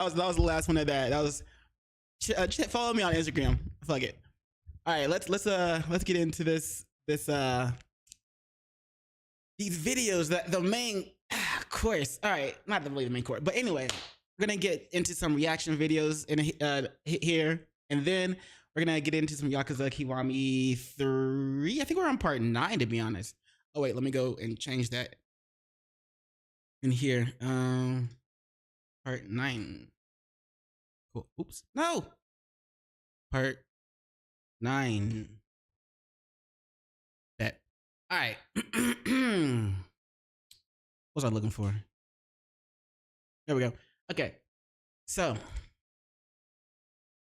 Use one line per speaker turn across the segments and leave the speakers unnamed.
that was the last one of that. That was follow me on Instagram. Fuck it. All right, let's get into these videos. That the main course. All right, not really the main course, but anyway, we're gonna get into some reaction videos in here, and then we're gonna get into some Yakuza Kiwami 3. I think we're on part 9, to be honest. Oh wait, let me go and change that in here. Part 9. Cool. Oops. No. Part 9. Bet. All right. What was I looking for? There we go. Okay. So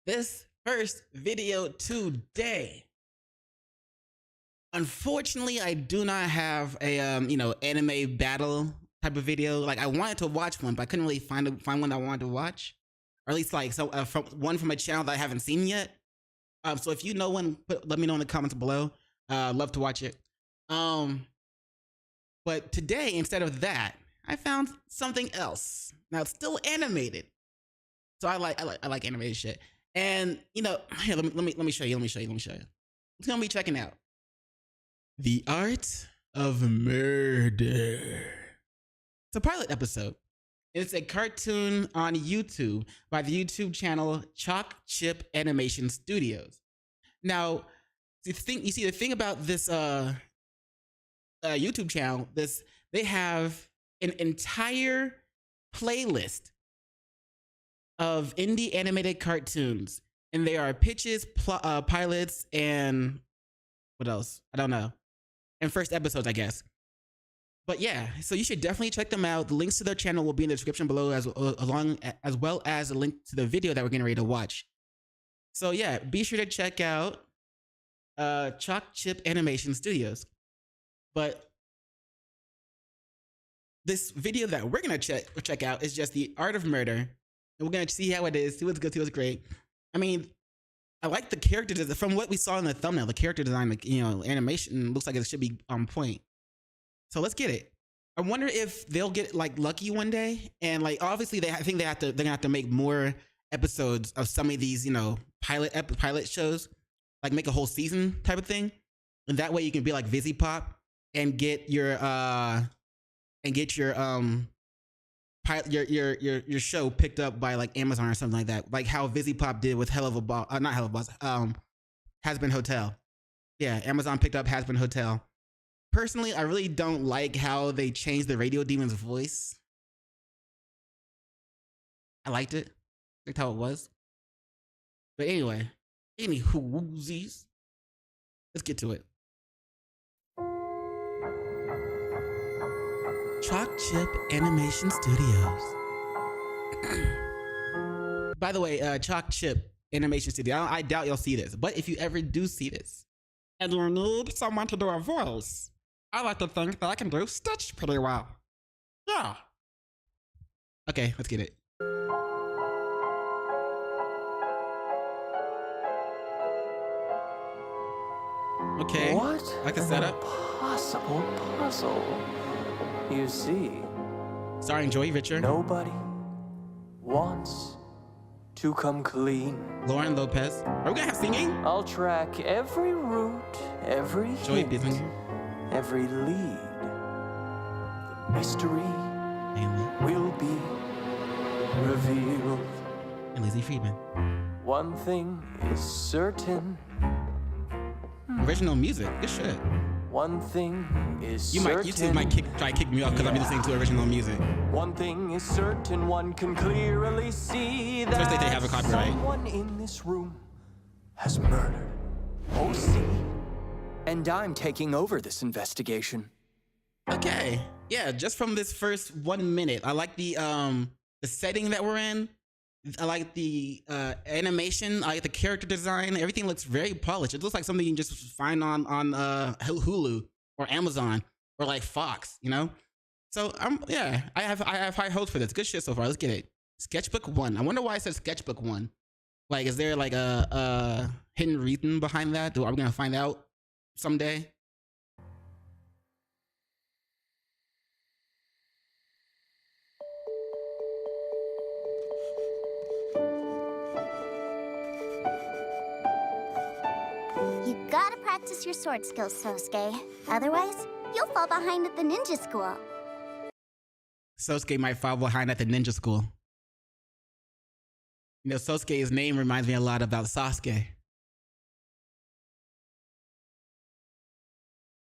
this first video today. Unfortunately, I do not have a anime battle type of video. Like, I wanted to watch one, but I couldn't really find one that I wanted to watch, or at least like one from a channel that I haven't seen yet. So if you know one, let me know in the comments below. Love to watch it. But today, instead of that, I found something else. Now it's still animated, so I like animated shit. And here, let me show you. It's gonna be checking out The Art of Murder. It's a pilot episode. It's a cartoon on YouTube by the YouTube channel Chalk Chip Animation Studios. Now, the thing about this YouTube channel, they have an entire playlist of indie animated cartoons, and they are pitches, pilots, and what else? I don't know. And first episodes, I guess. But yeah, so you should definitely check them out. The links to their channel will be in the description below, as well as a link to the video that we're getting ready to watch. So yeah, be sure to check out Chalk Chip Animation Studios. But this video that we're gonna check out is just The Art of Murder, and we're gonna see how it is, see what's good, see what's great. I mean, I like the character design. From what we saw in the thumbnail, the character design, like, animation looks like it should be on point. So let's get it. I wonder if they'll get like lucky one day, and like obviously they're gonna have to make more episodes of some of these pilot shows, like make a whole season type of thing, and that way you can be like Vizzy Pop and get your your show picked up by like Amazon or something like that, like how Vizzy Pop did with not Hell of a Boss, Has Been Hotel. Yeah, Amazon picked up Has Been Hotel. Personally, I really don't like how they changed the Radio Demon's voice. I liked it. Liked how it was. But anyway, woozies. Let's get to it. Chalk Chip Animation Studios. By the way, Chalk Chip Animation Studio. I doubt you'll see this, but if you ever do see this, and you need someone to do a voice, I like to think that I can do Stitch pretty well. Yeah. Okay, let's get it. Okay.
What?
Like a setup.
Possible puzzle. You see.
Starring Joey Richer.
Nobody wants to come clean.
Lauren Lopez. Are we gonna have singing?
I'll track every route, every
Joey
hint,
Bissinger.
every lead. The mystery will be revealed.
And Lizzie Friedman.
One thing is certain.
Original music. Good shit.
One thing is
certain. You two might try to kick me off because I've been listening to original music.
One thing is certain, one can clearly see that
especially if they have a copyright.
Someone in this room has murdered OC. And I'm taking over this investigation.
Okay. Yeah, just from this first 1 minute, I like the setting that we're in. I like the animation. I like the character design. Everything looks very polished. It looks like something you can just find on Hulu or Amazon or like Fox, So I have high hopes for this. Good shit so far. Let's get it. Sketchbook 1. I wonder why it says Sketchbook 1. Like, is there like a hidden reason behind that? Are we gonna find out someday?
You gotta practice your sword skills, Sosuke. Otherwise, you'll fall behind at the ninja school.
Sosuke might fall behind at the ninja school. You know, Sosuke's name reminds me a lot about Sasuke.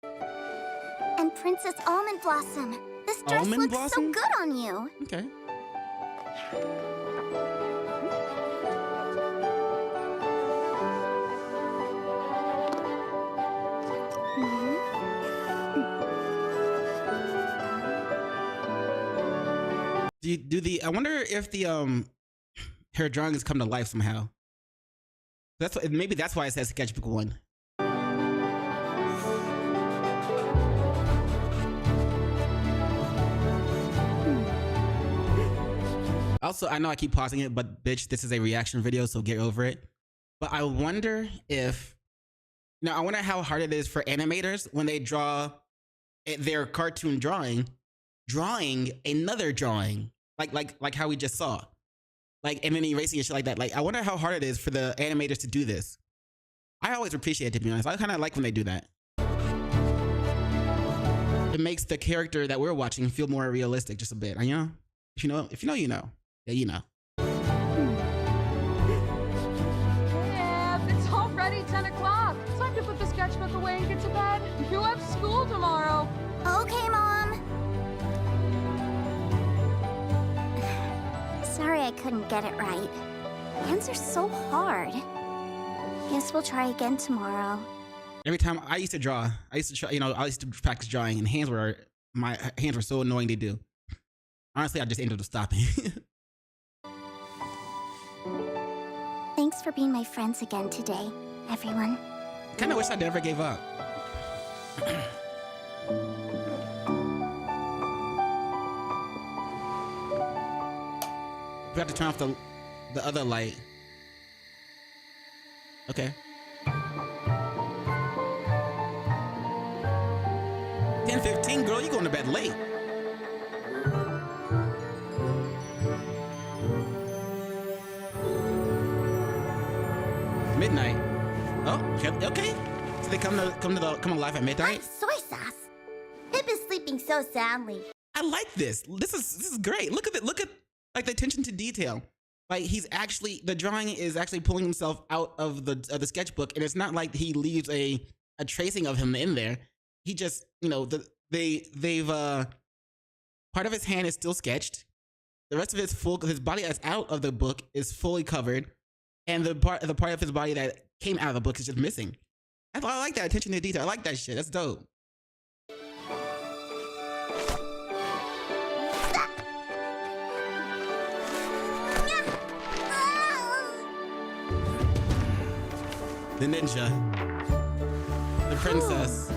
And Princess Almond Blossom. This dress
Almond
looks
Blossom?
so good on you.
Okay. I wonder if the her drawings come to life somehow. Maybe that's why it says sketchbook 1. Also, I know I keep pausing it, but bitch, this is a reaction video, so get over it. But I wonder if, I wonder how hard it is for animators when they draw their cartoon drawing another drawing, like how we just saw, and then erasing and shit like that. I wonder how hard it is for the animators to do this. I always appreciate it, to be honest. I kind of like when they do that. It makes the character that we're watching feel more realistic, just a bit. If you know, you know. Yeah, you know.
Yeah, it's already 10 o'clock. Time to put the sketchbook away and get to bed. You have school tomorrow.
Okay, Mom. Sorry I couldn't get it right. Hands are so hard. Guess we'll try again tomorrow.
Every time I used to draw, I used to practice drawing, and my hands were so annoying to do. Honestly, I just ended up stopping.
Thanks for being my friends again today, everyone.
Kind of wish I never gave up. We have to turn off the other light. Okay. 10:15, girl, you going to bed late. Midnight. Oh, okay. So they come alive at midnight.
I'm soy sauce. Pip is sleeping so soundly.
I like this. This is great. Look at it. Look at the attention to detail. The drawing is actually pulling himself out of the sketchbook, and it's not like he leaves a tracing of him in there. He just, they've part of his hand is still sketched. The rest of his body that's out of the book is fully covered. And the part of his body that came out of the book is just missing. I like that attention to detail. I like that shit. That's dope. The ninja. The princess.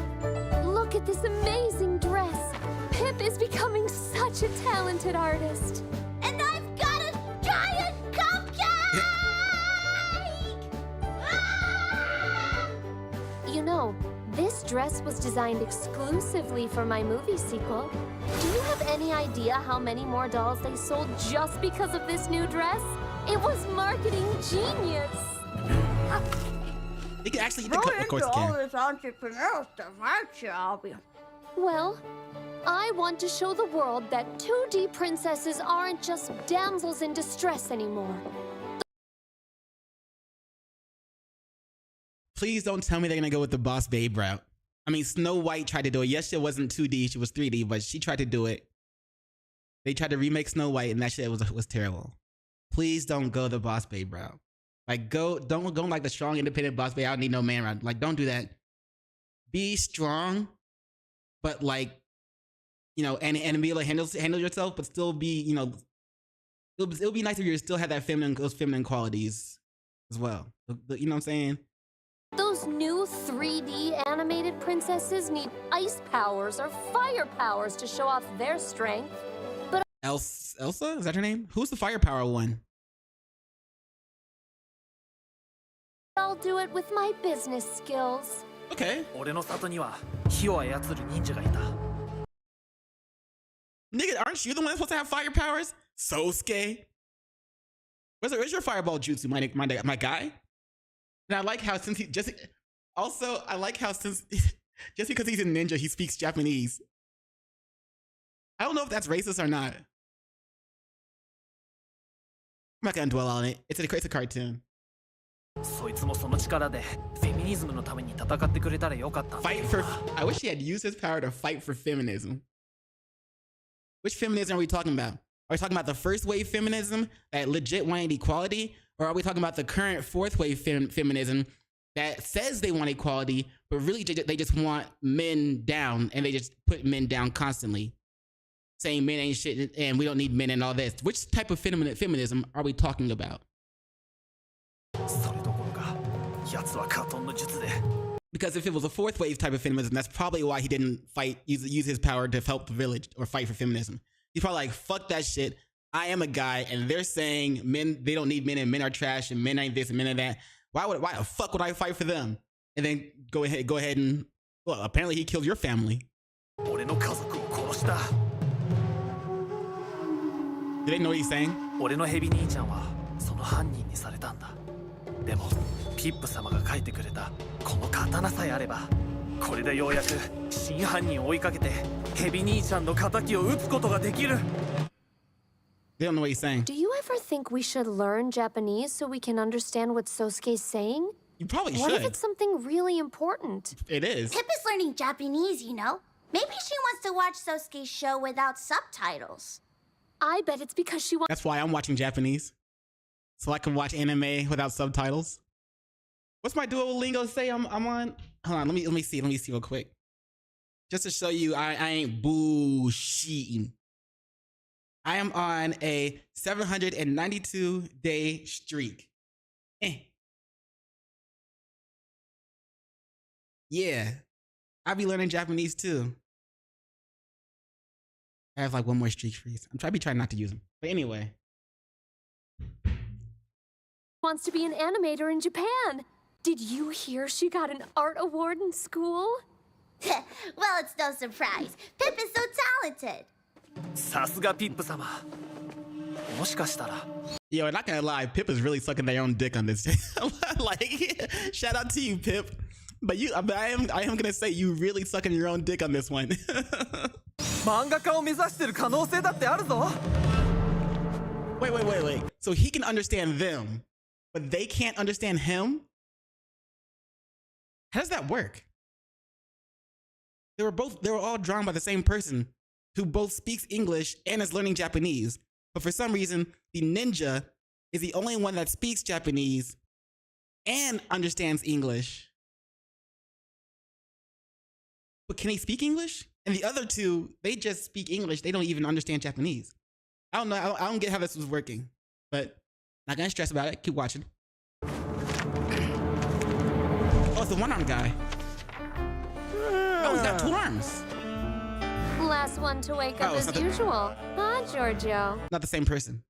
Look at this amazing dress. Pip is becoming such a talented artist.
And I've got a giant cupcake!
You know, this dress was designed exclusively for my movie sequel. Do you have any idea how many more dolls they sold just because of this new dress? It was marketing genius.
You can actually, of course you can.
This entrepreneur stuff, aren't you, Albie?
Well, I want to show the world that 2D princesses aren't just damsels in distress anymore.
Please don't tell me they're gonna go with the Boss Babe route. I mean, Snow White tried to do it. Yes, it wasn't 2D, she was 3D, but she tried to do it. They tried to remake Snow White, and that shit was terrible. Please don't go the Boss Babe route. Don't go like the strong, independent Boss Babe. I don't need no man route. Don't do that. Be strong, but and be able to handle yourself, but still be, it'll be nice if you still have those feminine qualities as well. You know what I'm saying?
Those new 3D animated princesses need ice powers or fire powers to show off their strength. But
Elsa? Is that her name? Who's the firepower one?
I'll do it with my business skills.
Okay.
俺の里には火を操る忍者がいた。
Nigga, aren't you the one that's supposed to have fire powers? Sosuke? Where's your fireball jutsu, my guy? And I like how since he just Also, I like how since just because he's a ninja, he speaks Japanese. I don't know if that's racist or not. I'm not gonna dwell on it. It's a cartoon.
そいつもその力でフェミニズムのために戦ってくれたらよかったんだ
Fight for. I wish he had used his power to fight for feminism. Which feminism are we talking about? Are we talking about the first wave feminism that legit wanted equality? Or are we talking about the current fourth wave feminism that says they want equality, but really they just want men down and they just put men down constantly? Saying men ain't shit and we don't need men and all this. Which type of feminism are we talking about?
それどころか奴はカトンの術で
Because if it was a fourth wave type of feminism, that's probably why he didn't use his power to help the village or fight for feminism. He's probably like, fuck that shit. I am a guy, and they're saying men, they don't need men, and men are trash, and men ain't this, and men are that. Why the fuck would I fight for them? And then go ahead and, well, apparently he killed your family.
俺の家族を殺した
Do they know what he's saying?
俺のヘビ兄ちゃんはその犯人にされたんだでもピップ様が書いてくれたこの刀さえあればこれでようやく真犯人を追いかけてヘビ兄ちゃんの仇を撃つことができる
They don't know what he's saying.
Do you ever think we should learn Japanese so we can understand what Sosuke's saying?
You probably
What if
should.
it's something really important?
It is.
Pip is learning Japanese, you know. Maybe she wants to watch Sosuke's show without subtitles.
I bet it's because she wants.
That's why I'm watching Japanese. So I can watch anime without subtitles. What's my Duolingo say I'm on? Hold on, let me see real quick. Just to show you I ain't bullshitting. I am on a 792-day streak. Yeah. I'll be learning Japanese too. I have like one more streak freeze. I'm trying not to use them. But anyway.
Wants to be an animator in Japan. Did you hear she got an art award in school?
Well, it's no surprise. Pip is so talented.
さすがピップ様もしかしたら
Yo, not gonna lie, Pip is really sucking their own dick on this. Like, shout out to you, Pip. But I am gonna say you really sucking your own dick on this one.
漫画家を目指してる可能性だってあるぞ
Wait. So he can understand them, but they can't understand him? How does that work? They were all drawn by the same person who both speaks English and is learning Japanese. But for some reason, the ninja is the only one that speaks Japanese and understands English. But can he speak English? And the other two, they just speak English. They don't even understand Japanese. I don't know. I don't get how this was working. But not gonna stress about it. Keep watching. Oh, it's the one-arm guy. Oh, he's got two arms.
Last one to wake up
Oh, it's
as
not the-
usual. Huh, Giorgio?
Not the same person.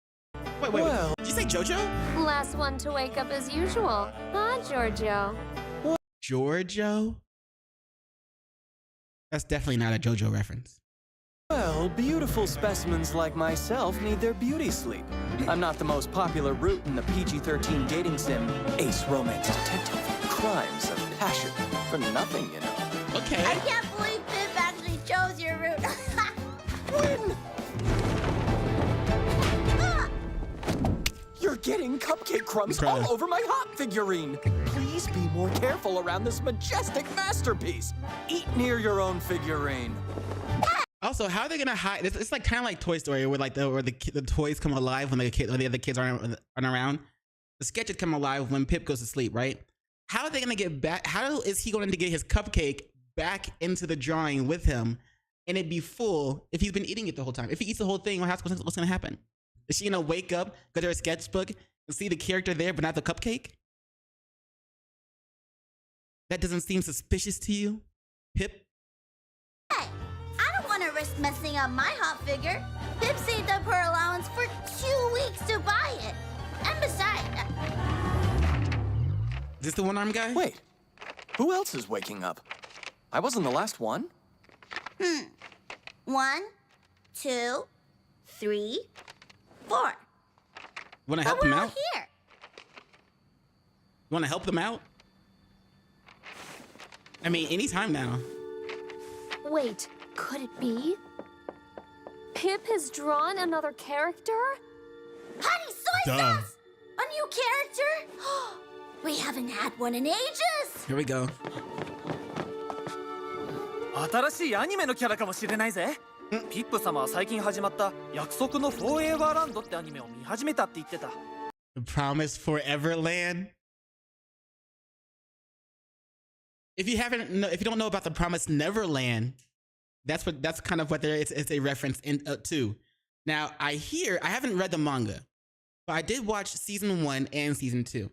Wait.
Well-
Did you say JoJo?
Last one to wake up as usual. Huh, Giorgio?
Giorgio? That's definitely not a JoJo reference.
Well, beautiful specimens like myself need their beauty sleep. I'm not the most popular route in the PG-13 dating sim, ace romance detective, crimes of passion, for nothing, you know.
Okay.
I can't believe Pip actually chose your route.
Win! You're getting cupcake crumbs
Bruh.
all over my hot figurine. Please be more careful around this majestic masterpiece. Eat near your own figurine.
Also, how are they gonna hide? It's like kind of like Toy Story, where like the toys come alive when the other kids aren't around. The sketches come alive when Pip goes to sleep, right? How are they gonna get back? How is he going to get his cupcake back into the drawing with him, and it be full if he's been eating it the whole time? If he eats the whole thing, what's gonna happen? Is she gonna wake up, go to her sketchbook, and see the character there, but not the cupcake? That doesn't seem suspicious to you, Pip?
Hey, I don't want to risk messing up my hot figure. Pip saved up her allowance for 2 weeks to buy it. And besides...
Is this the one-armed guy?
Wait, who else is waking up? I wasn't the last one.
1, 2, 3, 4.
Wanna
But
help
we're
him
all
out?
here.
You wanna help them out? I mean, anytime now.
Wait, could it be? Pip has drawn another character?
Honey soy
Duh.
sauce! A new character? We haven't had one in ages!
Here we go.
新しいアニメのキャラかもしれないぜ。ピップ様は最近始まった約束のフォーエバーランドってアニメを見始めたって言ってた。
The Promised Forever Land. If you don't know about the Promised Neverland, that's kind of what it's a reference to. Now I haven't read the manga, but I did watch season 1 and season 2.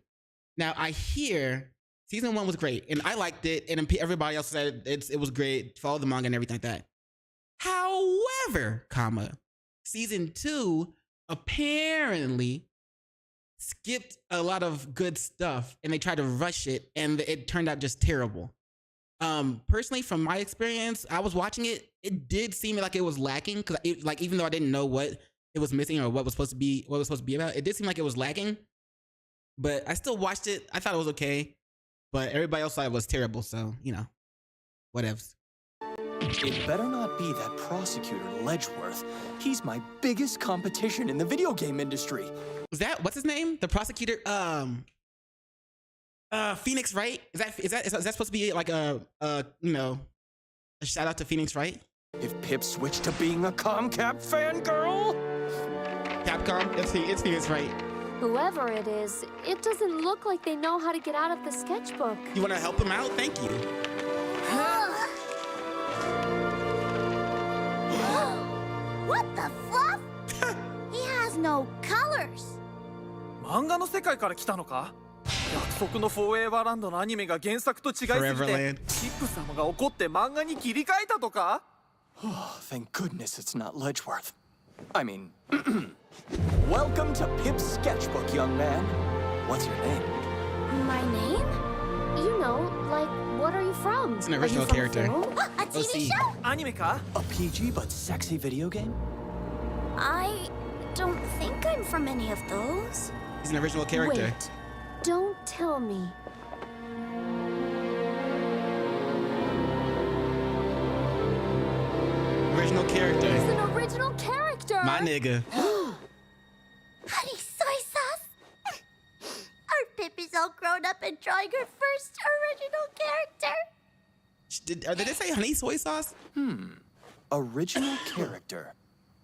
Now I hear season 1 was great and I liked it, and everybody else said it was great. Follow the manga and everything like that. However, season 2 apparently skipped a lot of good stuff and they tried to rush it and it turned out just terrible. Personally, from my experience, I was watching it. It did seem like it was lacking because, even though I didn't know what it was missing or what was supposed to be about, it did seem like it was lacking. But I still watched it. I thought it was okay, but everybody else thought it was terrible. So whatevs.
It better not be that prosecutor Ledgeworth. He's my biggest competition in the video game industry.
What's his name? The prosecutor? Phoenix Wright? Is that supposed to be like a shout out to Phoenix Wright?
If Pip switched to being a Comcap fangirl?
Capcom? It's Phoenix Wright.
Whoever it is, it doesn't look like they know how to get out of the sketchbook.
You want to help him out? Thank you.
What the fluff? He has no colors.
漫画の世界から来たのか？約束のフォーエバーランドのアニメが原作と違いすぎて、
Foreverland.
チップ様が怒って漫画に切り替えたとか？
Thank goodness it's not Ledgeworth. I mean, welcome to Pip's sketchbook, young man. What's your name?
My name? You know, like, what are you from?
It's an original character.
A TV show?
アニメか？
A PG but sexy video game?
I don't think I'm from any of those.
He's an original character.
Wait, don't tell me.
Original character.
He's an original character!
My nigga.
Honey soy sauce! Our Pip is all grown up and drawing her first original character.
Did they say honey soy sauce?
Original character.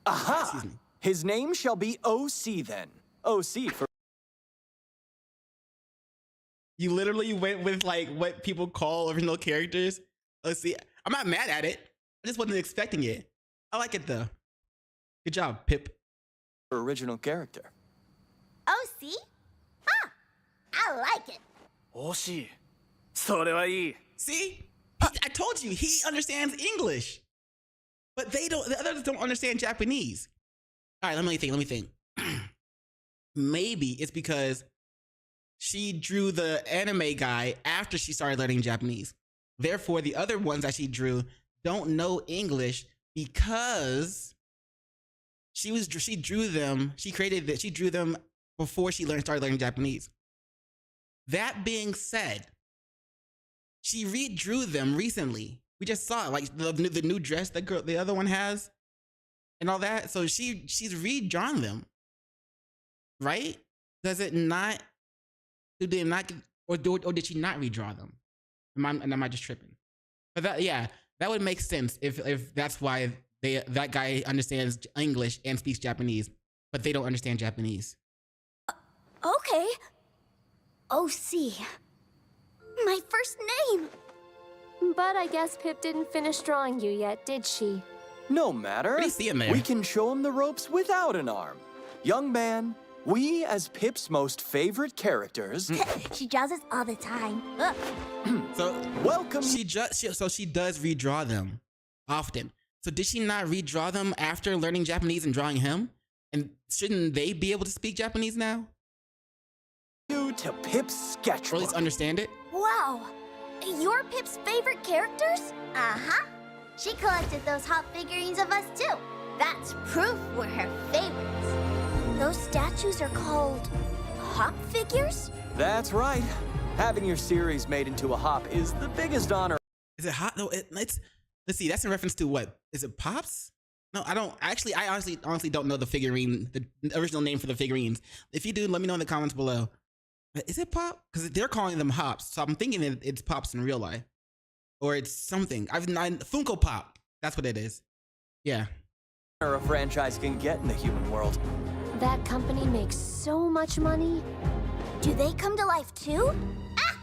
Aha!
Excuse me.
His name shall be OC then. OC for...
You literally went with like what people call original characters. Let's see. I'm not mad at it. I just wasn't expecting it. I like it though. Good job, Pip.
original character.
Oh, see? Ah, I like it.
惜しい。それはいい。
See? I told you, he understands English. But the others don't understand Japanese. All right, let me think. Maybe it's because she drew the anime guy after she started learning Japanese. Therefore, the other ones that she drew don't know English because she drew them before she started learning Japanese. That being said, she redrew them recently. We just saw it, like the new dress the other one has and all that. So she's redrawn them, right? Does it not? Or did she not redraw them? Am I just tripping? But that would make sense if that's why that guy understands English and speaks Japanese, but they don't understand Japanese.
Okay. OC. My first name.
But I guess Pip didn't finish drawing you yet, did she?
No matter.
What do you see in there?
We can show him the ropes without an arm. Young man, we as Pip's most favorite characters...
She draws us all the time.
So
welcome.
She does redraw them often. So did she not redraw them after learning Japanese and drawing him? And shouldn't they be able to speak Japanese now?
You to Pip's
Or at
sketchbook.
least understand it?
Wow. You're Pip's favorite characters? Uh-huh. She collected those hot figurines of us too. That's proof we're her favorites. Those statues are called hop figures?
That's right. Having your series made into a hop is the biggest honor
Is it hot? No, it's. Let's see. That's in reference to what? Is it Pops? No, I don't. Actually, I honestly don't know the figurine, the original name for the figurines. If you do, let me know in the comments below. Is it Pop? Because they're calling them Hops, so I'm thinking it's Pops in real life, or it's something. Funko Pop. That's what it is. Yeah.
A franchise can get in the human world.
That company makes so much money.
Do they come to life too? Ah!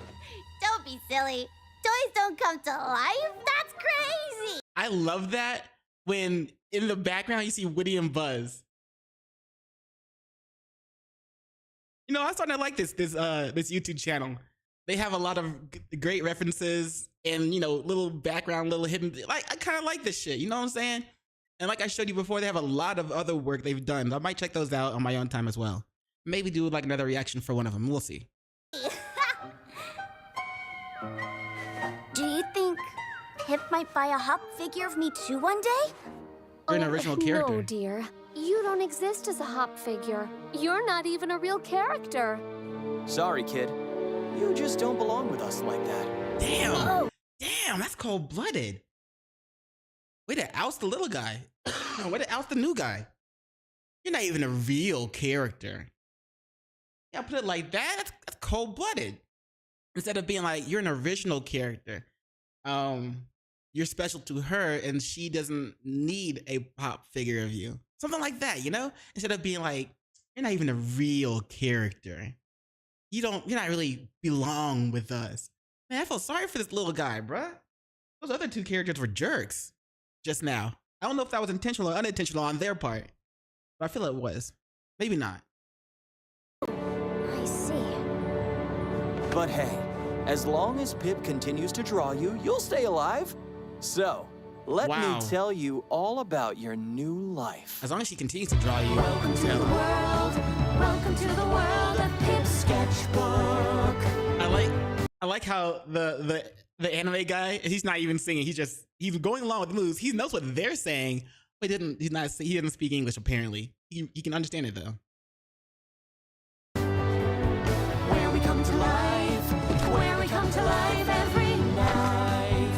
Don't be silly. Toys don't come to life. That's crazy.
I love that when in the background you see Woody and Buzz. You know, I'm starting to like this YouTube channel. They have a lot of great references and, you know, little background, little hidden. Like, I kind of like this shit. You know what I'm saying? And like I showed you before, they have a lot of other work they've done. I might check those out on my own time as well. Maybe do like another reaction for one of them. We'll see.
Do you think Pip might buy a Hop figure of me too one day?
You're an original character.
No, dear. You don't exist as a Hop figure. You're not even a real character.
Sorry, kid. You just don't belong with us like that.
Damn.
Oh.
Damn, that's cold-blooded. Way to oust the little guy. Way to oust the new guy. You're not even a real character. Yeah, put it like that. That's cold-blooded. Instead of being like, you're an original character. You're special to her and she doesn't need a Pop figure of you. Something like that, you know? Instead of being like, you're not even a real character. You're not really belong with us. Man, I feel sorry for this little guy, bruh. Those other two characters were jerks just now. I don't know if that was intentional or unintentional on their part, but I feel it was. Maybe not.
I see.
But hey, as long as Pip continues to draw you, you'll stay alive. So, let
Wow.
me tell you all about your new life.
As long as she continues to draw you.
Welcome to the world. Welcome to the world of Pip's sketchbook.
I like how the anime guy, he's not even singing. He's going along with the moves. He knows what they're saying, but he didn't speak English apparently. He can understand it though.
Where we come to life. Where we come to life every night.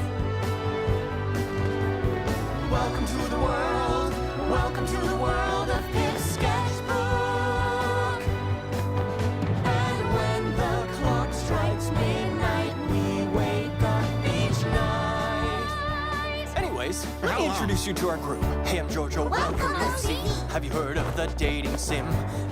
Welcome to the world. Welcome to the world of Pip's sketchbook. And when the clock strikes midnight, we wake up each night.
Anyways,
For
let
how
me
long?
introduce you to our crew. Hey, I'm Jojo.
Welcome,
Lucy.
OC.
Have you heard of the dating sim?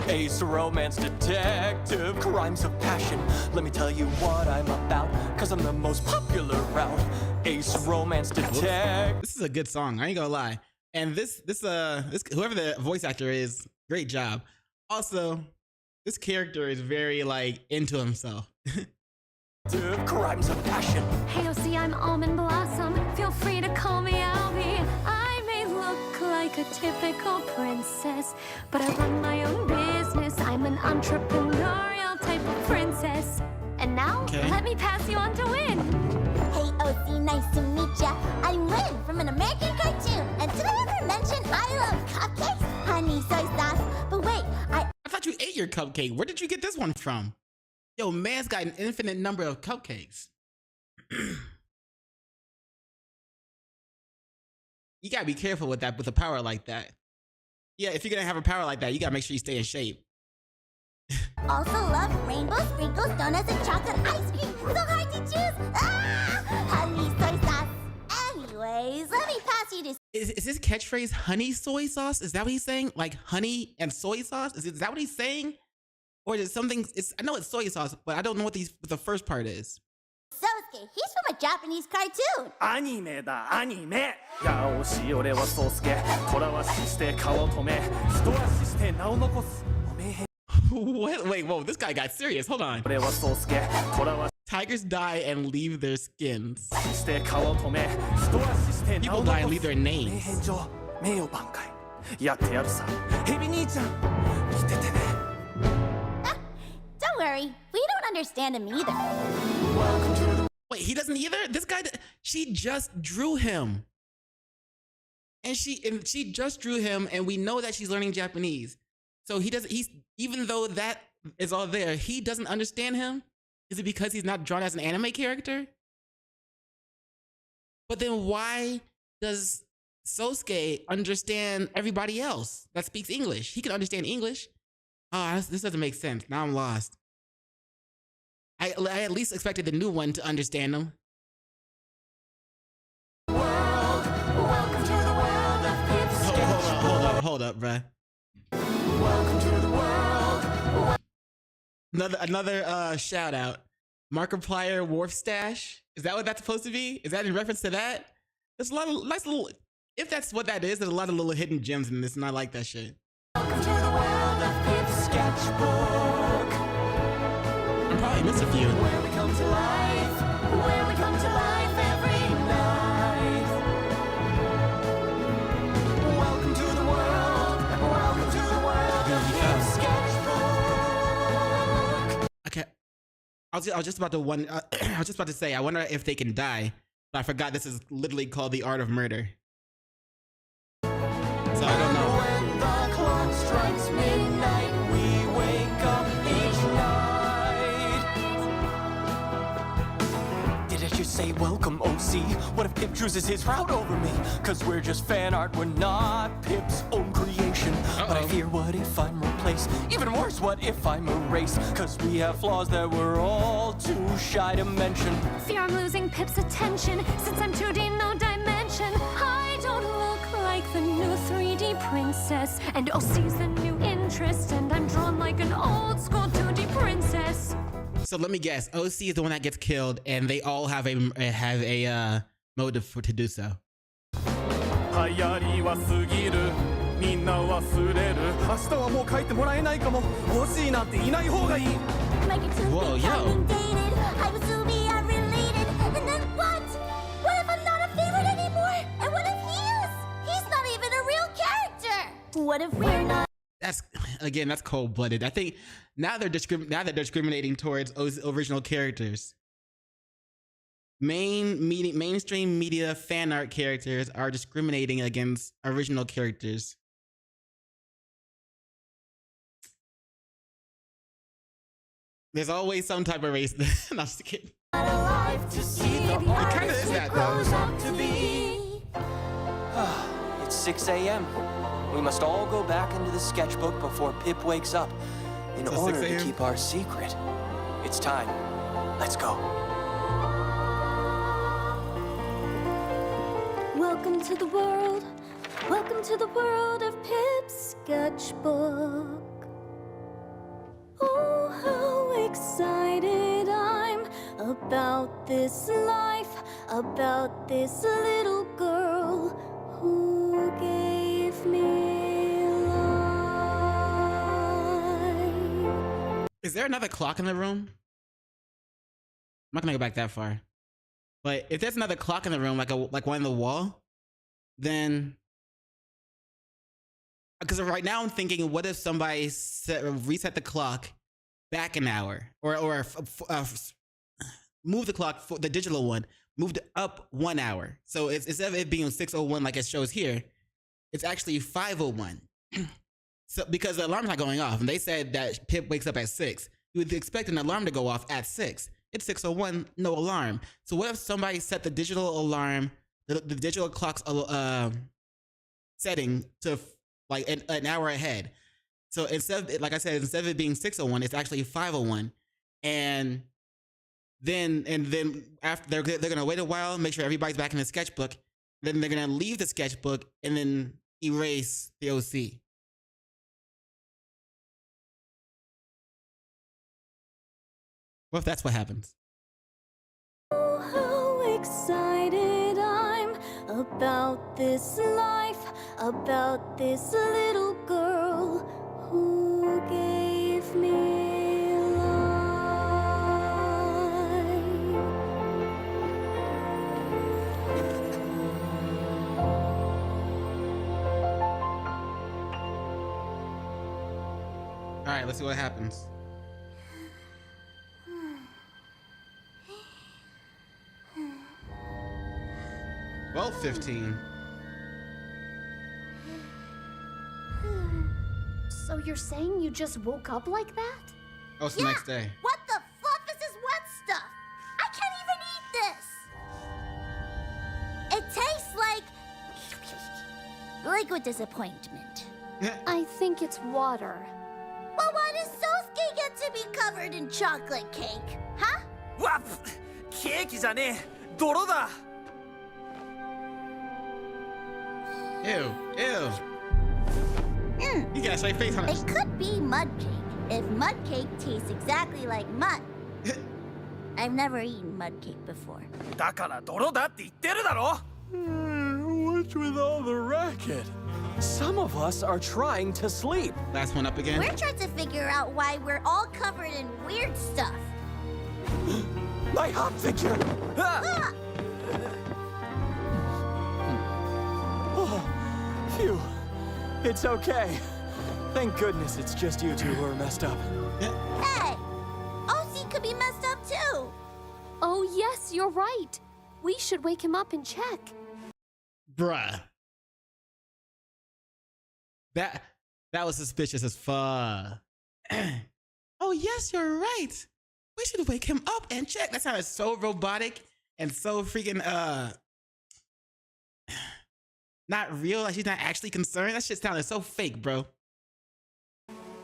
Ace romance detective, crimes of passion. Let me tell you what I'm about, cause I'm the most popular route. Ace romance detective.
This is a good song. I ain't gonna lie. And this whoever the voice actor is, great job. Also, this character is very like into himself.
Crimes of passion.
Hey, OC, I'm Almond Blossom. Feel free to call me Albie. I may look like a typical princess, but I run my own business. I'm an entrepreneurial type of princess. And now,
Okay.
let me pass you on to Win.
Hey, OC, nice to meet ya. I'm Lynn from an American cartoon. And did I ever mention I love cupcakes, honey, soy sauce? But wait,
I thought you ate your cupcake. Where did you get this one from? Yo, man's got an infinite number of cupcakes. You gotta be careful with that, with a power like that. Yeah, if you're gonna have a power like that, you gotta make sure you stay in shape.
also love rainbow sprinkles, donuts, and chocolate ice cream. So hard to choose. Ah! Honey, soy sauce. Anyways, let me pass you to...
Is his catchphrase honey soy sauce? Is that what he's saying? Like honey and soy sauce? Is that what he's saying? Or is it something? I know it's soy sauce, but I don't know what the first part is.
Sosuke. He's from a Japanese cartoon.
アニメだアニメやおし俺は宗介虎は死して顔止め人は死して名を残すおめえへん
What? Wait, whoa, this guy got serious. Hold on.
俺は宗介虎は
Tigers die and leave their skins.
死して顔止め人は死して名を
People die
残
and
す
leave their
名
names.
返上名誉挽回やってやるさヘビ兄ちゃん来ててね
Don't worry. We don't understand him either.
Welcome to the
Wait, he doesn't either? This guy, she just drew him. And she just drew him, and we know that she's learning Japanese. So even though that is all there, he doesn't understand him? Is it because he's not drawn as an anime character? But then why does Sosuke understand everybody else that speaks English? He can understand English. Oh, this doesn't make sense. Now I'm lost. I at least expected the new one to understand them.
Welcome to the world of Pip's
Hold up, bruh.
Welcome to the world.
Another shout out. Markiplier Wharf Stash. Is that what that's supposed to be? Is that in reference to that? There's a lot of nice little. If that's what that is, there's a lot of little hidden gems in this, and I like that shit.
Welcome to the world of Pip's sketchbook.
I probably missed a few.
Where we come to life. Where we come to life every night. Welcome to the world. Welcome to the world of Pip's sketchbook.
Okay. I was just about to I was just about to say, I wonder if they can die, but I forgot this is literally called The Art of Murder. So I don't know.
When the clock strikes midnight, we wake up each night. Did I just say welcome, OC? What if Pip chooses his route over me? Cause we're just fan art, we're not Pip's own creation. But I fear, what if I'm replaced? Even worse, what if I'm erased? Cause we have flaws that we're all too shy to mention.
Fear I'm losing Pip's attention. Since I'm 2D, no dimension. I don't look like the new 3D princess. And OC's the new interest. And I'm drawn like an old school 2D princess.
So let me guess. OC is the one that gets killed, and they all have a motive to do so.
流行りは過ぎるみんな忘れる明日はもう帰ってもらえないかも欲しいなんていない方がいい
Like it's
Whoa, yo.
dated. I was we are related. And then what? What if I'm not a favorite anymore? And what if he is? He's not even a real character. What if we're not?
That's cold-blooded. I think now they're discriminating towards original characters. Mainstream media fan art characters are discriminating against original characters. There's always some type of race. No, I'm just kidding.
Alive to see the
It kind of
artist
is
it
that
grows
though.
up to be. It's 6 a.m. We must all go back into the sketchbook before Pip wakes up in
So
order
6
to
a.m.?
keep our secret. It's time. Let's go.
Welcome to the world. Welcome to the world of Pip's sketchbook. Oh, how excited I'm about this life, about this little girl who gave me life.
Is there another clock in the room? I'm not gonna go back that far. But if there's another clock in the room, like one in the wall, then because right now I'm thinking, what if somebody reset the clock back an hour, or move the clock for the digital one, moved it up 1 hour. So it's, instead of it being 6:01 like it shows here, it's actually 5:01. So because the alarm's not going off, and they said that Pip wakes up at 6, you would expect an alarm to go off at 6. It's 6:01, no alarm. So what if somebody set the digital alarm, the digital clock's setting to like an hour ahead? So instead of, like I said, instead of it being 6:01, it's actually 5:01. And then after they're gonna wait a while, make sure everybody's back in the sketchbook. Then they're gonna leave the sketchbook and then erase the OC. What if that's what happens?
Oh, how excited I'm about this life, about this little girl who gave me life.
All right, let's see what happens. Well, 15.
So you're saying you just woke up like that?
Oh, it's the next day.
What the fluff is this wet stuff? I can't even eat liquid disappointment.
I think it's water.
Well, why does Sosuke get to be covered in chocolate cake? Huh?
うわっケーキじゃねえ泥だ
Ew, ew. You got a straight face on
It
it.
could be mud cake, if mud cake tastes exactly like mud. I've never eaten mud cake before.
だから泥だって言ってるだろ
What's with all the racket? Some of us are trying to sleep.
Last one up again.
We're trying to figure out why we're all covered in weird stuff.
My hot figure!
Ah!
Oh, phew. It's okay. Thank goodness it's just you two who are messed up.
Hey! OC could be messed up too!
Oh, yes, you're right. We should wake him up and check.
Bruh. That was suspicious as fuck. Oh, yes, you're right. We should wake him up and check. That sounded so robotic and so freaking, not real. Like she's not actually concerned. That shit sounded so fake, bro.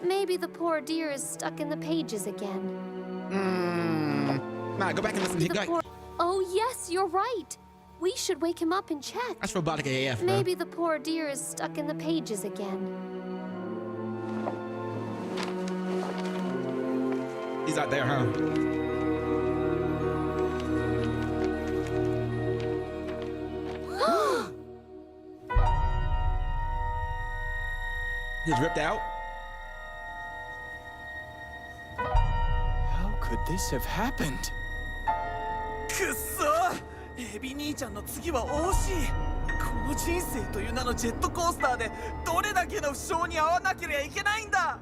Maybe the poor dear is stuck in the pages again.
Nah, go back and listen to it.
Oh, yes, you're right. We should wake him up and check.
That's robotic AF, bro.
Maybe the poor dear is stuck in the pages again.
He's out there, huh? He's ripped out.
How could this have happened?
くっそエビ兄ちゃんの次は惜しいこの人生という名のジェットコースターでどれだけの負傷に遭わなければいけないんだ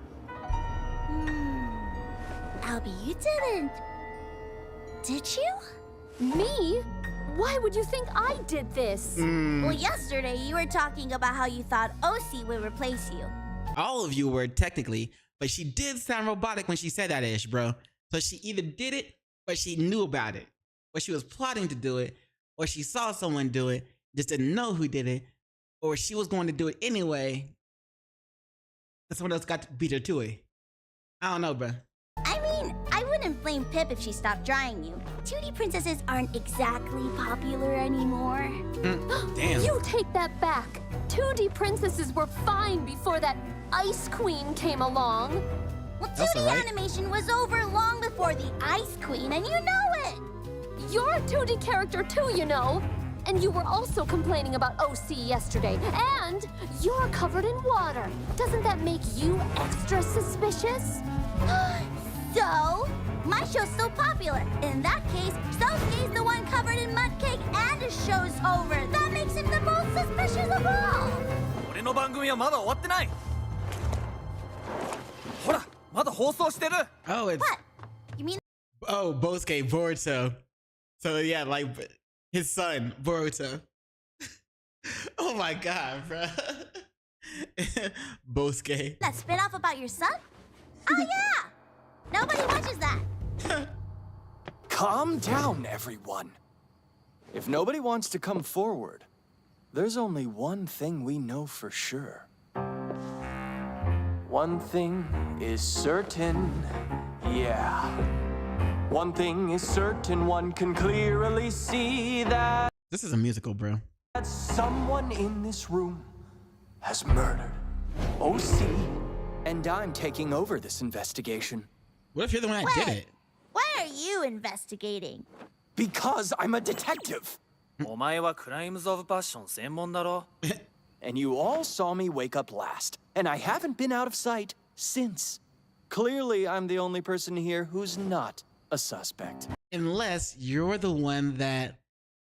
Albie, you didn't. Did you?
Me? Why would you think I did this?
Well, yesterday you were talking about how you thought OC would replace you.
All of you were technically, but she did sound robotic when she said that ish, bro. So she either did it or she knew about it, or she was plotting to do it, or she saw someone do it, just didn't know who did it, or she was going to do it anyway, but someone else got to beat her to it. I don't know, bro.
I mean, I wouldn't blame Pip if she stopped trying you. 2D princesses aren't exactly popular anymore.
Damn.
You take that back. 2D princesses were fine before that Ice Queen came along.
Well,
That's
2D
alright.
animation was over long before the Ice Queen, and you know it!
You're a 2D character too, you know. And you were also complaining about OC yesterday. And you're covered in water. Doesn't that make you extra suspicious?
So, my show's so popular. In that case, Sosuke's the one covered in mud cake and his show's over. That makes him the most suspicious of all.
俺の番組はまだ終わってないほらまだ放送してる
Oh, it's
What? You mean
Bosuke Boruto. So yeah, like his son Boruto. Oh my god, bro. Bosuke.
that spin-off about your son? Oh yeah! Nobody watches that.
Calm down, everyone. If nobody wants to come forward, there's only one thing we know for sure. One thing is certain, yeah. One thing is certain, one can clearly see that
This is a musical, bro.
someone in this room has murdered OC. And I'm taking over this investigation
What if you're the one that did it?
Why are you investigating?
because I'm a detective.
お前はクライムズ・オブ・パッション専門だろ
And you all saw me wake up last, and I haven't been out of sight since. Clearly, I'm the only person here who's not a suspect.
Unless you're the one that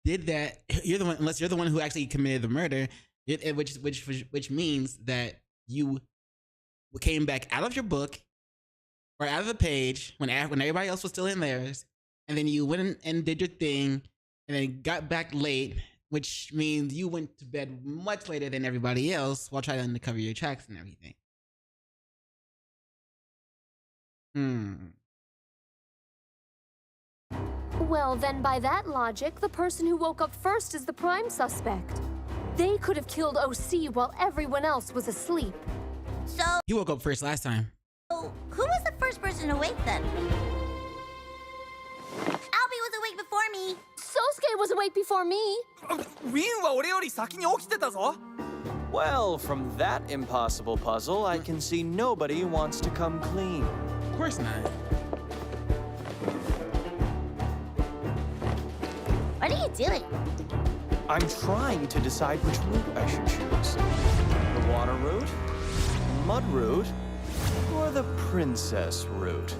did that. You're the one. Unless you're the one who actually committed the murder, which means that you came back out of your book or out of the page when everybody else was still in theirs, and then you went and did your thing, and then got back late, which means you went to bed much later than everybody else while trying to cover your tracks and everything.
Well, then by that logic, the person who woke up first is the prime suspect. They could have killed OC while everyone else was asleep.
So,
He woke up first last time.
who was the first person awake then? Albie was awake before me.
Sosuke was awake before me.
ウィンは俺より先に起きてたぞ。
Well, from that impossible puzzle, I can see nobody wants to come clean.
Of course not.
What are you doing?
I'm trying to decide which route I should choose. The water route, mud route, or the princess route.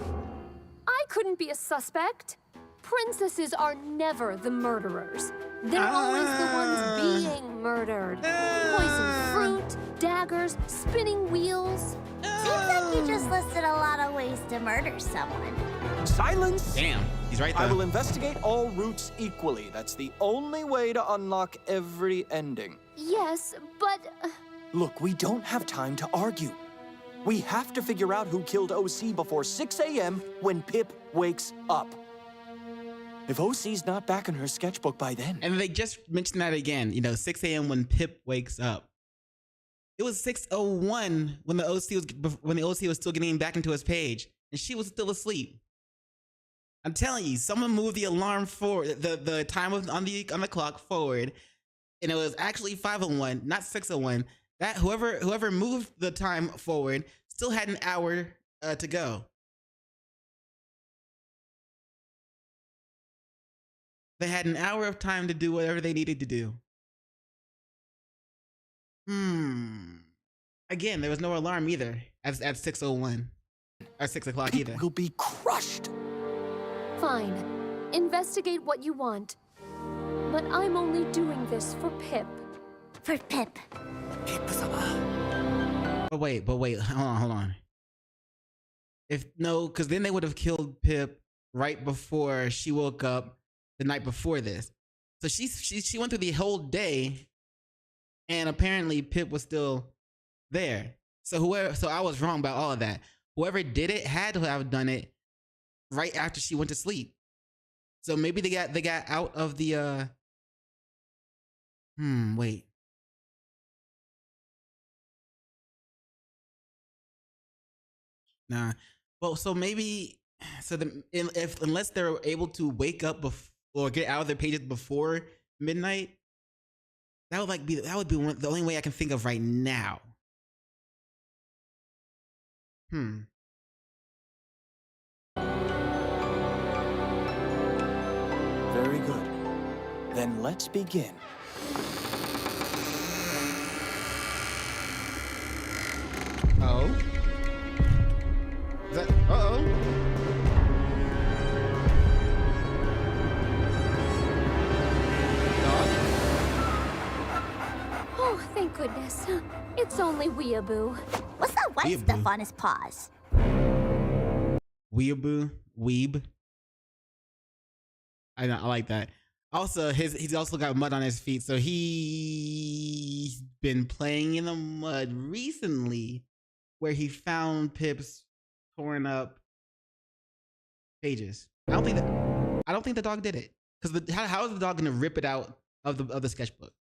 I couldn't be a suspect. Princesses are never the murderers. They're always the ones being murdered. Poisoned fruit, daggers, spinning wheels.
Seems like you just listed a lot of ways to murder someone.
Silence!
Damn, he's right
I
there.
will investigate all routes equally. That's the only way to unlock every ending.
Yes, but...
Look, we don't have time to argue. We have to figure out who killed OC before 6 a.m. when Pip wakes up. If OC's not back in her sketchbook by then...
And they just mentioned that again, 6 a.m. when Pip wakes up. It was 6:01 when the OC was still getting back into his page, and she was still asleep. I'm telling you, someone moved the alarm forward, the time on the clock forward, and it was actually 5:01, not 6:01. That whoever moved the time forward still had an hour to go. They had an hour of time to do whatever they needed to do. Again, there was no alarm either at 6:01 or 6 o'clock either.
Pip will be crushed.
Fine. Investigate what you want. But I'm only doing this for Pip.
For Pip.
ピップ様。
But wait, hold on. Because then they would have killed Pip right before she woke up the night before this. So she went through the whole day, and apparently Pip was still there. So I was wrong about all of that. Whoever did it had to have done it right after she went to sleep. So maybe they got out of the wait. Nah. Well, so maybe unless they're able to wake up or get out of their pages before midnight, that would be the only way I can think of right now.
Very good. Then let's begin.
Oh. Is that? Uh-oh.
Oh, thank goodness. It's only Weeaboo.
What's that white
Weeaboo.
stuff on his paws?
Weeb. I like that. Also, he's also got mud on his feet, so he's been playing in the mud recently, where he found Pip's torn up pages. I don't think the dog did it, because how is the dog gonna rip it out of the sketchbook?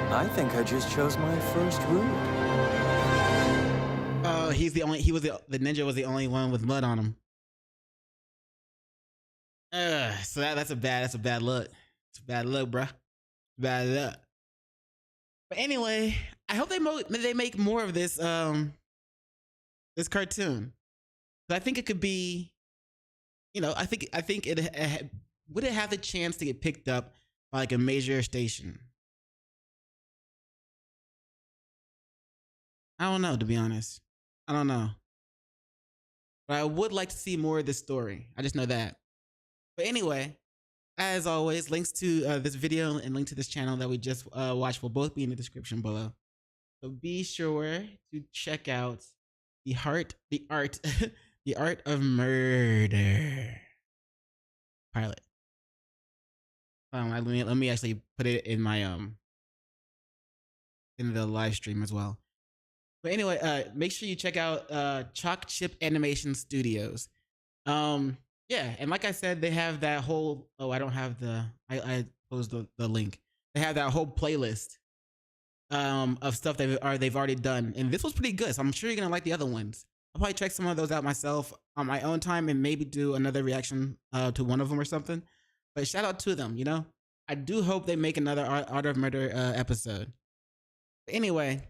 I think I just chose my first route.
Oh, the ninja was the only one with mud on him. So that's a bad look. It's a bad look, bruh. Bad luck. But anyway, I hope they make more of this this cartoon. But I think it could be, I think it would it have the chance to get picked up by like a major station. I don't know, to be honest. I don't know. But I would like to see more of this story. I just know that. But anyway, as always, links to this video and link to this channel that we just watched will both be in the description below. So be sure to check out the art of murder pilot. Let me actually put it in my in the live stream as well. But anyway, make sure you check out Chalk Chip Animation Studios. Yeah, and like I said, they have that whole. Oh, I don't have the. I posed the link. They have that whole playlist of stuff they've already done, and this was pretty good. So I'm sure you're gonna like the other ones. I'll probably check some of those out myself on my own time and maybe do another reaction to one of them or something. But shout out to them. You know, I do hope they make another Art of Murder episode. But anyway,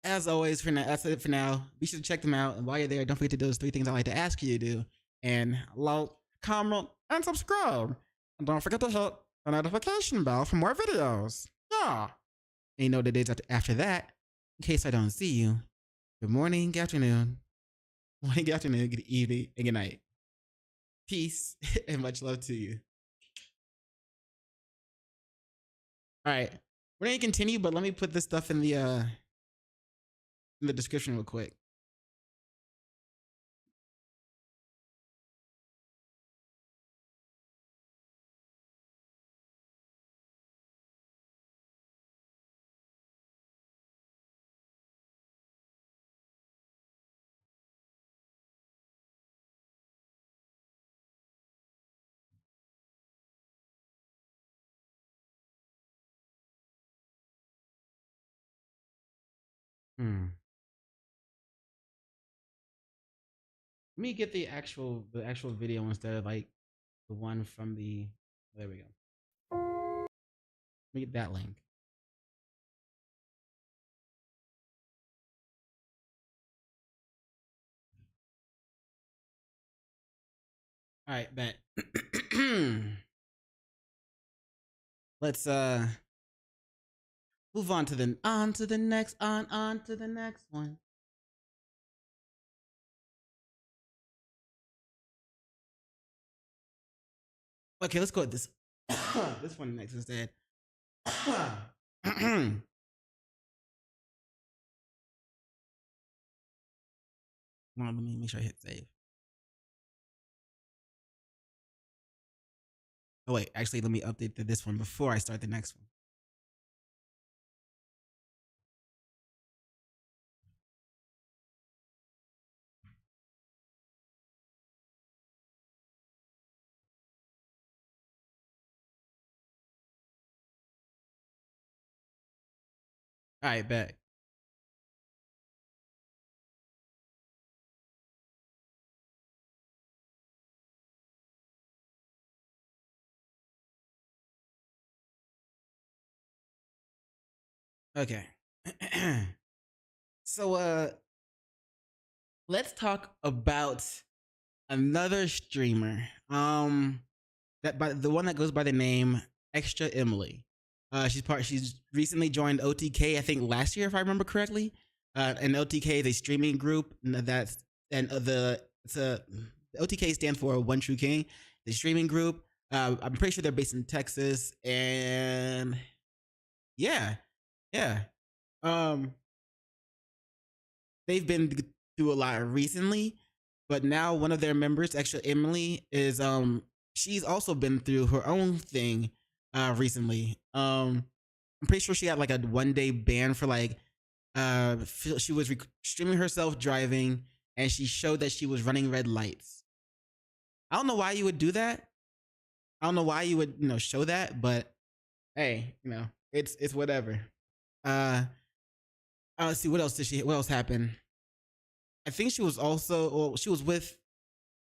as always, for now, that's it for now. Be sure to check them out, and while you're there, don't forget to do those 3 things I like to ask you to do: and like, comment, and subscribe. And don't forget to hit the notification bell for more videos. Yeah. And you know the days after that, in case I don't see you. Good morning, good afternoon, good evening, and good night. Peace and much love to you. All right, we're gonna continue, but let me put this stuff in the description real quick. Let me get the actual video instead of like the one from the. There we go. Let me get that link. All right, bet. Let's move on to the next one. Okay, let's go with this. This one next instead. Hold on, let me make sure I hit save. Oh wait, actually, let me update this one before I start the next one. All right, bet. Okay. So let's talk about another streamer. That by the one that goes by the name ExtraEmily. She's recently joined OTK, I think last year if I remember correctly. And OTK is a streaming group that's the OTK stands for One True King, the streaming group. I'm pretty sure they're based in Texas, and yeah. They've been through a lot recently, but now one of their members, ExtraEmily, is she's also been through her own thing recently. I'm pretty sure she got like a 1-day ban for like she was streaming herself driving, and she showed that she was running red lights. I don't know why you would do that. I don't know why you would, show that, but hey, it's whatever. Let's see, what else happened? I think she was with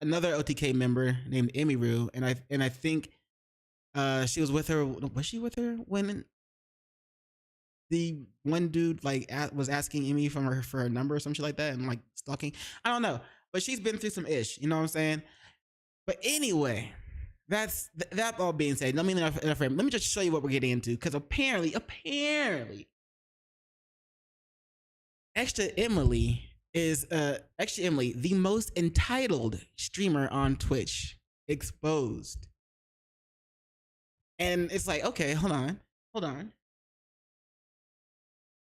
another OTK member named Emiru, and I think she was with her. Was she with her when the one dude was asking Emi for her number or something like that, and like stalking? I don't know, but she's been through some ish. You know what I'm saying? But anyway, that all being said, let me just show you what we're getting into, because apparently, ExtraEmily is ExtraEmily, the most entitled streamer on Twitch, exposed. And it's like, okay, hold on.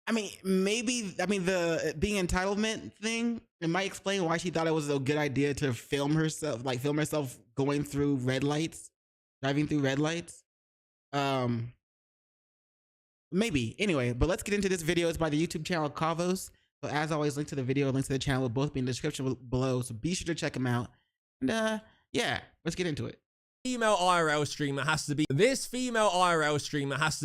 I mean, the being entitlement thing, it might explain why she thought it was a good idea to film herself going through red lights, driving through red lights. Maybe. Anyway, but let's get into this video. It's by the YouTube channel Kavos. So as always, link to the video, link to the channel will both be in the description below. So be sure to check them out. And yeah, let's get into it.
Female IRL streamer has to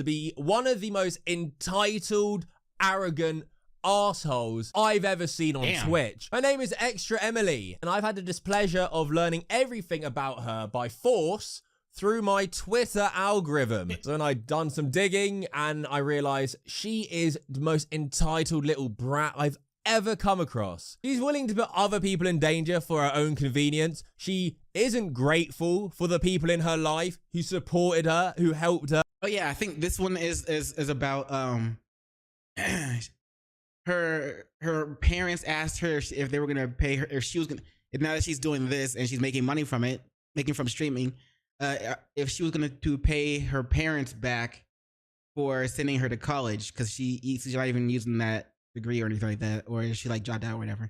be one of the most entitled, arrogant assholes I've ever seen on Twitch. Her name is ExtraEmily, and I've had the displeasure of learning everything about her by force through my Twitter algorithm. So then I'd done some digging and I realized she is the most entitled little brat I've ever come across. She's willing to put other people in danger for her own convenience. She isn't grateful for the people in her life who supported her, who helped her.
Oh yeah, I think this one is about her parents asked her if they were gonna pay her, if she was gonna, now that she's doing this and she's making money from it, making from streaming, if she was going to pay her parents back for sending her to college because she's not even using that degree or anything like that, or she like dropped out or whatever.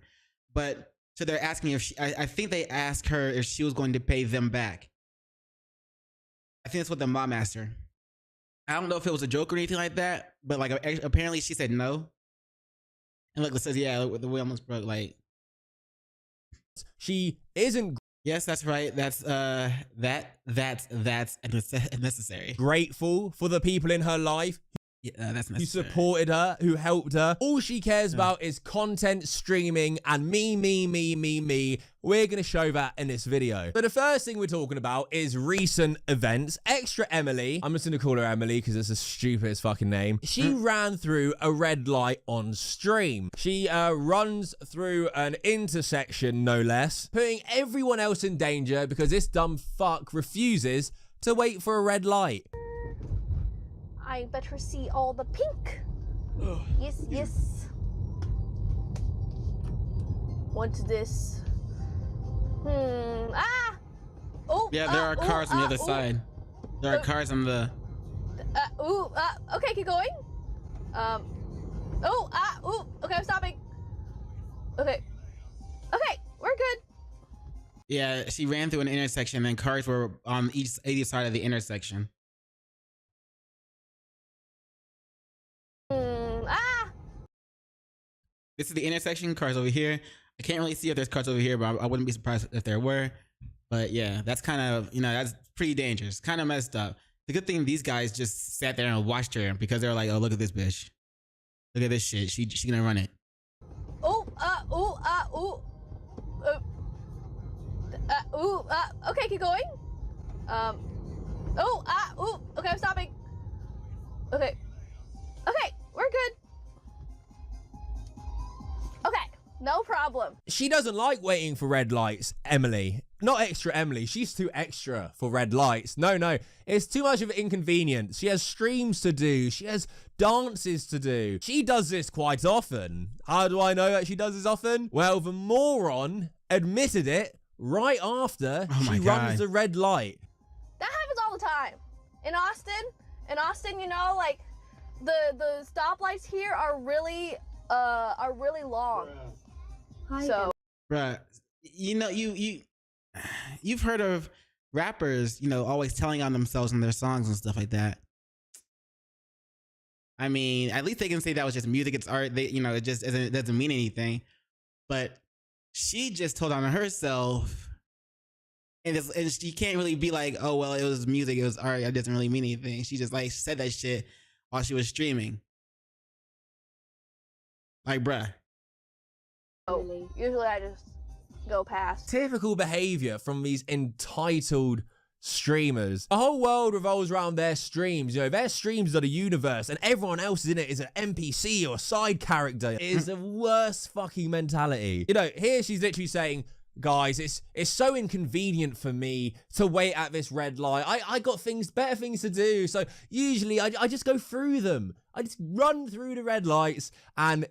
But so they're asking if I think they asked her if she was going to pay them back. I think that's what the mom asked her. I don't know if it was a joke or anything like that, but like apparently she said no. And look, it says, yeah, the way almost broke. Like,
she isn't.
Yes, that's right. That's unnecessary.
Grateful for the people in her life.
Yeah, that's necessary.
Who supported her, who helped her. All she cares about is content, streaming, and me. We're going to show that in this video. But the first thing we're talking about is recent events. ExtraEmily, I'm just going to call her Emily because it's the stupidest fucking name. She ran through a red light on stream. She runs through an intersection, no less, putting everyone else in danger because this dumb fuck refuses to wait for a red light.
I better see all the pink. Yes. What's this? Oh.
Yeah, there are cars on the other side. There are cars on the.
Okay, keep going. Okay, I'm stopping. Okay, we're good.
Yeah, she ran through an intersection and cars were on either side of the intersection. This is the intersection, cars over here. I can't really see if there's cars over here, but I wouldn't be surprised if there were. But yeah, that's kind of, that's pretty dangerous. Kind of messed up. The good thing these guys just sat there and watched her because they're like, oh, look at this bitch. Look at this shit. She gonna run it.
Okay, keep going. Okay, I'm stopping. Okay, we're good. Okay, no problem.
She doesn't like waiting for red lights, Emily. Not ExtraEmily. She's too extra for red lights. No. It's too much of an inconvenience. She has streams to do. She has dances to do. She does this quite often. How do I know that she does this often? Well, the moron admitted it right after she runs the red light.
That happens all the time. In Austin, like the stoplights here are really long. So,
bruh, you've heard of rappers, always telling on themselves in their songs and stuff like that. I mean, at least they can say that was just music, it's art. It just doesn't mean anything. But she just told on herself, and she can't really be like, oh well, it was music, it was art, it doesn't really mean anything. She just like said that shit while she was streaming. Like, bruh.
Usually I just go past.
Typical behavior from these entitled streamers. The whole world revolves around their streams. Their streams are the universe and everyone else in it is an NPC or a side character. It is the worst fucking mentality. Here she's literally saying, guys, it's so inconvenient for me to wait at this red light. I got better things to do. So usually I just go through them. I just run through the red lights and,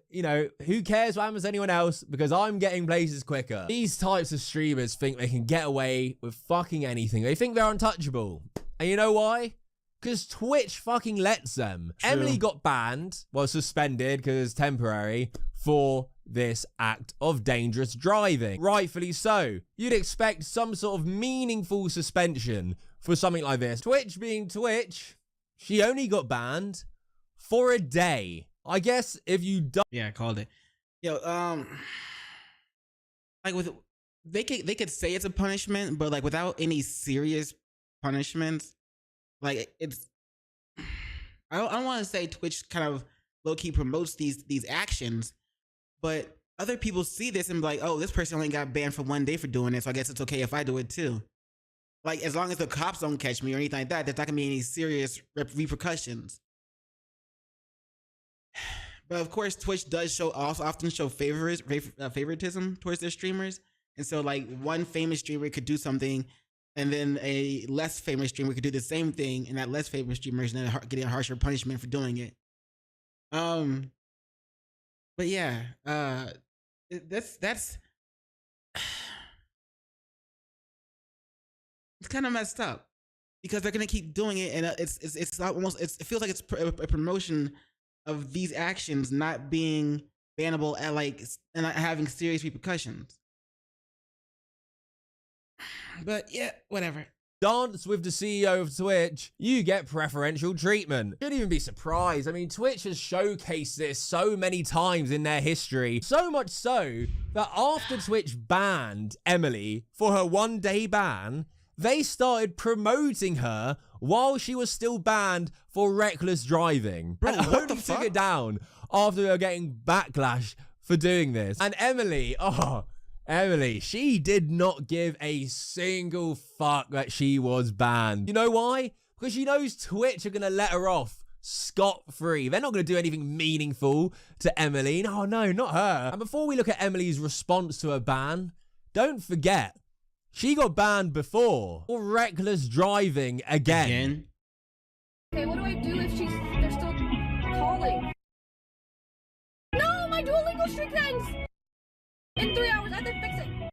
who cares what happens to anyone else because I'm getting places quicker. These types of streamers think they can get away with fucking anything. They think they're untouchable. And you know why? Because Twitch fucking lets them. True. Emily got banned, suspended because it's temporary, for this act of dangerous driving. Rightfully so. You'd expect some sort of meaningful suspension for something like this. Twitch being Twitch, she only got banned for a day. I guess if you don't...
Yeah, I called it. Yo, like with they could say it's a punishment, but like without any serious punishments, like it's I don't want to say Twitch kind of low key promotes these actions, but other people see this and be like, oh, this person only got banned for 1 day for doing it, so I guess it's okay if I do it too. Like as long as the cops don't catch me or anything like that, there's not gonna be any serious repercussions. But of course, Twitch does often show favoritism towards their streamers, and so like one famous streamer could do something, and then a less famous streamer could do the same thing, and that less famous streamer is then getting a harsher punishment for doing it. But yeah, that's it's kind of messed up because they're gonna keep doing it, and it's almost it feels like it's a promotion of these actions not being bannable at like and not having serious repercussions. But yeah, whatever.
Dance with the CEO of Twitch, you get preferential treatment. Shouldn't even be surprised. I mean, Twitch has showcased this so many times in their history. So much so that after Twitch banned Emily for her 1 day ban, they started promoting her while she was still banned for reckless driving.
Bro,
and
what the
only took
fuck?
it down after her getting backlash for doing this. And Emily, Emily, she did not give a single fuck that she was banned. You know why? Because she knows Twitch are going to let her off scot-free. They're not going to do anything meaningful to Emily. No, not her. And before we look at Emily's response to her ban, don't forget, she got banned before for reckless driving again.
Okay, what do I do if they're still calling? No, my Duolingo streak ends! In 3 hours, I have to fix it.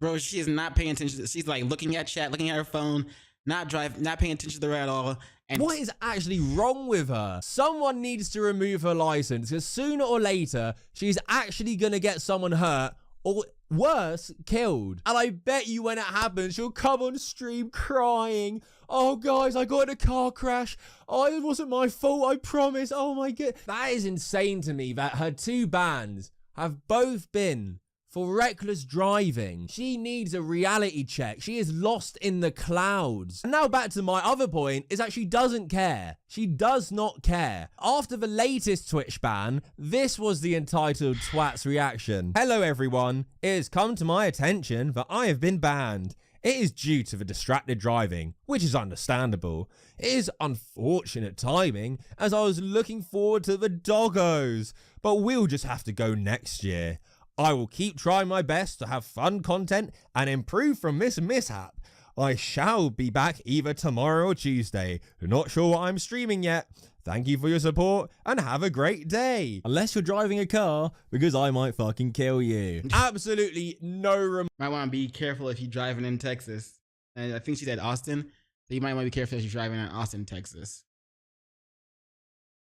Bro, she is not paying attention. She's like looking at chat, looking at her phone, not paying attention to her at all. And
what is actually wrong with her? Someone needs to remove her license because sooner or later, she's actually going to get someone hurt or worse, killed. And I bet you when it happens, she'll come on stream crying. Oh, guys, I got in a car crash. Oh, it wasn't my fault, I promise. Oh, my God. That is insane to me that her 2 bans have both been for reckless driving. She needs a reality check. She is lost in the clouds. And now back to my other point is that she doesn't care. She does not care. After the latest Twitch ban, this was the entitled twat's reaction. Hello everyone. It has come to my attention that I have been banned. It is due to the distracted driving, which is understandable. It is unfortunate timing as I was looking forward to the doggos, but we'll just have to go next year. I will keep trying my best to have fun content and improve from this mishap. I shall be back either tomorrow or Tuesday. Not sure what I'm streaming yet. Thank you for your support and have a great day. Unless you're driving a car, because I might fucking kill you. Absolutely no
might want to be careful if you're driving in Texas. And I think she said Austin. So you might want to be careful if you're driving in Austin, Texas.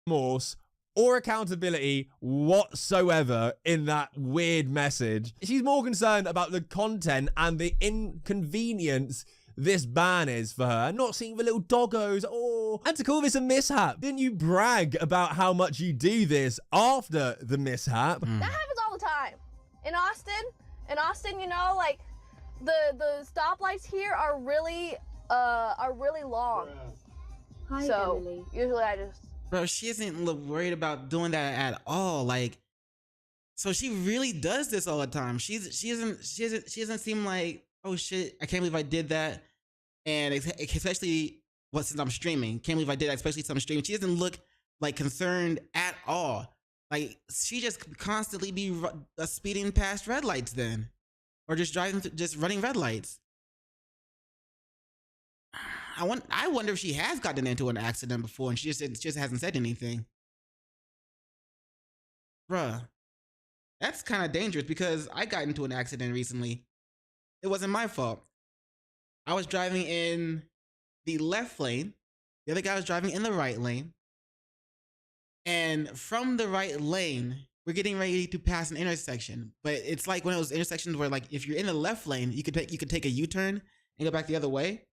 remorse or accountability whatsoever in that weird message. She's more concerned about the content and the inconvenience this ban is for her, and not seeing the little doggos. Oh, and to call this a mishap. Didn't you brag about how much you do this after the mishap?
That happens all the time. In Austin, you know, like the stoplights here are really long.
Hi,
So
Emily.
usually I just
Bro, she isn't worried about doing that at all. Like, so she really does this all the time. She doesn't seem like, oh shit, I can't believe I did that. And especially since I'm streaming, can't believe I did that, especially since I'm streaming. She doesn't look like concerned at all. Like, she just constantly be speeding past red lights then, or just running red lights. I wonder if she has gotten into an accident before and she just hasn't said anything. Bruh, that's kind of dangerous because I got into an accident recently. It wasn't my fault. I was driving in the left lane. The other guy was driving in the right lane. And from the right lane, we're getting ready to pass an intersection. But it's like one of those intersections where, like, if you're in the left lane, you could take a U-turn and go back the other way.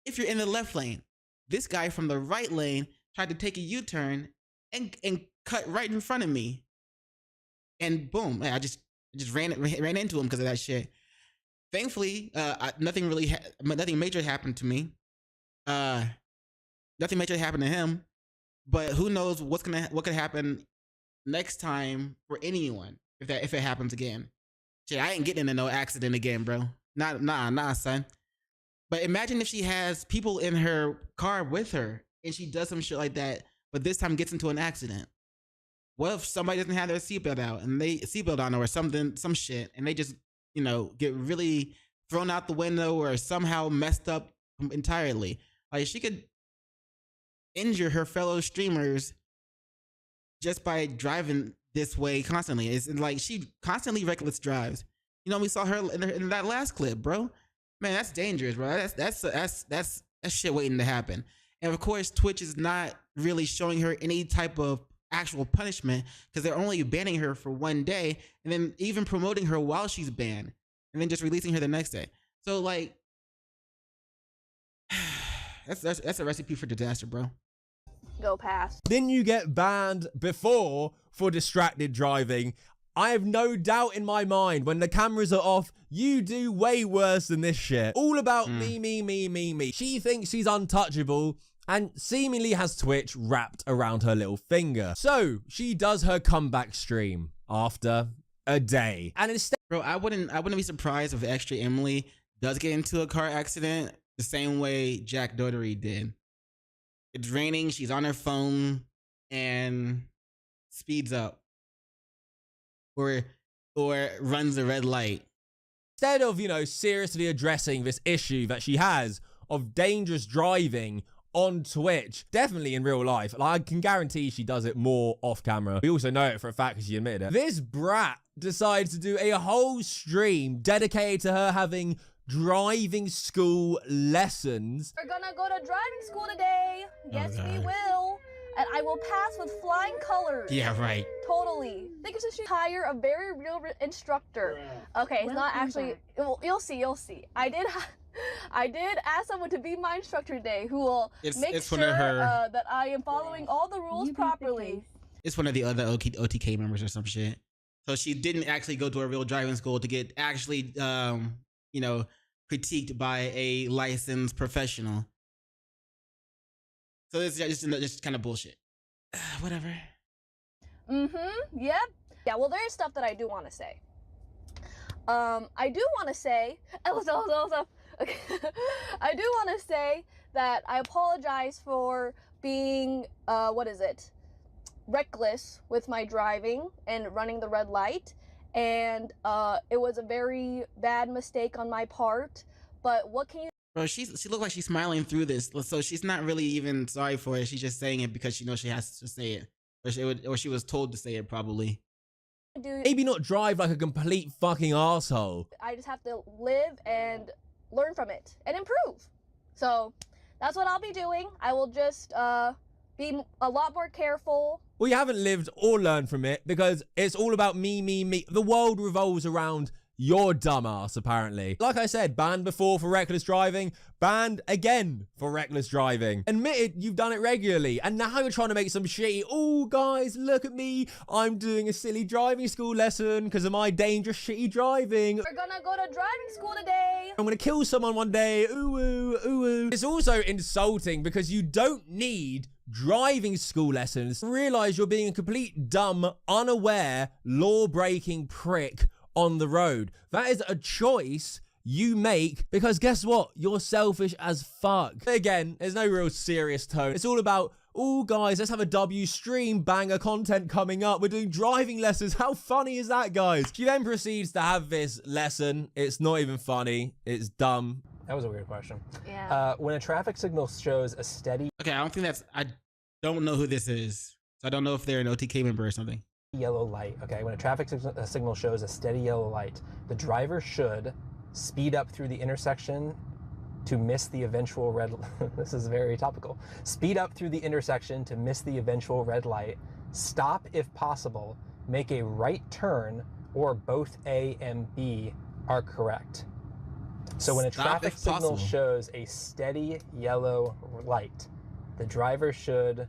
If you're in the left lane, this guy from the right lane tried to take a U-turn and cut right in front of me, and boom, I just ran into him because of that shit. Thankfully, nothing major happened to me. Nothing major happened to him. But who knows what could happen next time for anyone if it happens again. Shit, I ain't getting into no accident again, bro. Nah, son. But imagine if she has people in her car with her and she does some shit like that, but this time gets into an accident. What if somebody doesn't have their seatbelt out and seatbelt on or something, some shit, and they just, get really thrown out the window or somehow messed up entirely? Like, she could injure her fellow streamers just by driving this way constantly. It's like she constantly reckless drives. We saw her in that last clip, bro. Man, that's dangerous, bro. That's shit waiting to happen. And of course, Twitch is not really showing her any type of actual punishment because they're only banning her for 1 day and then even promoting her while she's banned and then just releasing her the next day. So like, that's a recipe for disaster, bro.
Go past.
Didn't you get banned before for distracted driving? I have no doubt in my mind when the cameras are off, you do way worse than this shit. All about me. She thinks she's untouchable and seemingly has Twitch wrapped around her little finger. So she does her comeback stream after a day. And instead,
bro, I wouldn't be surprised if ExtraEmily does get into a car accident the same way Jack Doherty did. It's raining, she's on her phone and speeds up. Or runs a red light.
Instead of, seriously addressing this issue that she has of dangerous driving on Twitch, definitely in real life, like, I can guarantee she does it more off camera. We also know it for a fact because she admitted it. This brat decides to do a whole stream dedicated to her having driving school lessons.
We're gonna go to driving school today. Yes, we will. And I will pass with flying colors.
Yeah, right.
Totally. Think it's just hire a very real instructor. Okay, it's not actually. Well, you'll see. I did ask someone to be my instructor today, who will make sure that I am following all the rules properly.
It's one of the other OTK members or some shit. So she didn't actually go to a real driving school to get actually, critiqued by a licensed professional. So it's just kind of bullshit. Whatever.
Yep. Yeah, well, there's stuff that I do want to say. I do want to say... Okay. I do want to say that I apologize for being, reckless with my driving and running the red light. And it was a very bad mistake on my part. But what can you...
Bro, she looked like she's smiling through this, so she's not really even sorry for it. She's just saying it because she knows she has to say it, or she was told to say it probably.
Maybe not drive like a complete fucking asshole.
I just have to live and learn from it and improve. So that's what I'll be doing. I will just be a lot more careful.
Well, you haven't lived or learned from it because it's all about me. The world revolves around your dumbass, apparently. Like I said, banned before for reckless driving, banned again for reckless driving. Admitted you've done it regularly, and now you're trying to make some shitty, oh guys, look at me, I'm doing a silly driving school lesson because of my dangerous shitty driving.
We're gonna go to driving school today.
I'm gonna kill someone one day, ooh. It's also insulting because you don't need driving school lessons. Realize you're being a complete dumb, unaware, law-breaking prick on the road. That is a choice you make because guess what? You're selfish as fuck. Again, there's no real serious tone. It's all about, oh guys, let's have a W stream, banger content coming up. We're doing driving lessons. How funny is that, guys? She then proceeds to have this lesson. It's not even funny. It's dumb.
That was a weird question.
Yeah.
When a traffic signal shows a steady
Okay, I don't know who this is. So I don't know if they're an OTK member or something.
yellow light, okay, when a traffic signal shows a steady yellow light, the driver should speed up through the intersection to miss the eventual red this is very topical. Speed up through the intersection to miss the eventual red light, stop if possible, make a right turn, or both A and B are correct. So when a traffic signal shows a steady yellow light, the driver should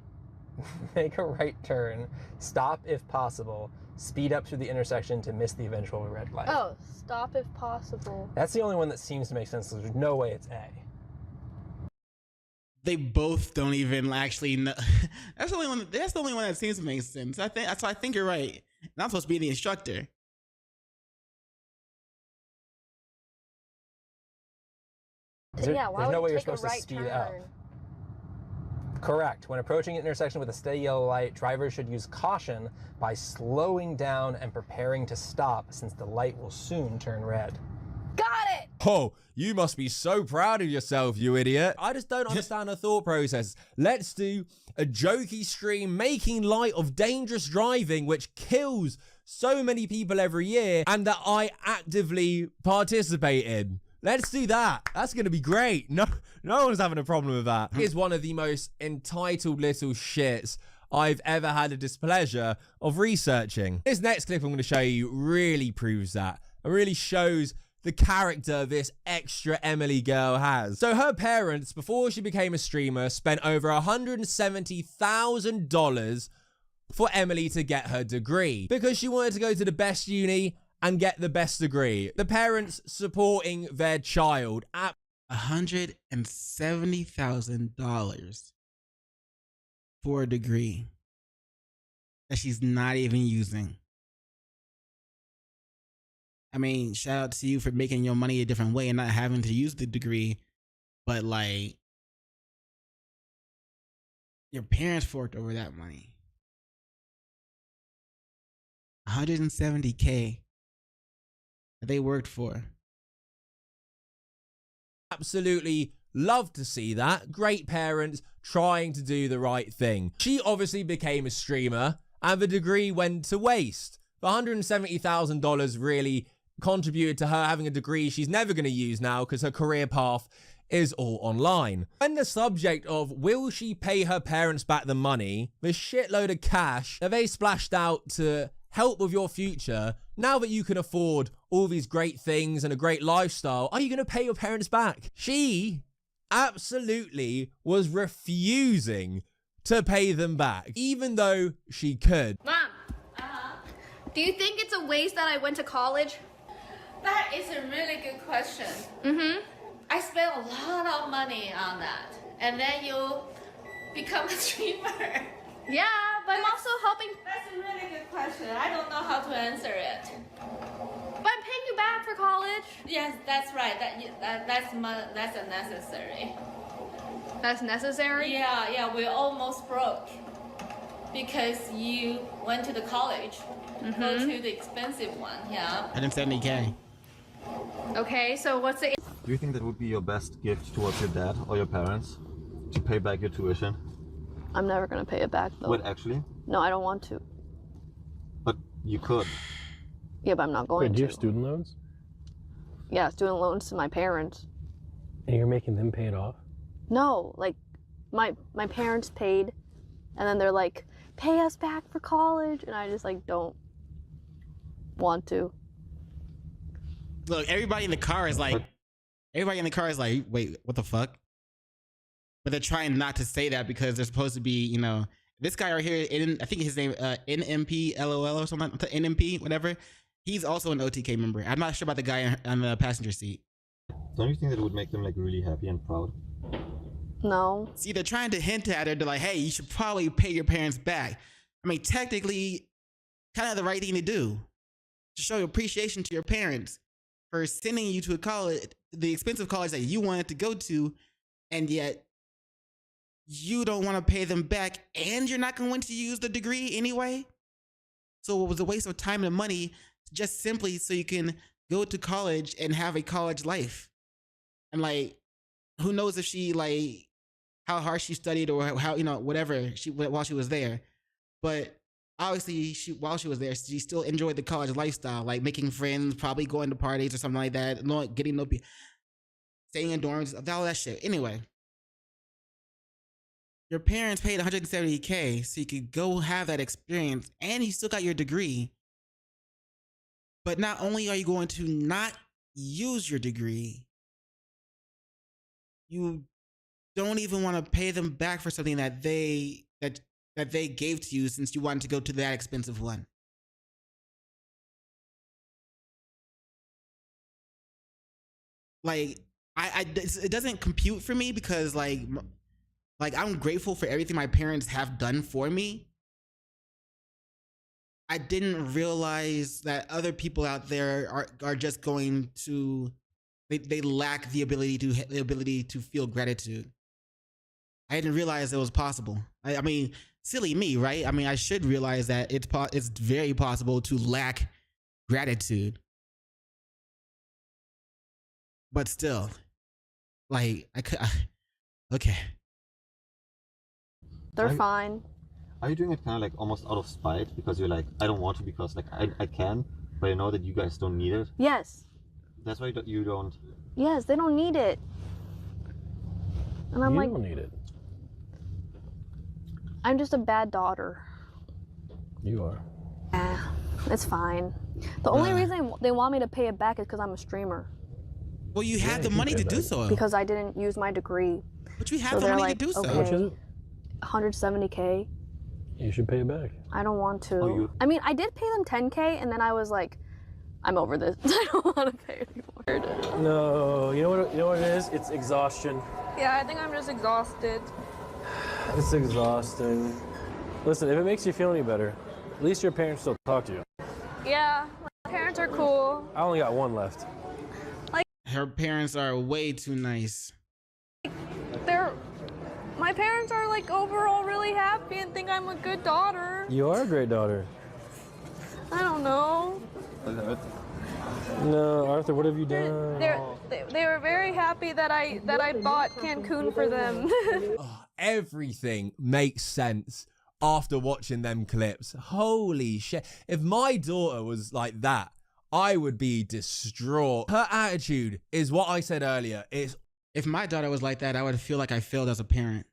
make a right turn, stop if possible, speed up through the intersection to miss the eventual red light.
Oh, stop if possible.
That's the only one that seems to make sense. There's no way it's A.
They both don't even actually know. That's the only one. That's the only one that seems to make sense. I think you're right. And I'm supposed to be the instructor.
There's
Why
no
would
way
you
you're
take a
supposed
right
to speed
turn?
up. Correct. When approaching an intersection with a steady yellow light, drivers should use caution by slowing down and preparing to stop, since the light will soon turn red.
Got it!
Oh, you must be so proud of yourself, you idiot. I just don't understand her thought process. Let's do a jokey stream making light of dangerous driving, which kills so many people every year, and that I actively participate in. Let's do that. That's going to be great. No one's having a problem with that. It's one of the most entitled little shits I've ever had the displeasure of researching. This next clip I'm going to show you really proves that. It really shows the character this ExtraEmily girl has. So her parents, before she became a streamer, spent over $170,000 for Emily to get her degree because she wanted to go to the best uni and get the best degree. The parents supporting their child at
$170,000 for a degree that she's not even using. I mean, shout out to you for making your money a different way and not having to use the degree, but like, your parents forked over that money. $170K that they worked for.
absolutely love to see that. Great parents trying to do the right thing. She obviously became a streamer and the degree went to waste. The $170,000 really contributed to her having a degree she's never going to use now because her career path is all online. When the subject of will she pay her parents back the money, the shitload of cash that they splashed out to help with your future, now that you can afford all these great things and a great lifestyle, are you going to pay your parents back? She absolutely was refusing to pay them back, even though she could.
Mom, do you think it's a waste that I went to college?
That is a really good question. I spent a lot of money on that. And then you become a streamer.
Yeah, but I'm also helping.
That's a really good question. I don't know how to answer it.
But I'm paying you back for college.
Yes, that's right. That's unnecessary.
That's necessary?
Yeah, we're almost broke. Because you went to the college. Go to the expensive one, yeah.
$170K.
Okay, so what's the...
Do you think that would be your best gift towards your dad or your parents? To pay back your tuition?
I'm never gonna pay it back though.
Wait, actually?
No, I don't want to.
But you could.
Yeah, but I'm not going
Wait, do you have
to.
student loans?
Yeah, student loans to my parents.
And you're making them pay it off?
No, like my parents paid, and then they're like, pay us back for college, and I just like don't want to.
Look, everybody in the car is like, wait, what the fuck? But they're trying not to say that because they're supposed to be, you know, this guy right here, I think his name, NMP LOL or something, NMP, whatever. He's also an OTK member. I'm not sure about the guy on the passenger seat.
Don't you think that it would make them like really happy and proud?
No.
See, they're trying to hint at her. They're like, hey, you should probably pay your parents back. I mean, technically, kind of the right thing to do. To show appreciation to your parents for sending you to a college, the expensive college that you wanted to go to, and yet you don't want to pay them back, and you're not going to use the degree anyway. So it was a waste of time and money just simply so you can go to college and have a college life. And like, who knows if she like how hard she studied or how, you know, whatever she while she was there. But obviously while she was there, she still enjoyed the college lifestyle, like making friends, probably going to parties or something like that, getting no, staying in dorms, all that shit. Anyway, your parents paid $170K so you could go have that experience, and you still got your degree. But not only are you going to not use your degree, you don't even want to pay them back for something that that they gave to you since you wanted to go to that expensive one. Like, it doesn't compute for me because like I'm grateful for everything my parents have done for me. I didn't realize that other people out there are just going to, they lack the ability to feel gratitude. I didn't realize it was possible. I mean, silly me, right? I mean, I should realize that it's very possible to lack gratitude. But still, like, okay.
They're fine.
Are you doing it kind of like almost out of spite because you're like, I don't want to because like I can, but I know that you guys don't need it?
Yes.
That's why you don't.
Yes, they don't need it. And I'm
you
like,
don't need it.
I'm just a bad daughter.
You are.
It's fine. The only reason they want me to pay it back is because I'm a streamer.
Well, you have the money to do so.
Because I didn't use my degree.
But you have the money to do so.
How much is it?
170K.
You should pay it back.
I don't want to. I mean, I did pay them 10K, and then I was like, I'm over this. I don't want to pay anymore.
No, you know what it is? It's exhaustion.
Yeah, I think I'm just exhausted.
It's exhausting. Listen, if it makes you feel any better, at least your parents still talk to you.
Yeah, my parents are cool.
I only got one left.
Her parents are way too nice.
My parents are like overall really happy and think I'm a good daughter.
You are a great daughter.
I don't know.
No, Arthur, what have you done?
They were very happy that I bought Cancun for them.
Everything makes sense after watching them clips. Holy shit. If my daughter was like that, I would be distraught. Her attitude is what I said earlier.
If my daughter was like that, I would feel like I failed as a parent.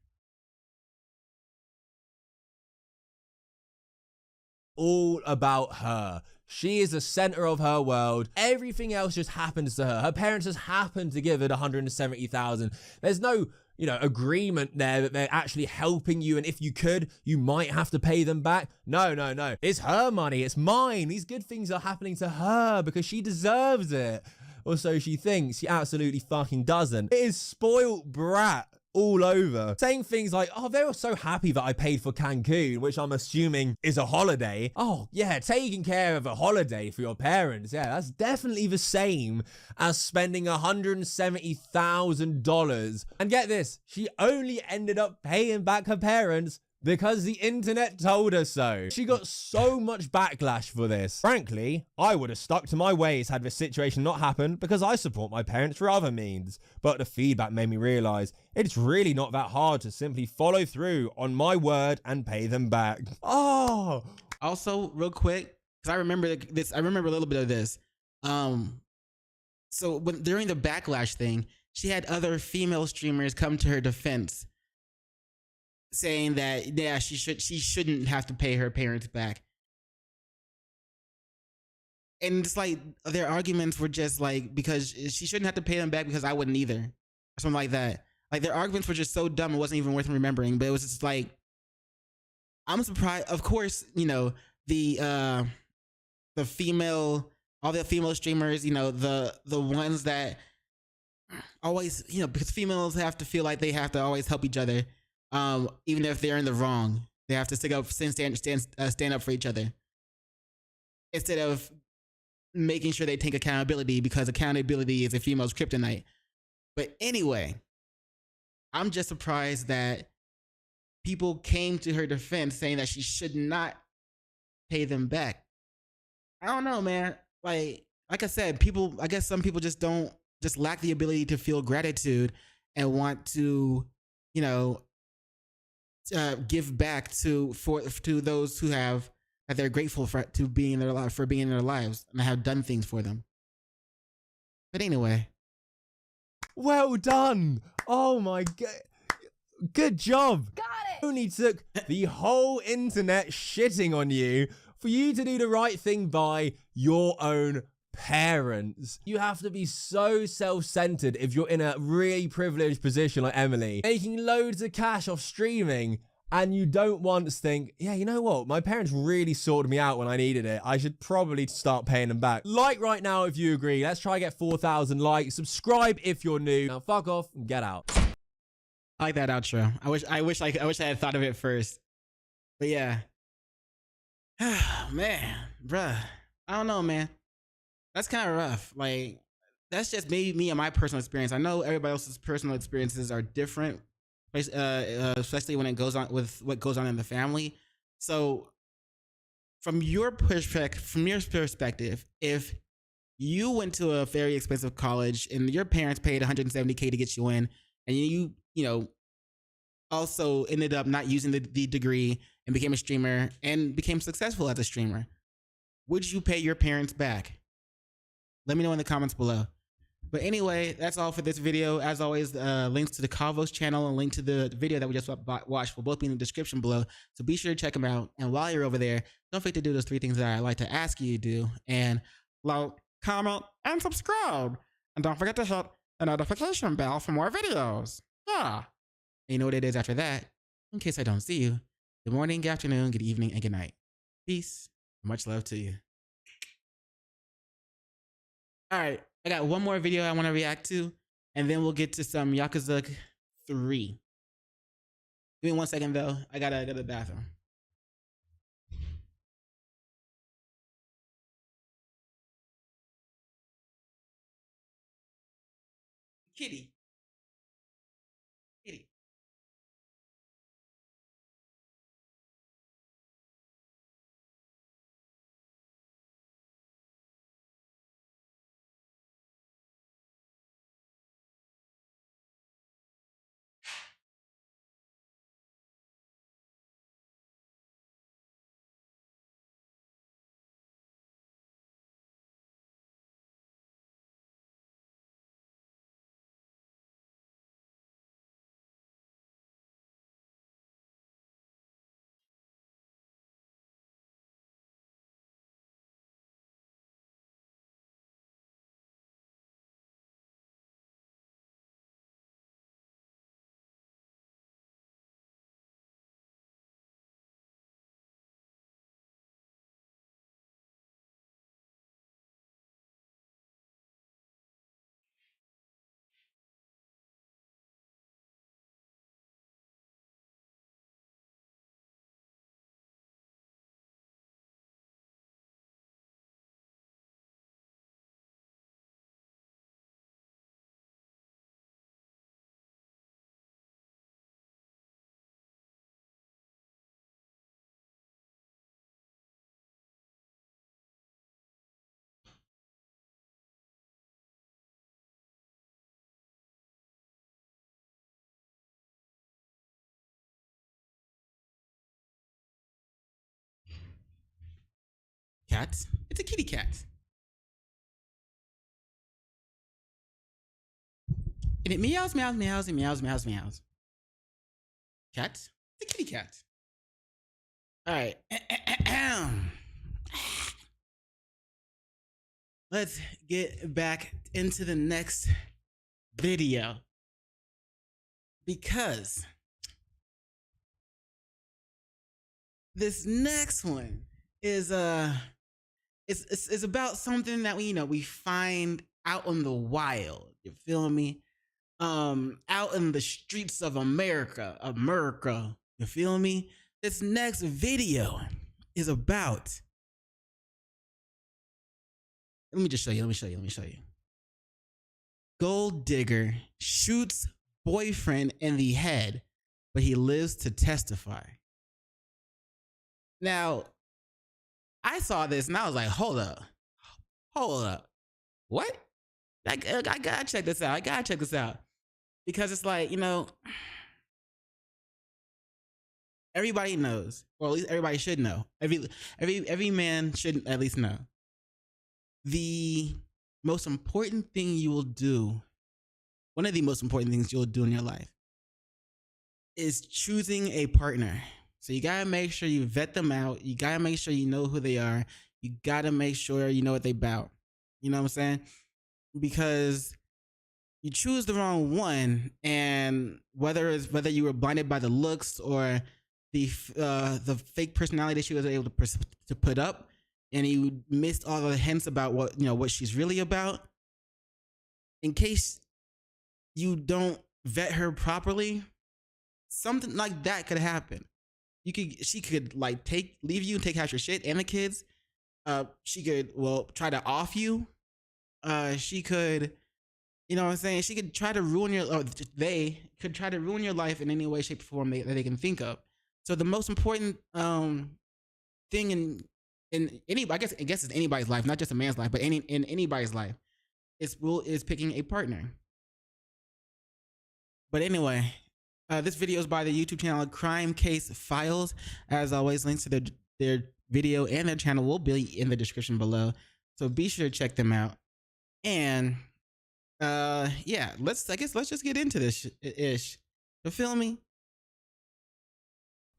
All about her. She is the center of her world. Everything else just happens to her. Her parents just happen to give her 170,000. There's no, agreement there that they're actually helping you. And if you could, you might have to pay them back. No. It's her money. It's mine. These good things are happening to her because she deserves it. Or so she thinks. She absolutely fucking doesn't. It is spoiled brat all over. Saying things like, oh, they were so happy that I paid for Cancun, which I'm assuming is a holiday. Oh, yeah, taking care of a holiday for your parents. Yeah, that's definitely the same as spending $170,000. And get this, she only ended up paying back her parents because the internet told her so. She got so much backlash for this. Frankly, I would have stuck to my ways had this situation not happened because I support my parents for other means. But the feedback made me realize it's really not that hard to simply follow through on my word and pay them back. Oh!
Also, real quick, because I remember this, I remember a little bit of this. So during the backlash thing, she had other female streamers come to her defense, saying that she shouldn't have to pay her parents back. And it's like their arguments were just like, because she shouldn't have to pay them back because I wouldn't either, or something like that. Like their arguments were just so dumb it wasn't even worth remembering. But it was just like, I'm surprised. Of course, the female, all the female streamers, the ones that always, because females have to feel like they have to always help each other. Even if they're in the wrong, they have to stand up for each other instead of making sure they take accountability, because accountability is a female's kryptonite. But anyway, I'm just surprised that people came to her defense saying that she should not pay them back. I don't know, man. Like I said, I guess some people just lack the ability to feel gratitude and want to, give back to those who have, that they're grateful for being in their lives and have done things for them. But anyway,
well done. Oh my god, good job.
Got it.
It only took the whole internet shitting on you for you to do the right thing by your own parents. You have to be so self-centered if you're in a really privileged position like Emily, making loads of cash off streaming, and you don't once think, yeah, you know what? My parents really sorted me out when I needed it. I should probably start paying them back. Like right now if you agree. Let's try get 4,000 likes. Subscribe if you're new. Now fuck off and get out.
I like that outro. I wish I had thought of it first. But yeah. Man, bruh. I don't know, man. That's kind of rough. Like, that's just me and my personal experience. I know everybody else's personal experiences are different, especially when it goes on with what goes on in the family. So, from your perspective, if you went to a very expensive college and your parents paid $170K to get you in, and you know, also ended up not using the degree and became a streamer and became successful as a streamer, would you pay your parents back? Let me know in the comments below. But anyway, that's all for this video. As always, links to the Calvo's channel and link to the video that we just watched will both be in the description below. So be sure to check them out. And while you're over there, don't forget to do those 3 things that I like to ask you to do. And like, comment, and subscribe. And don't forget to hit the notification bell for more videos. Yeah. And you know what it is after that? In case I don't see you, good morning, good afternoon, good evening, and good night. Peace. Much love to you. All right, I got one more video I want to react to, and then we'll get to some Yakuza 3. Give me 1 second, though. I gotta go to the bathroom. Kitty. Kitty. Cat. It's a kitty cat. And it meows, meows, meows, and meows, meows, meows. Cat. It's a kitty cat. All right. Let's get back into the next video. Because this next one is it's about something that we find out in the wild. You feel me? Out in the streets of America. You feel me? This next video is about. Let me show you. Gold digger shoots boyfriend in the head, but he lives to testify. Now, I saw this and I was like, hold up. What? I gotta check this out. Because it's like, everybody knows, or at least everybody should know. Every man should at least know. The most important thing you will do, one of the most important things you'll do in your life, is choosing a partner. So you gotta make sure you vet them out. You gotta make sure you know who they are. You gotta make sure you know what they about. You know what I'm saying? Because you choose the wrong one, and whether you were blinded by the looks or the fake personality she was able to put up, and you missed all the hints about what she's really about. In case you don't vet her properly, something like that could happen. She could like leave you and take half your shit and the kids. She could try to off you. She could, you know what I'm saying? She could try to ruin they could try to ruin your life in any way, shape, or form that they can think of. So the most important thing in any, I guess it's anybody's life, not just a man's life, but in anybody's life, is picking a partner. But anyway, this video is by the YouTube channel Crime Case Files. As always, links to their video and their channel will be in the description below. So be sure to check them out. And yeah, let's just get into this ish. You feel me?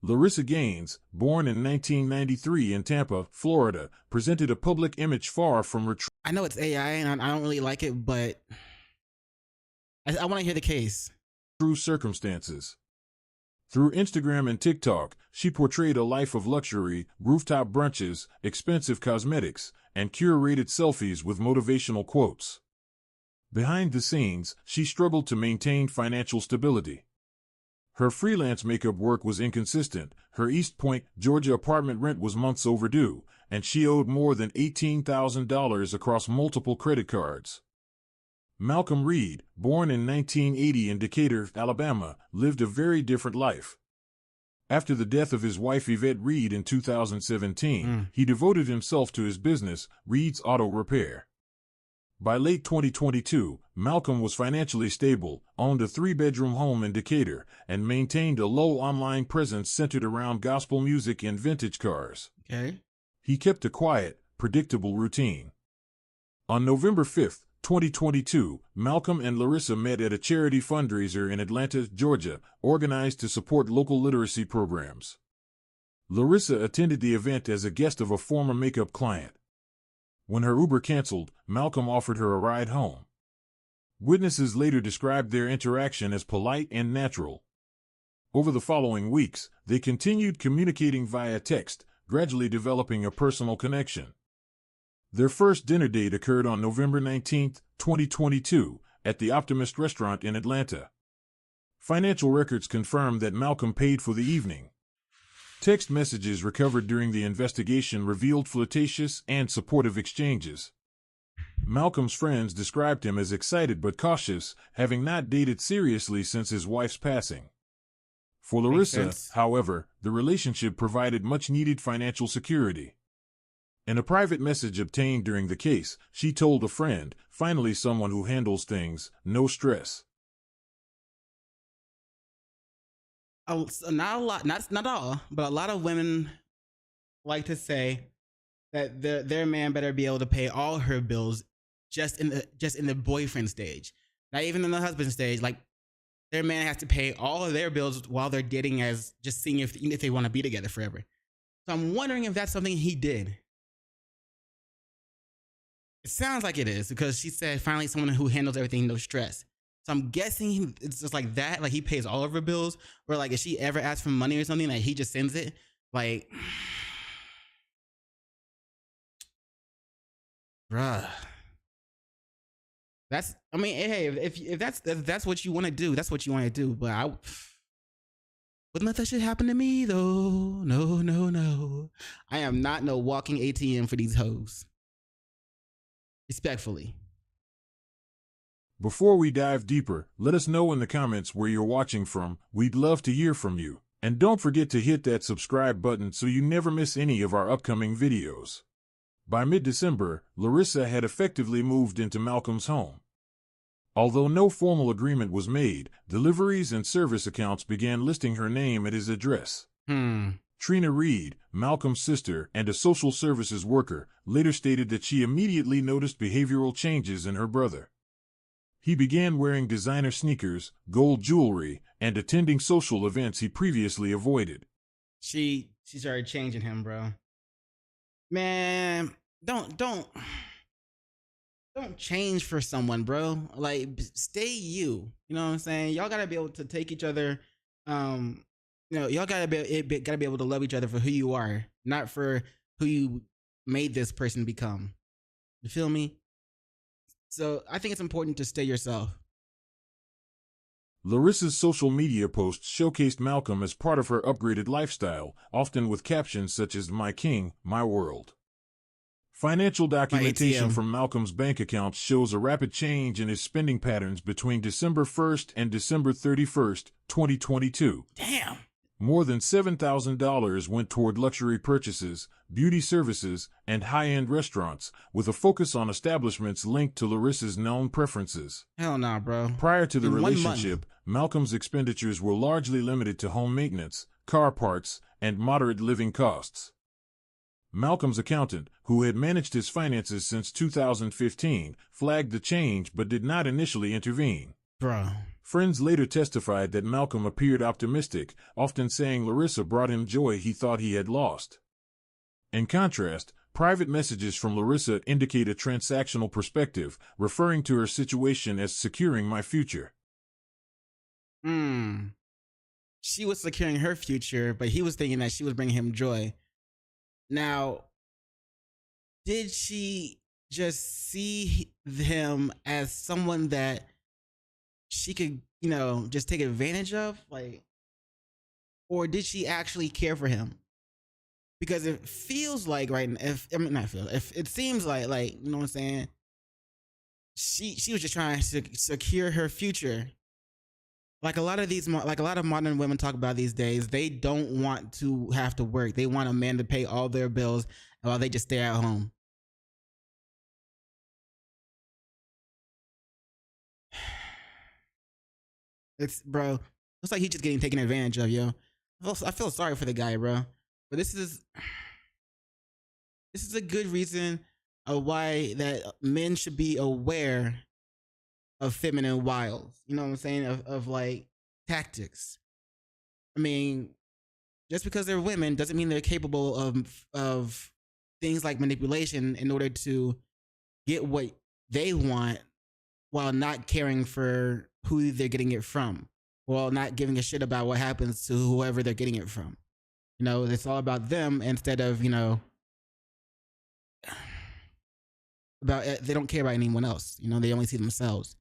Larissa Gaines, born in 1993 in Tampa, Florida, presented a public image far from
I know it's AI and I don't really like it, but I want to hear the case.
True circumstances. Through Instagram and TikTok, she portrayed a life of luxury, rooftop brunches, expensive cosmetics, and curated selfies with motivational quotes. Behind the scenes, she struggled to maintain financial stability. Her freelance makeup work was inconsistent, her East Point, Georgia apartment rent was months overdue, and she owed more than $18,000 across multiple credit cards. Malcolm Reed, born in 1980 in Decatur, Alabama, lived a very different life. After the death of his wife Yvette Reed in 2017, he devoted himself to his business, Reed's Auto Repair. By late 2022, Malcolm was financially stable, owned a 3-bedroom home in Decatur, and maintained a low online presence centered around gospel music and vintage cars.
Okay.
He kept a quiet, predictable routine. On November 5th, 2022, Malcolm and Larissa met at a charity fundraiser in Atlanta, Georgia, organized to support local literacy programs. Larissa attended the event as a guest of a former makeup client. When her Uber canceled, Malcolm offered her a ride home. Witnesses later described their interaction as polite and natural. Over the following weeks, they continued communicating via text, gradually developing a personal connection. Their first dinner date occurred on November 19, 2022, at the Optimist restaurant in Atlanta. Financial records confirm that Malcolm paid for the evening. Text messages recovered during the investigation revealed flirtatious and supportive exchanges. Malcolm's friends described him as excited but cautious, having not dated seriously since his wife's passing. For Larissa, however, the relationship provided much-needed financial security. In a private message obtained during the case, she told a friend, "Finally someone who handles things, no stress."
Not a lot, not all, but a lot of women like to say that their man better be able to pay all her bills just in the boyfriend stage, not even in the husband stage. Like their man has to pay all of their bills while they're dating, as just seeing if they want to be together forever. So I'm wondering if that's something he did. It sounds like it is, because she said finally someone who handles everything, no stress. So I'm guessing it's just like that, like he pays all of her bills, or like if she ever asks for money or something, like he just sends it. Like, bruh. That's, I mean, hey, if that's what you want to do, that's what you want to do. But I wouldn't let that shit happen to me though. No. I am not no walking ATM for these hoes. Respectfully.
Before we dive deeper, let us know in the comments where you're watching from. We'd love to hear from you. And don't forget to hit that subscribe button so you never miss any of our upcoming videos. By mid-December, Larissa had effectively moved into Malcolm's home. Although no formal agreement was made, deliveries and service accounts began listing her name at his address. Trina Reed, Malcolm's sister and a social services worker, later stated that she immediately noticed behavioral changes in her brother. He began wearing designer sneakers, gold jewelry, and attending social events he previously avoided.
She started changing him, bro. Man, don't change for someone, bro. Like, stay you. You know what I'm saying? Y'all gotta be able to take each other y'all gotta be able to love each other for who you are, not for who you made this person become. You feel me? So I think it's important to stay yourself.
Larissa's social media posts showcased Malcolm as part of her upgraded lifestyle, often with captions such as "My King, My World." Financial documentation from Malcolm's bank accounts shows a rapid change in his spending patterns between December 1st and December 31st, 2022.
Damn.
More than $7,000 went toward luxury purchases, beauty services, and high-end restaurants, with a focus on establishments linked to Larissa's known preferences.
Hell nah, bro.
Prior to the relationship, Malcolm's expenditures were largely limited to home maintenance, car parts, and moderate living costs. Malcolm's accountant, who had managed his finances since 2015, flagged the change but did not initially intervene.
Bro.
Friends later testified that Malcolm appeared optimistic, often saying Larissa brought him joy he thought he had lost. In contrast, private messages from Larissa indicate a transactional perspective, referring to her situation as securing my future.
She was securing her future, but he was thinking that she was bringing him joy. Now, did she just see him as someone that she could, just take advantage of? Or did she actually care for him? Because it feels like if it seems like, you know what I'm saying? She was just trying to secure her future. Like a lot of modern women talk about these days, they don't want to have to work. They want a man to pay all their bills while they just stay at home. Looks like he's just getting taken advantage of, yo. I feel sorry for the guy, bro. But this is a good reason of why that men should be aware of feminine wiles. You know what I'm saying? Of tactics. I mean, just because they're women doesn't mean they're capable of things like manipulation in order to get what they want while not caring for who they're getting it from, while not giving a shit about what happens to whoever they're getting it from. It's all about them instead of, they don't care about anyone else. They only see themselves.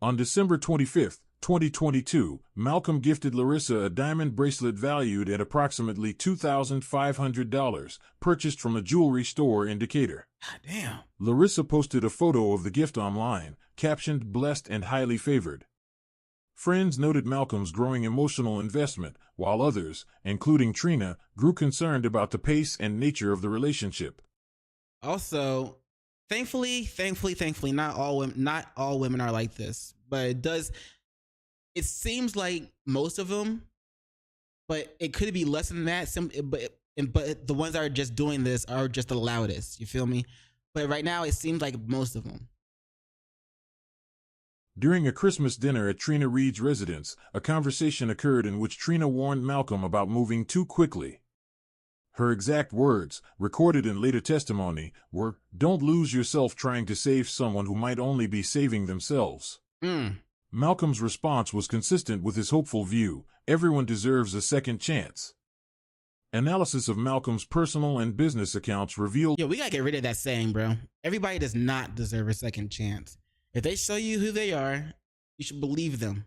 On December 25th, 2022, Malcolm gifted Larissa a diamond bracelet valued at approximately $2,500, purchased from a jewelry store in Decatur.
God damn.
Larissa posted a photo of the gift online, captioned "Blessed and Highly Favored." Friends noted Malcolm's growing emotional investment, while others, including Trina, grew concerned about the pace and nature of the relationship.
Also, thankfully, not all women are like this, but it seems like most of them, but it could be less than that. But the ones that are just doing this are just the loudest. You feel me? But right now, it seems like most of them.
During a Christmas dinner at Trina Reed's residence, a conversation occurred in which Trina warned Malcolm about moving too quickly. Her exact words, recorded in later testimony, were, "Don't lose yourself trying to save someone who might only be saving themselves." Malcolm's response was consistent with his hopeful view: everyone deserves a second chance. Analysis of Malcolm's personal and business accounts revealed...
Yo, we gotta get rid of that saying, bro. Everybody does not deserve a second chance. If they show you who they are, you should believe them.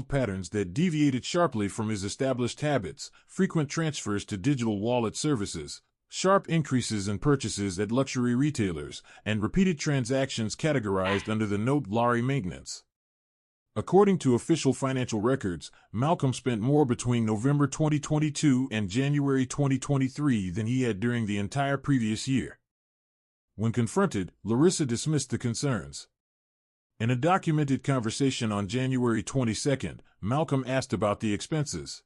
Patterns that deviated sharply from his established habits: frequent transfers to digital wallet services, sharp increases in purchases at luxury retailers, and repeated transactions categorized under the note "Larry Maintenance." According to official financial records, Malcolm spent more between November 2022 and January 2023 than he had during the entire previous year. When confronted, Larissa dismissed the concerns. In a documented conversation on January 22nd, Malcolm asked about the expenses.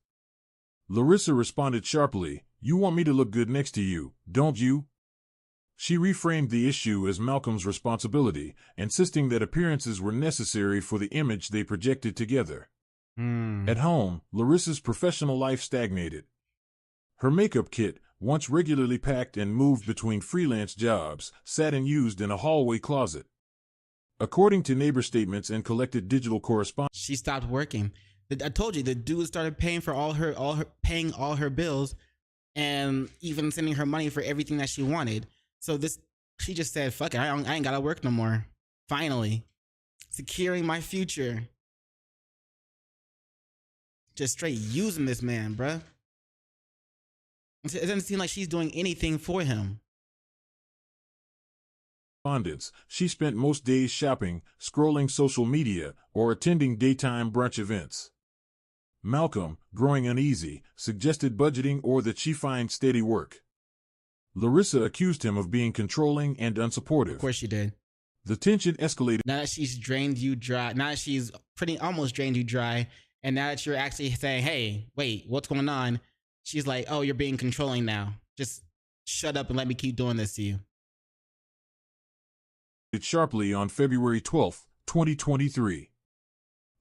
Larissa responded sharply, "You want me to look good next to you, don't you?" She reframed the issue as Malcolm's responsibility, insisting that appearances were necessary for the image they projected together. At home, Larissa's professional life stagnated. Her makeup kit, once regularly packed and moved between freelance jobs, sat unused in a hallway closet. According to neighbor statements and collected digital correspondence,
she stopped working. I told you the dude started paying for all her bills, and even sending her money for everything that she wanted. So she just said, "Fuck it, I ain't gotta work no more." Finally, securing my future. Just straight using this man, bruh. It doesn't seem like she's doing anything for him.
she spent most days shopping, scrolling social media, or attending daytime brunch events. Malcolm, growing uneasy, suggested budgeting or that she find steady work. Larissa accused him of being controlling and unsupportive.
Of course she did.
The tension escalated.
Now that she's drained you dry, now that she's almost drained you dry, and now that you're actually saying, "Hey, wait, what's going on?" She's like, "Oh, you're being controlling now. Just shut up and let me keep doing this to you."
Sharply on February 12, 2023.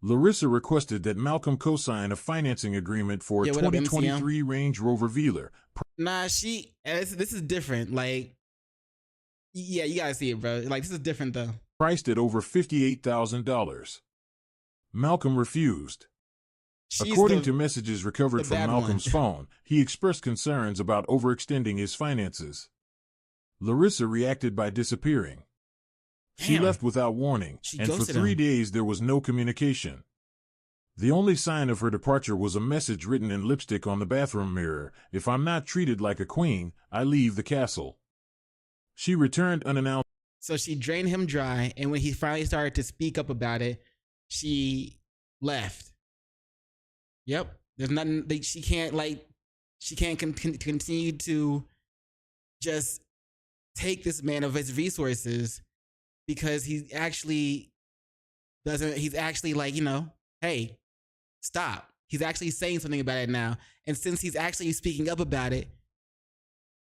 Larissa requested that Malcolm co-sign a financing agreement for a 2023 Range Rover Velar.
Nah, this is different. Like, yeah, you gotta see it, bro. Like, this is different though.
Priced at over $58,000. Malcolm refused. According to messages recovered from Malcolm's phone, he expressed concerns about overextending his finances. Larissa reacted by disappearing. She left without warning, and for 3 days there was no communication. The only sign of her departure was a message written in lipstick on the bathroom mirror: "If I'm not treated like a queen, I leave the castle." She returned unannounced.
So she drained him dry, and when he finally started to speak up about it, she left. Yep. There's nothing she can't continue to just take this man of his resources, because he's actually like, hey, stop. He's actually saying something about it now. And since he's actually speaking up about it,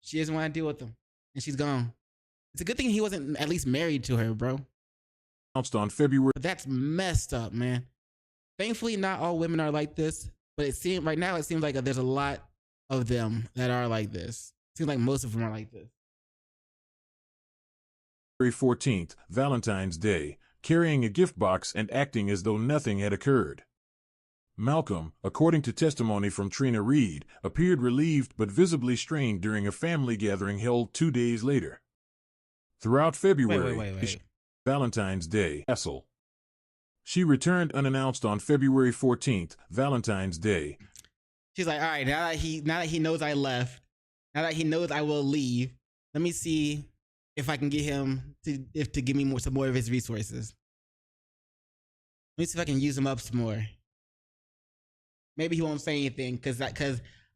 she doesn't want to deal with him, and she's gone. It's a good thing he wasn't at least married to her, bro.
Announced on February.
But that's messed up, man. Thankfully, not all women are like this, but it seems like there's a lot of them that are like this. It seems like most of them are like this.
February 14th, Valentine's Day, carrying a gift box and acting as though nothing had occurred. Malcolm, according to testimony from Trina Reed, appeared relieved but visibly strained during a family gathering held 2 days later. Throughout February, Valentine's Day, Castle. She returned unannounced on February 14th, Valentine's Day.
She's like, all right, now that he knows I left, now that he knows I will leave, let me see if I can get him to give me some more of his resources. Let me see if I can use him up some more. Maybe he won't say anything because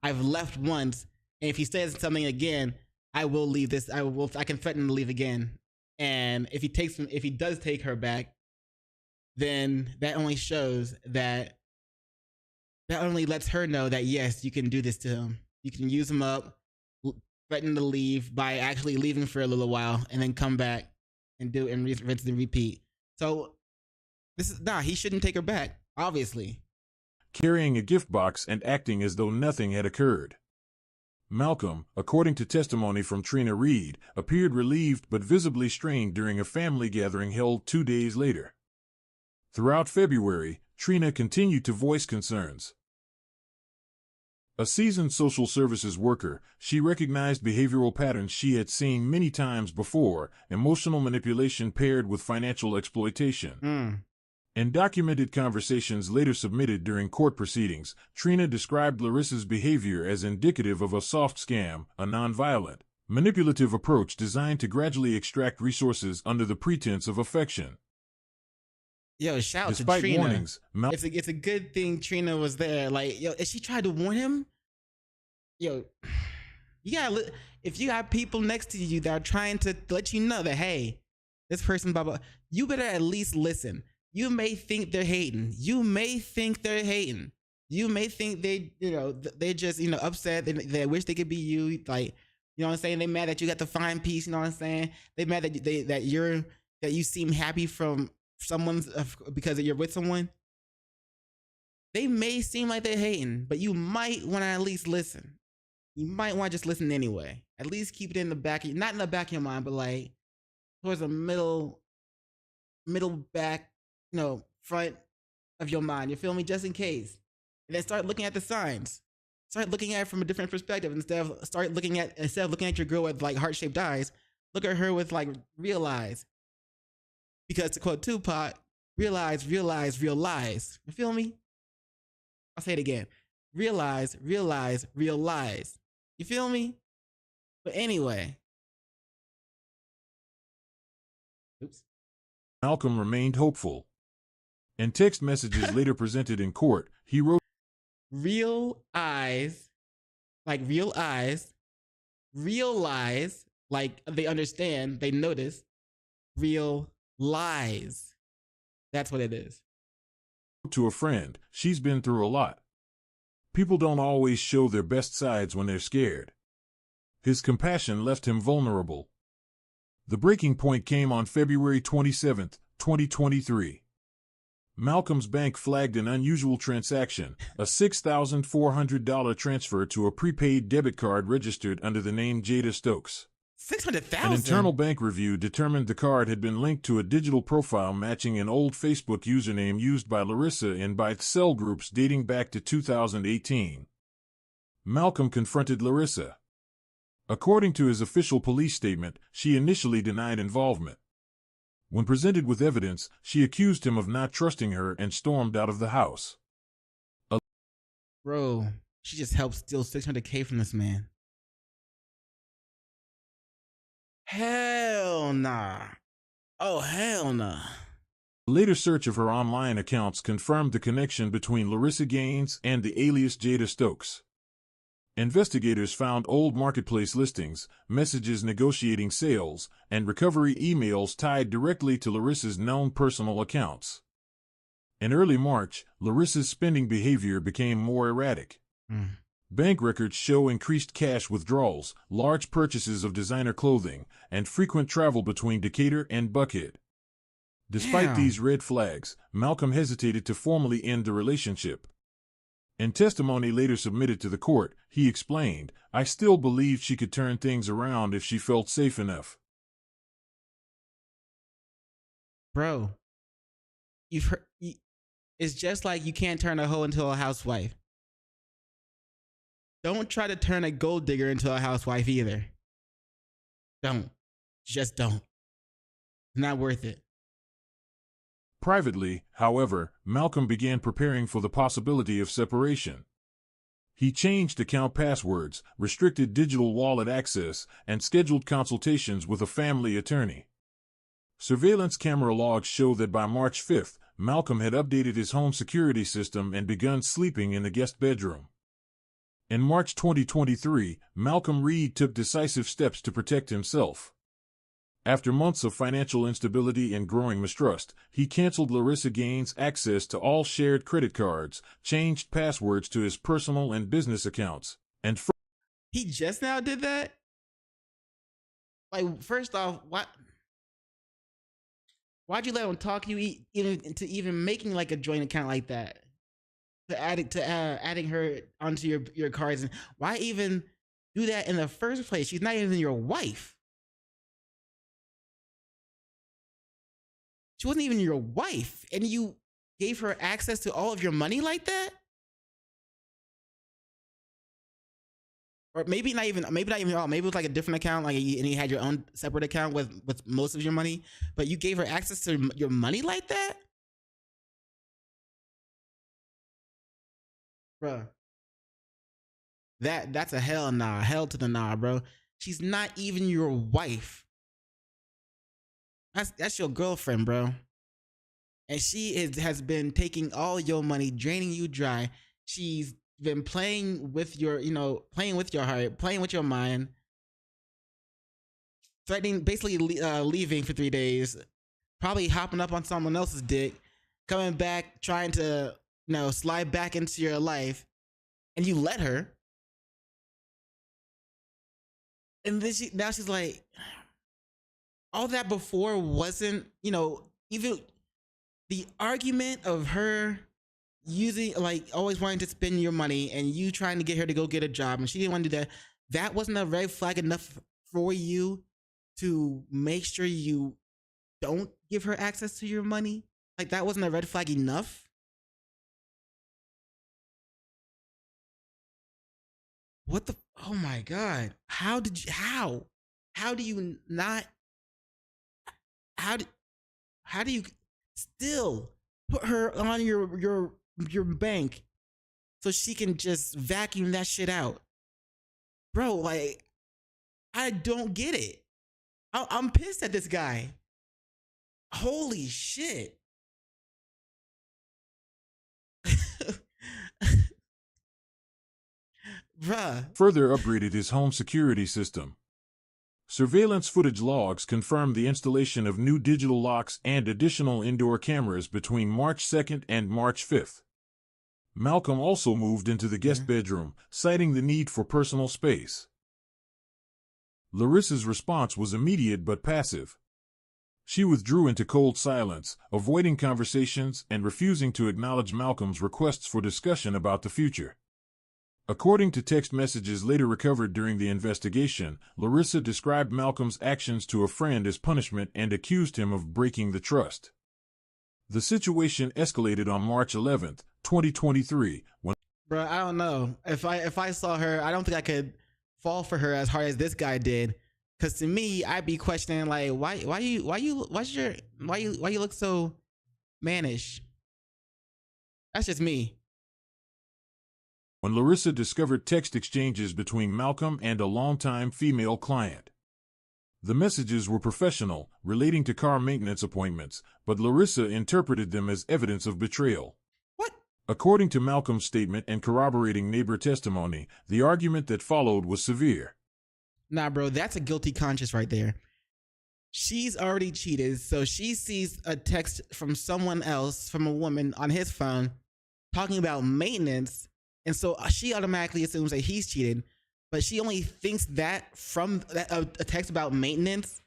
I've left once, and if he says something again, I will leave this. I can threaten to leave again. And if he does take her back, then that only lets her know that yes, you can do this to him. You can use him up, threaten to leave by actually leaving for a little while, and then come back and rinse and repeat. So he shouldn't take her back, obviously.
Carrying a gift box and acting as though nothing had occurred. Malcolm, according to testimony from Trina Reed, appeared relieved but visibly strained during a family gathering held 2 days later. Throughout February, Trina continued to voice concerns. A seasoned social services worker, she recognized behavioral patterns she had seen many times before: emotional manipulation paired with financial exploitation. In documented conversations later submitted during court proceedings, Trina described Larissa's behavior as indicative of a soft scam, a nonviolent, manipulative approach designed to gradually extract resources under the pretense of affection.
Yo, shout out to Trina. Warnings, it's a good thing Trina was there. Like, yo, if she tried to warn him, yo, if you got people next to you that are trying to let you know that, hey, this person, blah, blah, you better at least listen. You may think they're hating. You may think they just, upset. They wish they could be you. Like, you know what I'm saying? They mad that you got to find peace. You know what I'm saying? They mad that you seem happy from because you're with someone. They may seem like they're hating, but you might want to at least listen. You might want to just listen anyway. At least keep it in the back, not in the back of your mind, but like towards the middle middle, back, front of your mind. You feel me? Just in case. And then start looking at the signs. Start looking at it from a different perspective. Instead of looking at your girl with like heart-shaped eyes, look at her with like real eyes. Because to quote Tupac, realize, real lies. You feel me? I'll say it again. Realize, real lies. You feel me? But anyway. Oops.
Malcolm remained hopeful. In text messages later presented in court, he wrote,
real eyes, like real eyes, real lies, like they understand, they notice, real lies. That's what it is.
To a friend, she's been through a lot. People don't always show their best sides when they're scared. His compassion left him vulnerable. The breaking point came on February 27, 2023. Malcolm's bank flagged an unusual transaction, a $6,400 transfer to a prepaid debit card registered under the name Jada Stokes.
$600,000?
An internal bank review determined the card had been linked to a digital profile matching an old Facebook username used by Larissa in buy-sell groups dating back to 2018. Malcolm confronted Larissa. According to his official police statement, she initially denied involvement. When presented with evidence, she accused him of not trusting her and stormed out of the house.
Bro, she just helped steal $600K from this man. Hell nah. Oh, hell nah.
A later search of her online accounts confirmed the connection between Larissa Gaines and the alias Jada Stokes. Investigators found old marketplace listings, messages negotiating sales, and recovery emails tied directly to Larissa's known personal accounts. In early March, Larissa's spending behavior became more erratic. Bank records show increased cash withdrawals, large purchases of designer clothing, and frequent travel between Decatur and Buckhead. Despite these red flags, Malcolm hesitated to formally end the relationship. In testimony later submitted to the court, he explained, "I still believed she could turn things around if she felt safe enough."
Bro, you've heard, it's just like you can't turn a hoe into a housewife. Don't try to turn a gold digger into a housewife either. Don't. Just don't. It's not worth it.
Privately, however, Malcolm began preparing for the possibility of separation. He changed account passwords, restricted digital wallet access, and scheduled consultations with a family attorney. Surveillance camera logs show that by March 5th, Malcolm had updated his home security system and begun sleeping in the guest bedroom. In March 2023, Malcolm Reed took decisive steps to protect himself. After months of financial instability and growing mistrust, he canceled Larissa Gaines' access to all shared credit cards, changed passwords to his personal and business accounts, and
he just now did that? Like, first off, why'd you let him talk you even making like a joint account like that? To adding her onto your cards, and why even do that in the first place? She's not even your wife. She wasn't even your wife, and you gave her access to all of your money like that? Or maybe not even all. Maybe it was like a different account, and you had your own separate account with most of your money, but you gave her access to your money like that? Bruh. That's a hell nah. Hell to the nah, bro. She's not even your wife. That's your girlfriend, bro. And she has been taking all your money, draining you dry. She's been playing with your heart, playing with your mind, threatening, basically leaving for 3 days, probably hopping up on someone else's dick, coming back, trying to, slide back into your life, and you let her. And then now she's like, all that before wasn't, even the argument of her using, like, always wanting to spend your money and you trying to get her to go get a job and she didn't want to do that. That wasn't a red flag enough for you to make sure you don't give her access to your money? Like, that wasn't a red flag enough? What the? Oh my God. How do you not, how do you still put her on your bank so she can just vacuum that shit out? Bro, like, I don't get it. I'm pissed at this guy. Holy shit. Bruh.
Further upgraded his home security system. Surveillance footage logs confirmed the installation of new digital locks and additional indoor cameras between March 2nd and March 5th. Malcolm also moved into the guest bedroom, citing the need for personal space. Larissa's response was immediate but passive. She withdrew into cold silence, avoiding conversations and refusing to acknowledge Malcolm's requests for discussion about the future. According to text messages later recovered during the investigation, Larissa described Malcolm's actions to a friend as punishment and accused him of breaking the trust. The situation escalated on March 11th, 2023, when...
Bro, I don't know. If I saw her, I don't think I could fall for her as hard as this guy did. Cause to me, I'd be questioning like, why you look so mannish? That's just me.
When Larissa discovered text exchanges between Malcolm and a longtime female client. The messages were professional, relating to car maintenance appointments, but Larissa interpreted them as evidence of betrayal.
What?
According to Malcolm's statement and corroborating neighbor testimony, the argument that followed was severe.
Nah, bro, that's a guilty conscience right there. She's already cheated, so she sees a text from someone else, from a woman on his phone, talking about maintenance, and so she automatically assumes that he's cheated, but she only thinks that from a text about maintenance.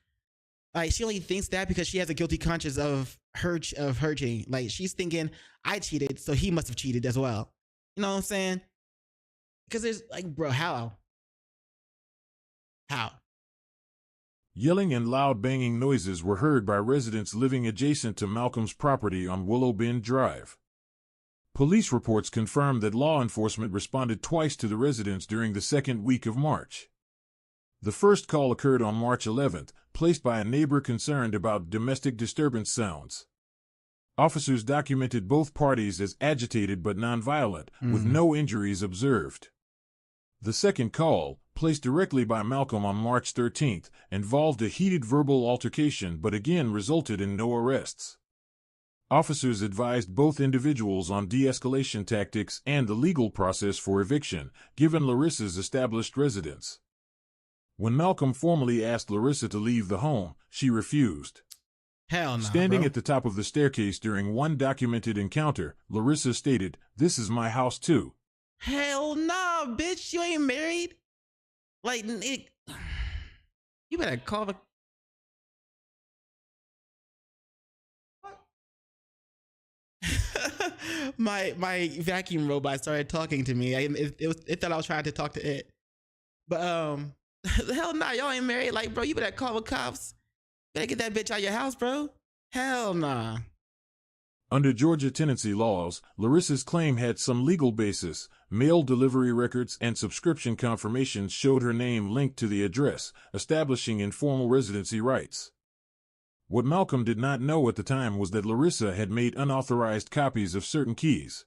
Like, she only thinks that because she has a guilty conscience of her cheating. Like, she's thinking, I cheated, so he must have cheated as well. You know what I'm saying? Because there's like, bro, how?
Yelling and loud banging noises were heard by residents living adjacent to Malcolm's property on Willow Bend Drive. Police reports confirmed that law enforcement responded twice to the residents during the second week of March. The first call occurred on March 11th, placed by a neighbor concerned about domestic disturbance sounds. Officers documented both parties as agitated but nonviolent, with no injuries observed. The second call, placed directly by Malcolm on March 13th, involved a heated verbal altercation but again resulted in no arrests. Officers advised both individuals on de-escalation tactics and the legal process for eviction, given Larissa's established residence. When Malcolm formally asked Larissa to leave the home, she refused.
Hell no,
Standing
bro.
at the top of the staircase during one documented encounter, Larissa stated, "This is my house too."
Hell no, bitch, you ain't married. Like, you better call the... my vacuum robot started talking to me. It thought I was trying to talk to it. But hell nah, y'all ain't married. Like, bro, you better call the cops. Better get that bitch out of your house, bro. Hell nah.
Under Georgia tenancy laws, Larissa's claim had some legal basis. Mail delivery records and subscription confirmations showed her name linked to the address, establishing informal residency rights. What Malcolm did not know at the time was that Larissa had made unauthorized copies of certain keys.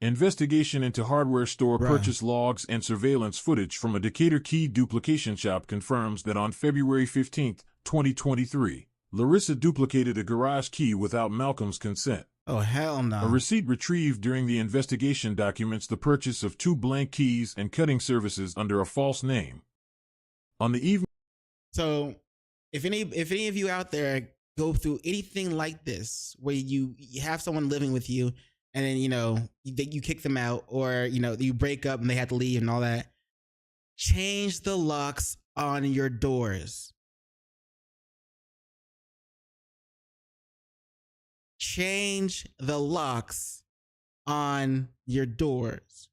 Investigation into hardware store purchase logs and surveillance footage from a Decatur key duplication shop confirms that on February 15, 2023, Larissa duplicated a garage key without Malcolm's consent.
Oh, hell no.
A receipt retrieved during the investigation documents the purchase of 2 blank keys and cutting services under a false name. On the evening...
So, if any of you out there go through anything like this, where you have someone living with you, and then, you kick them out, or, you break up and they have to leave and all that, change the locks on your doors. Change the locks on your doors.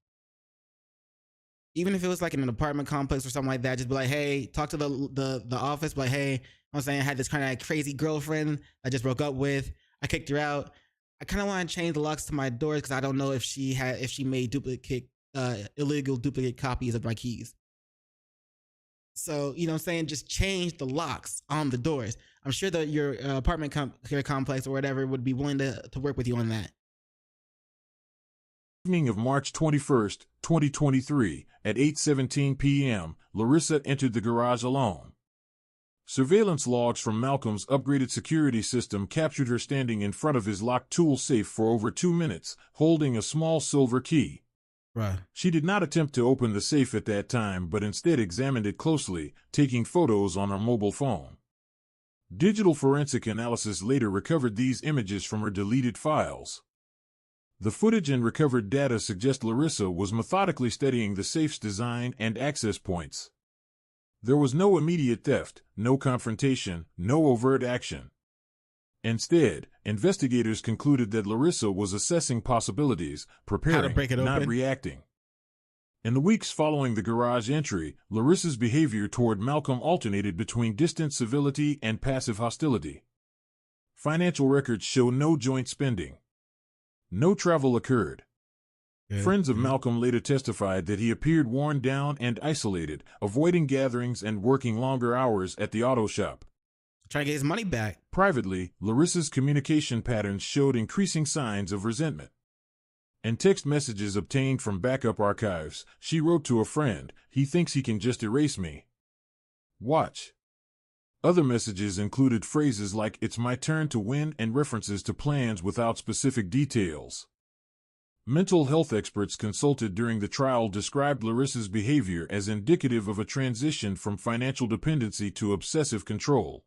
even if it was like in an apartment complex or something like that, just be like, hey, talk to the office, be like, hey, I'm saying I had this kind of crazy girlfriend I just broke up with. I kicked her out. I kind of want to change the locks to my doors because I don't know if she made illegal duplicate copies of my keys. So, you know what I'm saying? Just change the locks on the doors. I'm sure that your apartment complex or whatever would be willing to work with you on that.
Evening of March 21st, 2023, at 8:17 p.m., Larissa entered the garage alone. Surveillance logs from Malcolm's upgraded security system captured her standing in front of his locked tool safe for over 2 minutes, holding a small silver key.
Right.
She did not attempt to open the safe at that time, but instead examined it closely, taking photos on her mobile phone. Digital forensic analysis later recovered these images from her deleted files. The footage and recovered data suggest Larissa was methodically studying the safe's design and access points. There was no immediate theft, no confrontation, no overt action. Instead, investigators concluded that Larissa was assessing possibilities, preparing, not reacting. In the weeks following the garage entry, Larissa's behavior toward Malcolm alternated between distant civility and passive hostility. Financial records show no joint spending. No travel occurred. Friends of Malcolm later testified that he appeared worn down and isolated, avoiding gatherings and working longer hours at the auto shop.
Trying to get his money back.
Privately, Larissa's communication patterns showed increasing signs of resentment. In text messages obtained from backup archives, she wrote to a friend, "He thinks he can just erase me. Watch." Other messages included phrases like, "It's my turn to win," and references to plans without specific details. Mental health experts consulted during the trial described Larissa's behavior as indicative of a transition from financial dependency to obsessive control.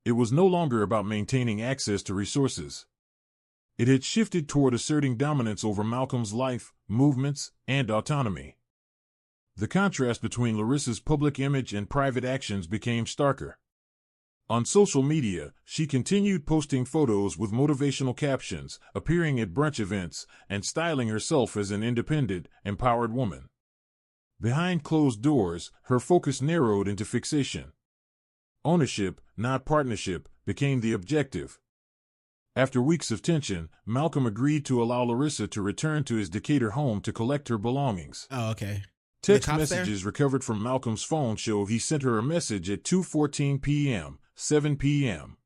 It was no longer about maintaining access to resources. It had shifted toward asserting dominance over Malcolm's life, movements, and autonomy. The contrast between Larissa's public image and private actions became starker. On social media, she continued posting photos with motivational captions, appearing at brunch events, and styling herself as an independent, empowered woman. Behind closed doors, her focus narrowed into fixation. Ownership, not partnership, became the objective. After weeks of tension, Malcolm agreed to allow Larissa to return to his Decatur home to collect her belongings.
Oh, okay.
Text messages recovered from Malcolm's phone show he sent her a message at 2:14 p.m., 7 p.m.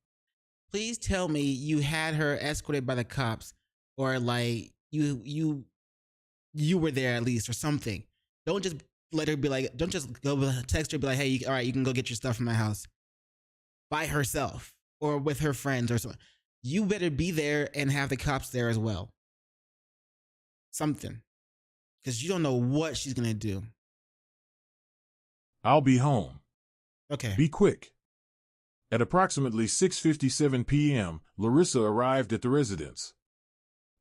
Please tell me you had her escorted by the cops, or like you were there at least, or something. Don't just let her be like, don't just go text her, be like, hey, all right, you can go get your stuff from my house by herself or with her friends or something. You better be there and have the cops there as well. Something. Because you don't know what she's going to do.
"I'll be home.
Okay.
Be quick." At approximately 6:57 p.m., Larissa arrived at the residence.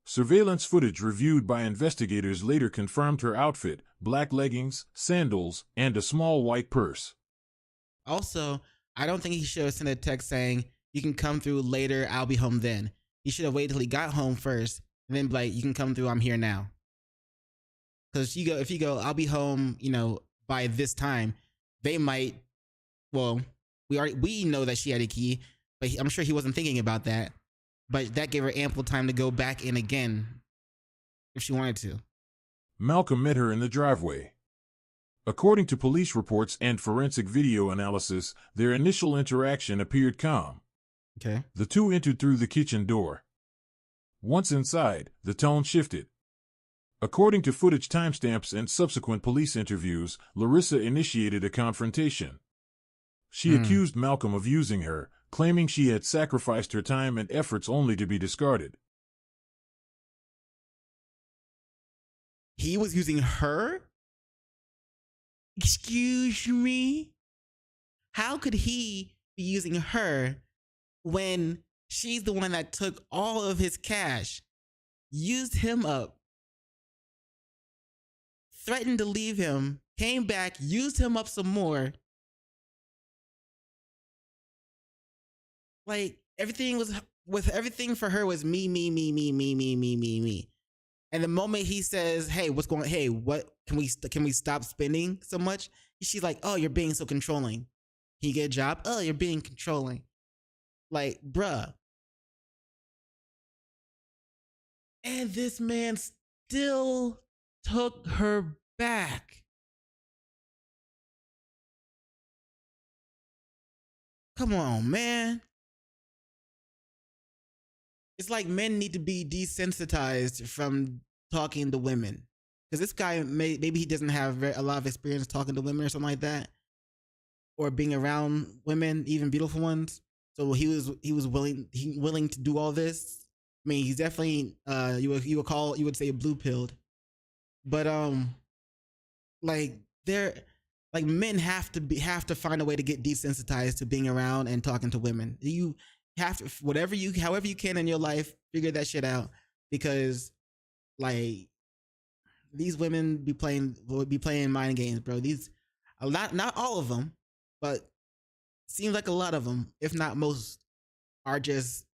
Surveillance footage reviewed by investigators later confirmed her outfit: black leggings, sandals, and a small white purse.
Also, I don't think he should have sent a text saying, "You can come through later, I'll be home then." He should have waited till he got home first, and then be like, "You can come through, I'm here now." Because if you go, "I'll be home, by this time," they might, well, we know that she had a key, but I'm sure he wasn't thinking about that. But that gave her ample time to go back in again if she wanted to.
Malcolm met her in the driveway. According to police reports and forensic video analysis, their initial interaction appeared calm.
Okay.
The two entered through the kitchen door. Once inside, the tone shifted. According to footage timestamps and subsequent police interviews, Larissa initiated a confrontation. She accused Malcolm of using her, claiming she had sacrificed her time and efforts only to be discarded.
He was using her? Excuse me? How could he be using her when she's the one that took all of his cash, used him up, threatened to leave him, came back, used him up some more? Like, everything for her was me. And the moment he says, "Hey, what's going? Hey, what can we stop spending so much?" She's like, "Oh, you're being so controlling. Can you get a job? Oh, you're being controlling." Like, bruh. And this man still took her back. Come on, man. It's like men need to be desensitized from talking to women. Because this guy, maybe he doesn't have a lot of experience talking to women or something like that. Or being around women, even beautiful ones. So he was willing to do all this. I mean, he's definitely you would say blue pilled. But like men have to find a way to get desensitized to being around and talking to women. You have to however you can in your life, figure that shit out, because like these women be playing mind games, bro. Not all of them, but seems like a lot of them, if not most, are just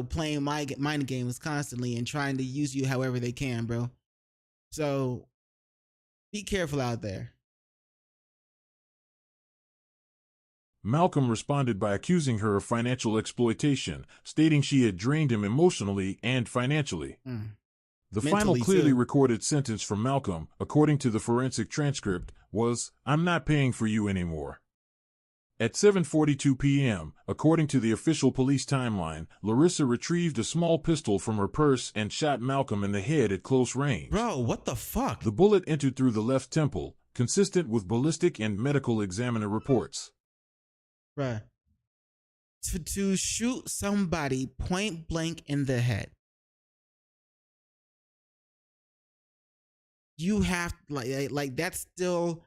playing mind games constantly and trying to use you however they can, bro. So be careful out there.
Malcolm responded by accusing her of financial exploitation, stating she had drained him emotionally and financially. The final clearly recorded sentence from Malcolm, according to the forensic transcript, was, "I'm not paying for you anymore." At 7:42 p.m., according to the official police timeline, Larissa retrieved a small pistol from her purse and shot Malcolm in the head at close range.
Bro, what the fuck?
The bullet entered through the left temple, consistent with ballistic and medical examiner reports.
Bruh. To shoot somebody point blank in the head, you have like that's still,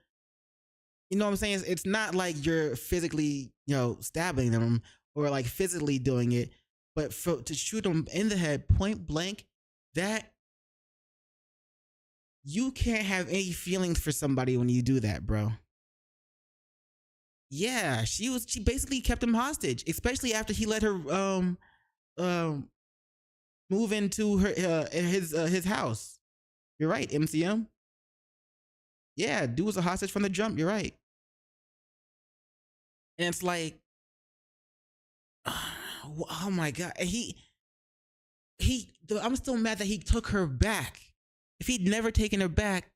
what I'm saying? It's not like you're physically, stabbing them or like physically doing it, but to shoot them in the head point blank, that you can't have any feelings for somebody when you do that, bro. Yeah, she basically kept him hostage, especially after he let her move into his house. You're right, MCM. Yeah, dude was a hostage from the jump. You're right. And it's like, oh my God. I'm still mad that he took her back. If he'd never taken her back,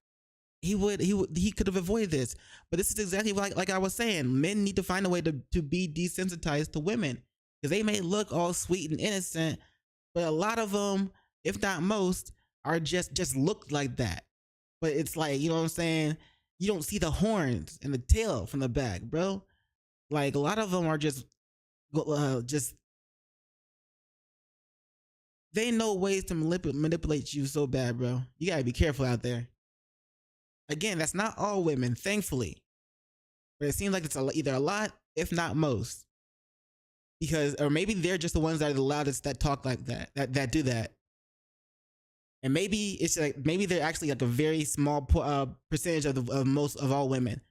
he could have avoided this. But this is exactly like I was saying. Men need to find a way to be desensitized to women, because they may look all sweet and innocent, but a lot of them, if not most, are just look like that. But it's like, you know what I'm saying? You don't see the horns and the tail from the back, bro. Like a lot of them are just they know ways to manipulate you so bad, bro. You gotta be careful out there. Again, that's not all women, thankfully, but it seems like it's either a lot, if not most, or maybe they're just the ones that are the loudest that talk like that do that. And maybe it's like, maybe they're actually like a very small percentage of most of all women.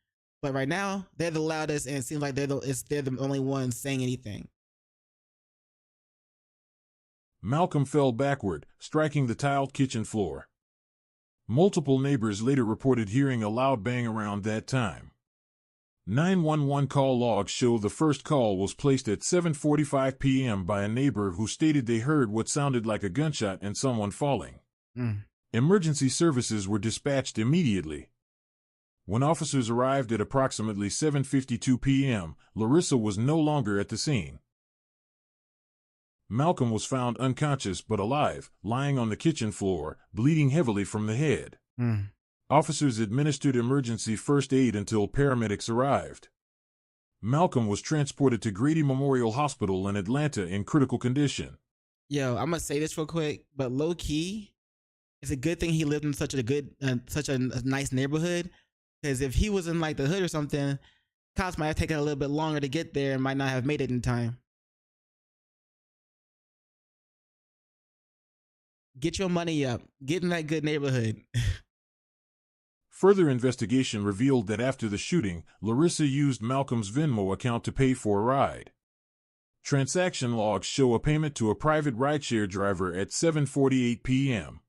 But right now, they're the loudest, and it seems like they're the only ones saying anything.
Malcolm fell backward, striking the tiled kitchen floor. Multiple neighbors later reported hearing a loud bang around that time. 911 call logs show the first call was placed at 7:45 p.m. by a neighbor who stated they heard what sounded like a gunshot and someone falling. Emergency services were dispatched immediately. When officers arrived at approximately 7:52 p.m., Larissa was no longer at the scene. Malcolm was found unconscious but alive, lying on the kitchen floor, bleeding heavily from the head. Officers administered emergency first aid until paramedics arrived. Malcolm was transported to Grady Memorial Hospital in Atlanta in critical condition.
Yo, I'm gonna say this real quick, but low key, it's a good thing he lived in such a nice neighborhood. Because if he was in like the hood or something, cops might have taken a little bit longer to get there and might not have made it in time. Get your money up. Get in that good neighborhood.
Further investigation revealed that after the shooting, Larissa used Malcolm's Venmo account to pay for a ride. Transaction logs show a payment to a private rideshare driver at 7:48 p.m.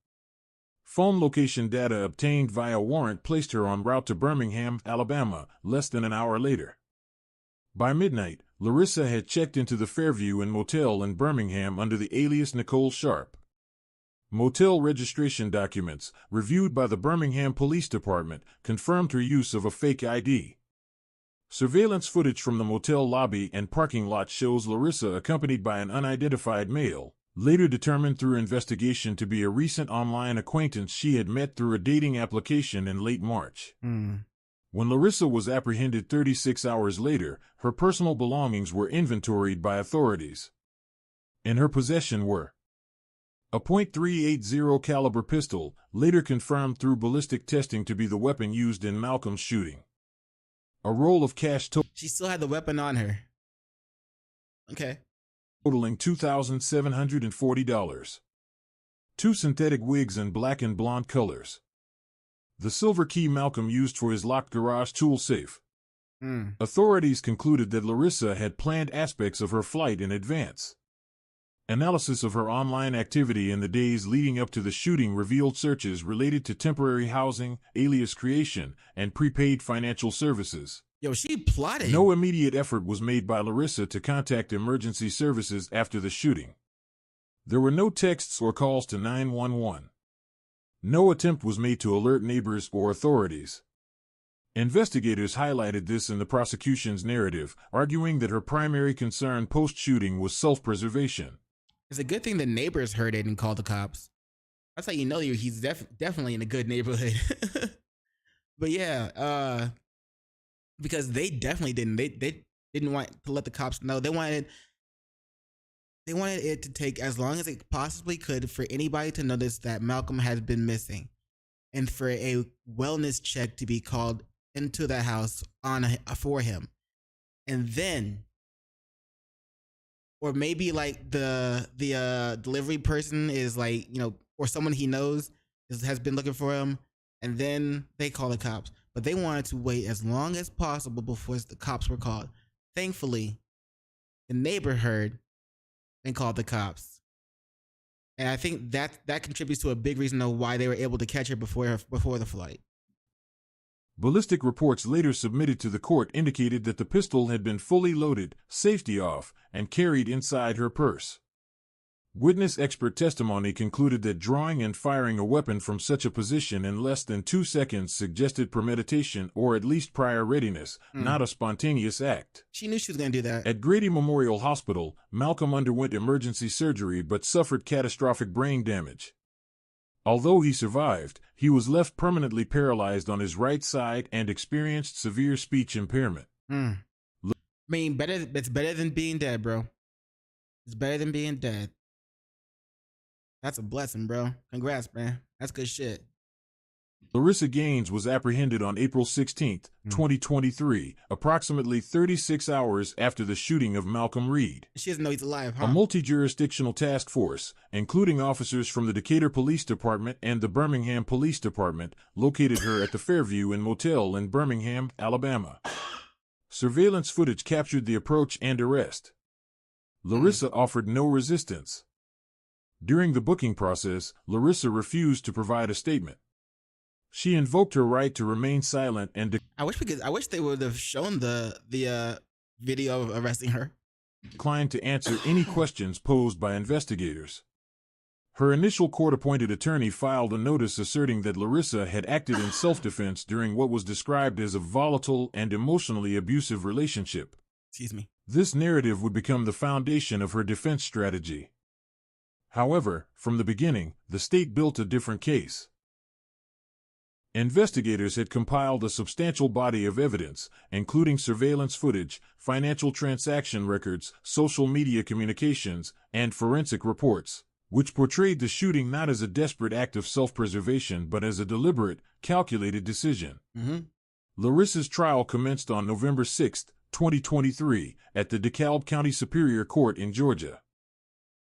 Phone location data obtained via warrant placed her en route to Birmingham, Alabama, less than an hour later. By midnight, Larissa had checked into the Fairview Inn Motel in Birmingham under the alias Nicole Sharp. Motel registration documents, reviewed by the Birmingham Police Department, confirmed her use of a fake ID. Surveillance footage from the motel lobby and parking lot shows Larissa accompanied by an unidentified male, later determined through investigation to be a recent online acquaintance she had met through a dating application in late March. When Larissa was apprehended 36 hours later, her personal belongings were inventoried by authorities. In her possession were a .380 caliber pistol, later confirmed through ballistic testing to be the weapon used in Malcolm's shooting. A roll of cash
she still had the weapon on her. Okay.
Totaling $2,740. 2 synthetic wigs in black and blonde colors. The silver key Malcolm used for his locked garage tool safe. Authorities concluded that Larissa had planned aspects of her flight in advance. Analysis of her online activity in the days leading up to the shooting revealed searches related to temporary housing, alias creation, and prepaid financial services.
Yo, she plotted.
No immediate effort was made by Larissa to contact emergency services after the shooting. There were no texts or calls to 911. No attempt was made to alert neighbors or authorities. Investigators highlighted this in the prosecution's narrative, arguing that her primary concern post-shooting was self-preservation.
It's a good thing the neighbors heard it and called the cops. That's how you know he's definitely in a good neighborhood. But yeah, because they definitely didn't. They didn't want to let the cops know. They wanted it to take as long as it possibly could for anybody to notice that Malcolm has been missing, and for a wellness check to be called into the house for him, and then. Or maybe like the delivery person is like, or someone he knows has been looking for him, and then they call the cops. But they wanted to wait as long as possible before the cops were called. Thankfully, the neighbor heard and called the cops. And I think that contributes to a big reason of why they were able to catch her before the flight.
Ballistic reports later submitted to the court indicated that the pistol had been fully loaded, safety off, and carried inside her purse. Witness expert testimony concluded that drawing and firing a weapon from such a position in less than 2 seconds suggested premeditation or at least prior readiness, not a spontaneous act.
She knew she was going to do that.
At Grady Memorial Hospital, Malcolm underwent emergency surgery but suffered catastrophic brain damage. Although he survived, he was left permanently paralyzed on his right side and experienced severe speech impairment.
I mean, it's better than being dead, bro. It's better than being dead. That's a blessing, bro. Congrats, man. That's good shit.
Larissa Gaines was apprehended on April 16, 2023, approximately 36 hours after the shooting of Malcolm Reed.
She doesn't know he's alive, huh?
A multi-jurisdictional task force, including officers from the Decatur Police Department and the Birmingham Police Department, located her at the Fairview Inn Motel in Birmingham, Alabama. Surveillance footage captured the approach and arrest. Larissa offered no resistance. During the booking process, Larissa refused to provide a statement. She invoked her right to remain silent and
I wish they would have shown the video of arresting her.
Declined to answer any questions posed by investigators. Her initial court-appointed attorney filed a notice asserting that Larissa had acted in self-defense during what was described as a volatile and emotionally abusive relationship.
Excuse me.
This narrative would become the foundation of her defense strategy. However, from the beginning, the state built a different case. Investigators had compiled a substantial body of evidence, including surveillance footage, financial transaction records, social media communications, and forensic reports, which portrayed the shooting not as a desperate act of self-preservation but as a deliberate, calculated decision. Larissa's trial commenced on November 6, 2023, at the DeKalb County Superior Court in Georgia.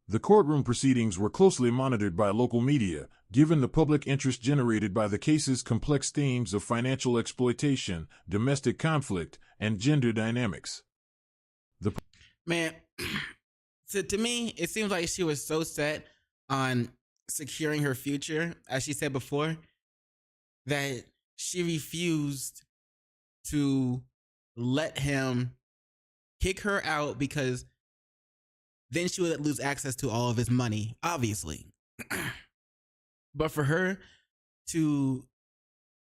The courtroom proceedings were closely monitored by local media, given the public interest generated by the case's complex themes of financial exploitation, domestic conflict, and gender dynamics.
Man, to me, it seems like she was so set on securing her future, as she said before, that she refused to let him kick her out because then she would lose access to all of his money, obviously. But for her to,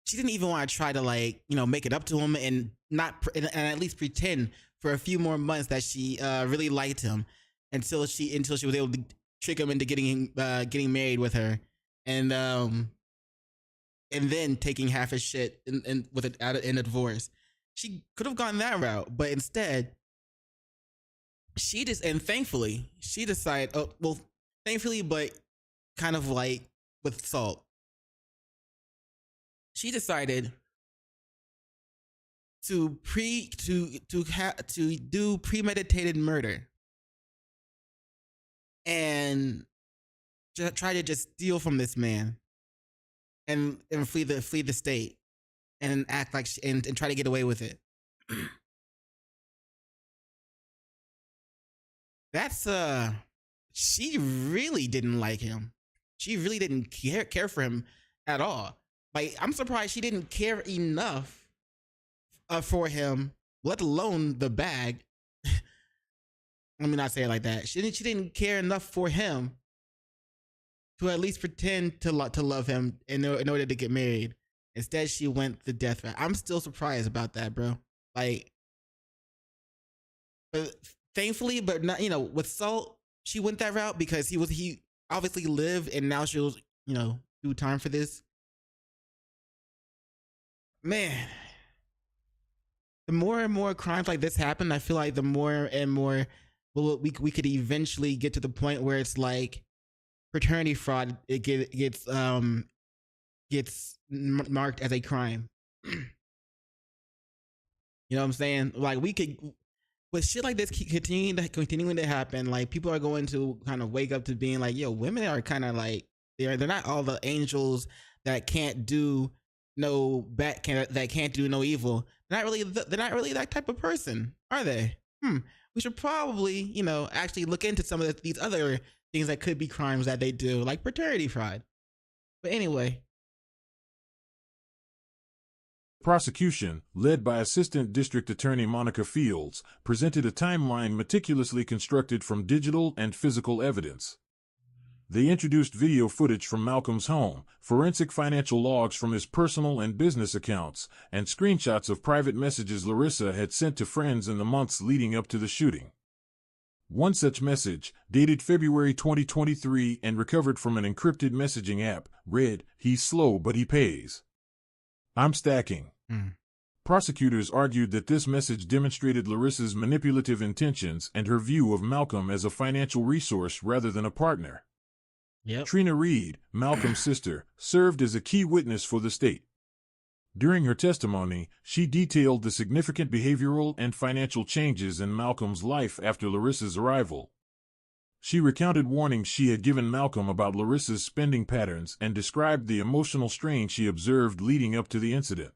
she didn't even want to try to like, you know, make it up to him and and at least pretend for a few more months that she really liked him until she was able to trick him into getting married with her, and then taking half his shit in a divorce. She could have gone that route, but instead, she just, and thankfully, she decided, thankfully, but kind of like with salt, she decided to do premeditated murder and try to just steal from this man and flee the state and act like and try to get away with it. That's she really didn't like him. She really didn't care for him at all. Like, I'm surprised she didn't care enough for him, let alone the bag. Let me not say it like that. She didn't care enough for him to at least pretend to love him in order to get married. Instead, she went the death route. I'm still surprised about that, bro. Like, but thankfully, but not, you know, with Salt, she went that route because he obviously lived, and now she'll, you know, do time for this. Man, the more and more crimes like this happen, I feel like the more and more we could eventually get to the point where it's like fraternity fraud. It gets marked as a crime. You know what I'm saying? Like, we could, with shit like this continuing to happen, like, people are going to kind of wake up to being like, yo, women are kind of like, they're not all the angels that can't do no bad, that can't do no evil. They're not really that type of person, are they? We should probably, you know, actually look into some of these other things that could be crimes that they do, like fraternity fraud. But anyway.
Prosecution, led by Assistant District Attorney Monica Fields, presented a timeline meticulously constructed from digital and physical evidence. They introduced video footage from Malcolm's home, forensic financial logs from his personal and business accounts, and screenshots of private messages Larissa had sent to friends in the months leading up to the shooting. One such message, dated February 2023 and recovered from an encrypted messaging app, read, "He's slow but he pays. I'm stacking." Prosecutors argued that this message demonstrated Larissa's manipulative intentions and her view of Malcolm as a financial resource rather than a partner.
Yep.
Trina Reed, Malcolm's sister, served as a key witness for the state. During her testimony, she detailed the significant behavioral and financial changes in Malcolm's life after Larissa's arrival. She recounted warnings she had given Malcolm about Larissa's spending patterns and described the emotional strain she observed leading up to the incident.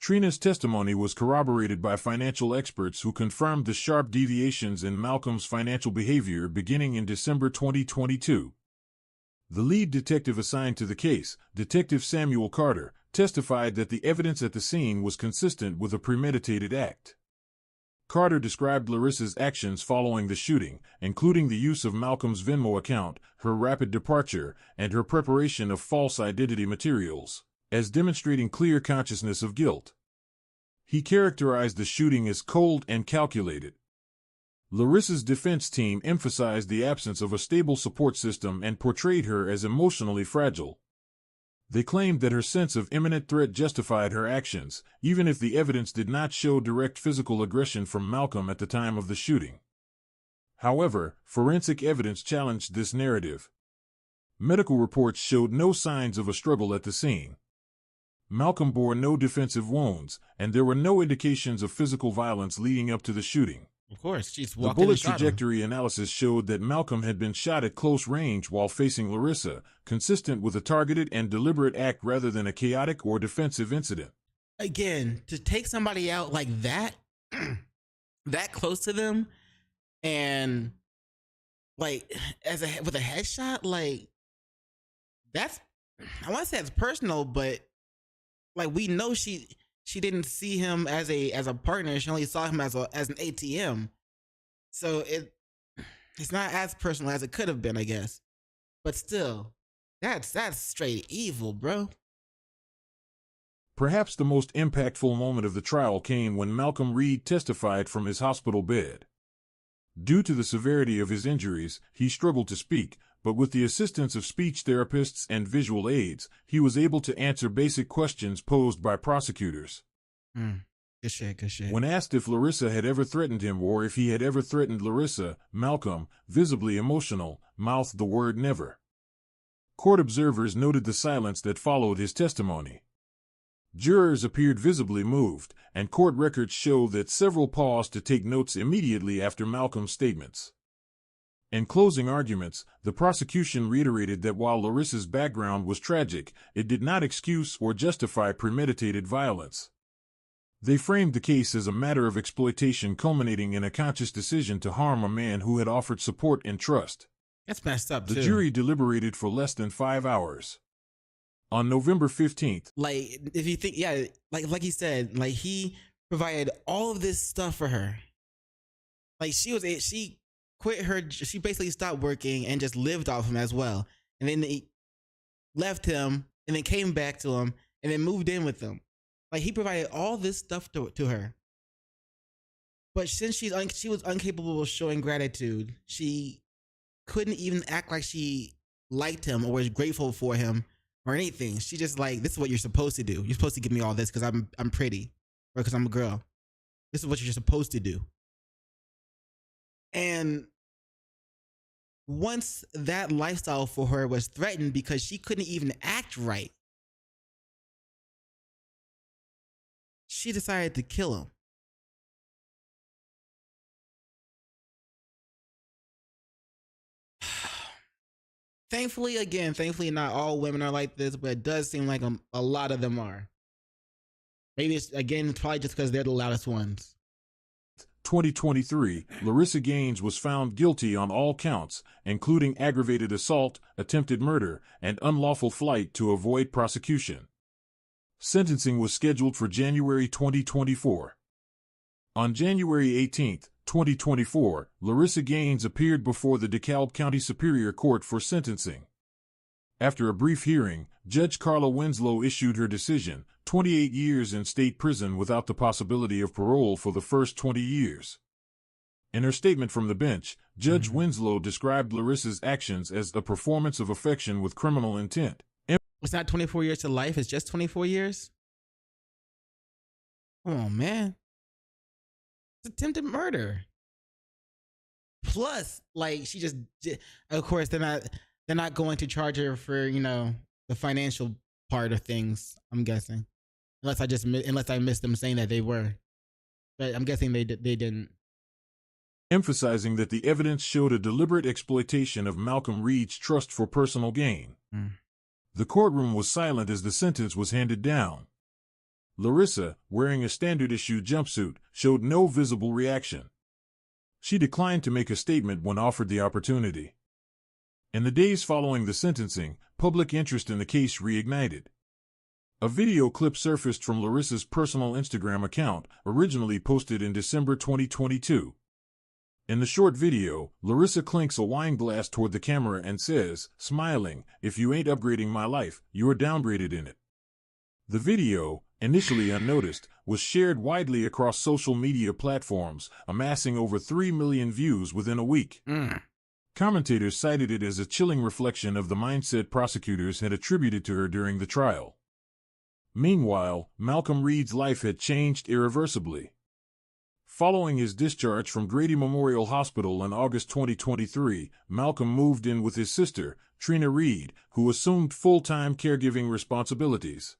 Trina's testimony was corroborated by financial experts who confirmed the sharp deviations in Malcolm's financial behavior beginning in December 2022. The lead detective assigned to the case, Detective Samuel Carter, testified that the evidence at the scene was consistent with a premeditated act. Carter described Larissa's actions following the shooting, including the use of Malcolm's Venmo account, her rapid departure, and her preparation of false identity materials, as demonstrating clear consciousness of guilt. He characterized the shooting as cold and calculated. Larissa's defense team emphasized the absence of a stable support system and portrayed her as emotionally fragile. They claimed that her sense of imminent threat justified her actions, even if the evidence did not show direct physical aggression from Malcolm at the time of the shooting. However, forensic evidence challenged this narrative. Medical reports showed no signs of a struggle at the scene. Malcolm bore no defensive wounds, and there were no indications of physical violence leading up to the shooting.
Of course, she's
The
walking
bullet
and shot him.
trajectory analysis showed that Malcolm had been shot at close range while facing Larissa, consistent with a targeted and deliberate act rather than a chaotic or defensive incident.
Again, to take somebody out like that, that close to them, and like with a headshot, like, that's, I want to say it's personal, but like we know she didn't see him as a partner. She only saw him as an ATM. So it's not as personal as it could have been, I guess. But still, that's straight evil, bro.
Perhaps the most impactful moment of the trial came when Malcolm Reed testified from his hospital bed. Due to the severity of his injuries, he struggled to speak, but with the assistance of speech therapists and visual aids, he was able to answer basic questions posed by prosecutors.
Good shit.
When asked if Larissa had ever threatened him or if he had ever threatened Larissa, Malcolm, visibly emotional, mouthed the word never. Court observers noted the silence that followed his testimony. Jurors appeared visibly moved, and court records show that several paused to take notes immediately after Malcolm's statements. In closing arguments, the prosecution reiterated that while Larissa's background was tragic, it did not excuse or justify premeditated violence. They framed the case as a matter of exploitation culminating in a conscious decision to harm a man who had offered support and trust.
That's messed up, too.
The jury deliberated for less than 5 hours. On November 15th,
like, if you think, yeah, like he said, like he provided all of this stuff for her. Like she quit she basically stopped working and just lived off him as well. And then he left him and then came back to him and then moved in with him. Like he provided all this stuff to her. But since she was incapable of showing gratitude, she couldn't even act like she liked him or was grateful for him or anything. She just like, this is what you're supposed to do. You're supposed to give me all this because I'm pretty or because I'm a girl. This is what you're supposed to do. And once that lifestyle for her was threatened because she couldn't even act right, she decided to kill him. Thankfully not all women are like this, but it does seem like a lot of them are. Maybe it's, again, probably just because they're the loudest ones.
2023, Larissa Gaines was found guilty on all counts, including aggravated assault, attempted murder, and unlawful flight to avoid prosecution. Sentencing was scheduled for January 2024. On January 18, 2024, Larissa Gaines appeared before the DeKalb County Superior Court for sentencing. After a brief hearing, Judge Carla Winslow issued her decision, 28 years in state prison without the possibility of parole for the first 20 years. In her statement from the bench, Judge Winslow described Larissa's actions as a performance of affection with criminal intent.
It's not 24 years to life, it's just 24 years? Come on, man. It's attempted murder. Plus, like, she just, of course, they're not going to charge her for, the financial part of things, I'm guessing. Unless I missed them saying that they were. But I'm guessing they didn't.
Emphasizing that the evidence showed a deliberate exploitation of Malcolm Reed's trust for personal gain. The courtroom was silent as the sentence was handed down. Larissa, wearing a standard-issue jumpsuit, showed no visible reaction. She declined to make a statement when offered the opportunity. In the days following the sentencing, public interest in the case reignited. A video clip surfaced from Larissa's personal Instagram account, originally posted in December 2022. In the short video, Larissa clinks a wine glass toward the camera and says, smiling, "If you ain't upgrading my life, you're downgraded in it." The video, initially unnoticed, was shared widely across social media platforms, amassing over 3 million views within a week. Commentators cited it as a chilling reflection of the mindset prosecutors had attributed to her during the trial. Meanwhile, Malcolm Reed's life had changed irreversibly. Following his discharge from Grady Memorial Hospital in August 2023, Malcolm moved in with his sister, Trina Reed, who assumed full-time caregiving responsibilities.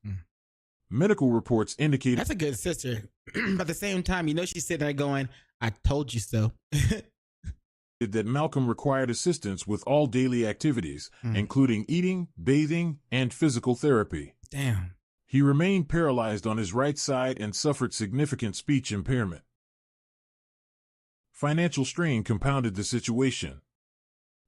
Medical reports indicated
that's a good sister. But at the same time, she's sitting there going, "I told you so."
that Malcolm required assistance with all daily activities, including eating, bathing, and physical therapy.
Damn.
He remained paralyzed on his right side and suffered significant speech impairment. Financial strain compounded the situation.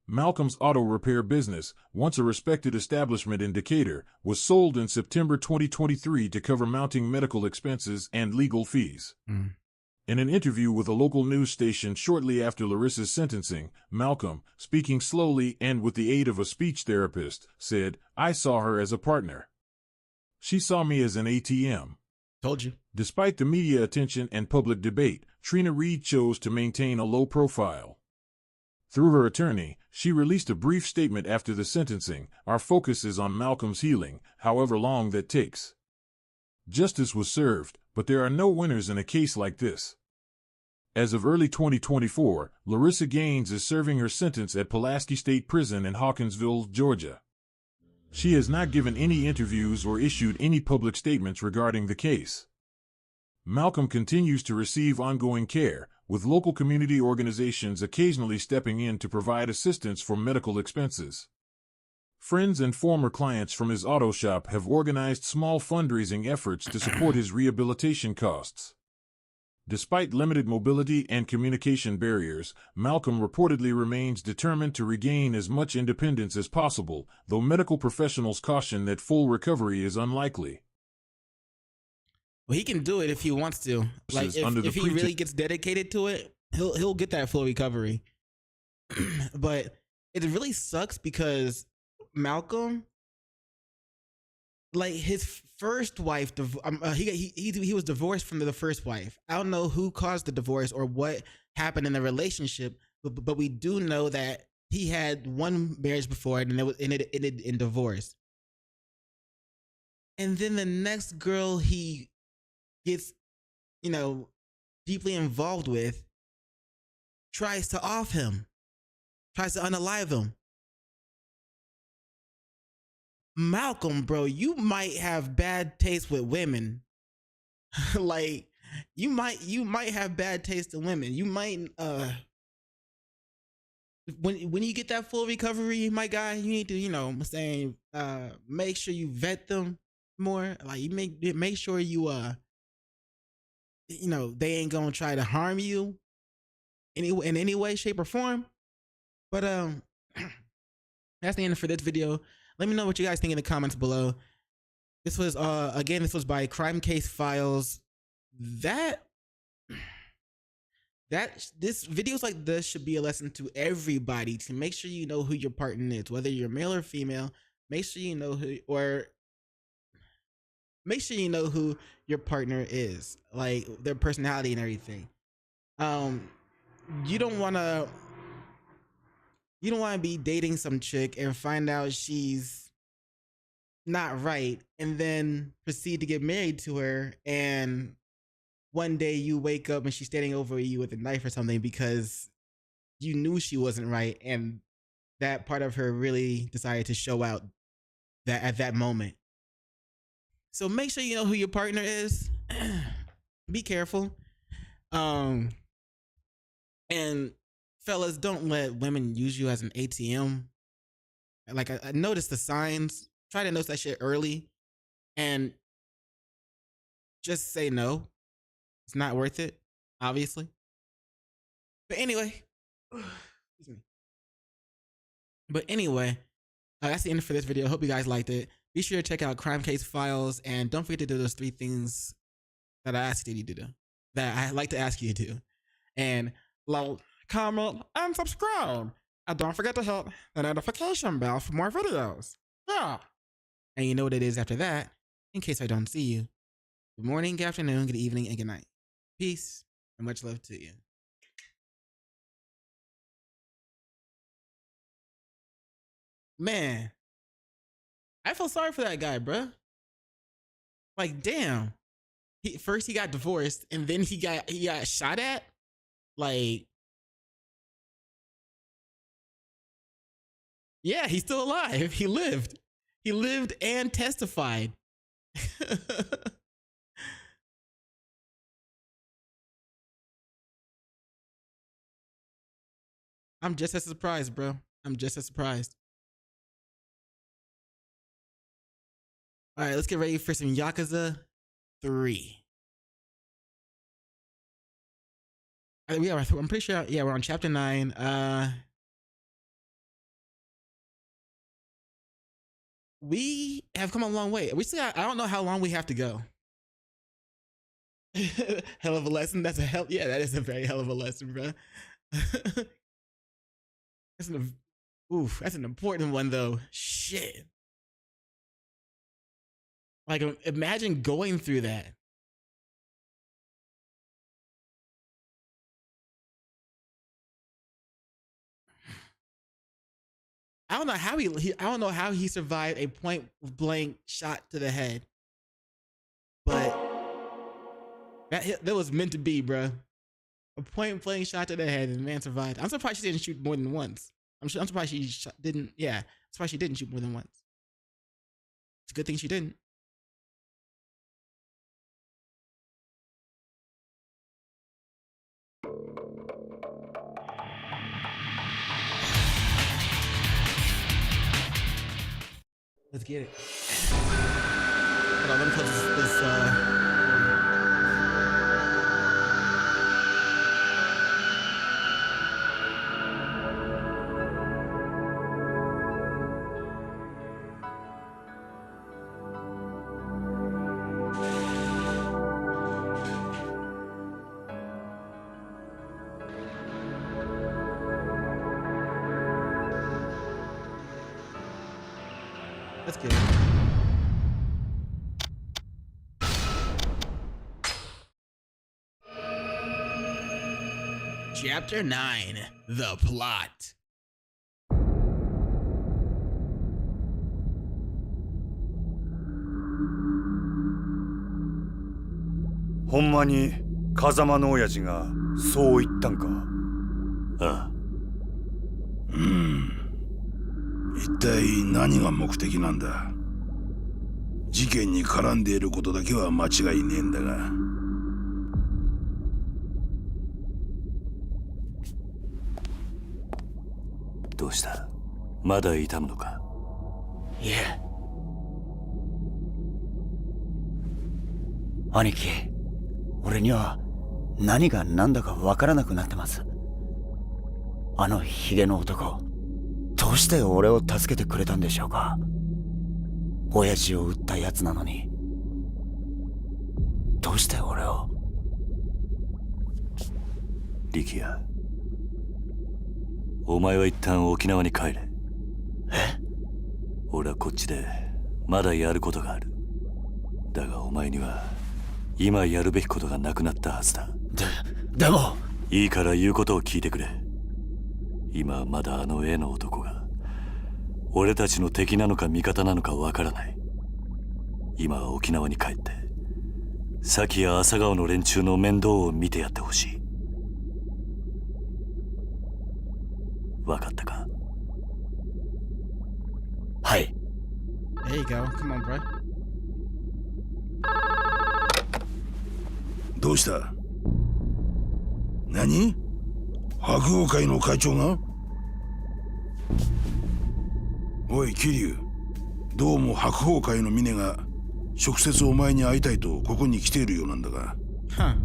Malcolm's auto repair business, once a respected establishment in Decatur, was sold in September 2023 to cover mounting medical expenses and legal fees. In an interview with a local news station shortly after Larissa's sentencing, Malcolm, speaking slowly and with the aid of a speech therapist, said, "I saw her as a partner. She saw me as an ATM."
Told you.
Despite the media attention and public debate, Trina Reed chose to maintain a low profile. Through her attorney, she released a brief statement after the sentencing. "Our focus is on Malcolm's healing, however long that takes. Justice was served, but there are no winners in a case like this." As of early 2024, Larissa Gaines is serving her sentence at Pulaski State Prison in Hawkinsville, Georgia. She has not given any interviews or issued any public statements regarding the case. Malcolm continues to receive ongoing care, with local community organizations occasionally stepping in to provide assistance for medical expenses. Friends and former clients from his auto shop have organized small fundraising efforts to support his rehabilitation costs. Despite limited mobility and communication barriers, Malcolm reportedly remains determined to regain as much independence as possible, though medical professionals caution that full recovery is unlikely.
Well, he can do it if he wants to. Like, if he really gets dedicated to it, he'll get that full recovery. But it really sucks because Malcolm, like, his first wife, he was divorced from the first wife. I don't know who caused the divorce or what happened in the relationship, but we do know that he had one marriage before and it ended in divorce. And then the next girl he gets, deeply involved with tries to off him, tries to unalive him. Malcolm, bro, you might have bad taste with women. Like, you might have bad taste in women. You might when you get that full recovery, my guy, you need to, make sure you vet them more. Like, you make sure you they ain't gonna try to harm you in any way, shape, or form. But that's the end for this video. Let me know what you guys think in the comments below. This was by Crime Case Files. This videos like this should be a lesson to everybody to make sure you know who your partner is, whether you're male or female. Make sure you know who your partner is, like their personality and everything. You don't want to be dating some chick and find out she's not right and then proceed to get married to her, and one day you wake up and she's standing over you with a knife or something because you knew she wasn't right, and that part of her really decided to show out that at that moment. So make sure you know who your partner is. Be careful. And fellas, don't let women use you as an ATM. Like, I noticed the signs. Try to notice that shit early and just say no. It's not worth it, obviously. But anyway, that's the end for this video. I hope you guys liked it. Be sure to check out Crime Case Files, and don't forget to do those 3 things that I asked you to do, that I like to ask you to do. And like, comment, and subscribe. And don't forget to hit the notification bell for more videos. Yeah. And you know what it is after that, in case I don't see you. Good morning, good afternoon, good evening, and good night. Peace, and much love to you. Man, I feel sorry for that guy, bruh. Like, damn. First he got divorced, and then he got shot at. Like, yeah, he's still alive. He lived and testified. I'm just as surprised, bro. I'm just as surprised. All right, let's get ready for some Yakuza 3. I'm pretty sure, yeah, we're on chapter 9. we have come a long way. We still, I don't know how long we have to go. Hell of a lesson. That's a hell. Yeah, that is a very hell of a lesson, bro. That's an important one though. Shit. Like, imagine going through that. I don't know how I don't know how he survived a point blank shot to the head, but that was meant to be, bro. A point blank shot to the head, and the man survived. I'm surprised she didn't shoot more than once. I'm surprised she didn't. Yeah, I'm surprised she didn't shoot more than once. It's a good thing she didn't. Let's get it. Hold on, let me close this. Let's get it. Chapter 9, The Plot.
ほんまに風間の親父がそう言ったんか？ああ。
一体何が目的なんだ？事件に絡んでいることだけは間違いねえんだが。
どうした？まだ痛むのか？
いえ。兄貴、俺には何が何だかわからなくなってます。あのヒゲの男、どうして俺を助けてくれたんでしょうか。親父を撃ったやつなのに、どうして俺を。
力也、お前は一旦沖縄に帰れ。
え？
俺はこっちでまだやることがある。だがお前には今やるべきことがなくなったはずだ。
でも
いいから言うことを聞いてくれ。今はまだあの絵の男が俺たちの敵なのか味方なのかわからない。今は沖縄に帰って崎や朝顔の連中の面倒を見てやってほしい。わかったか？
はい。
There you go. Come on, bro.
どうした？何？白鵬会の会長が？おい桐生、どうも白鵬会の峰が直接お前に会いたいとここに来ているようなんだが。
Huh.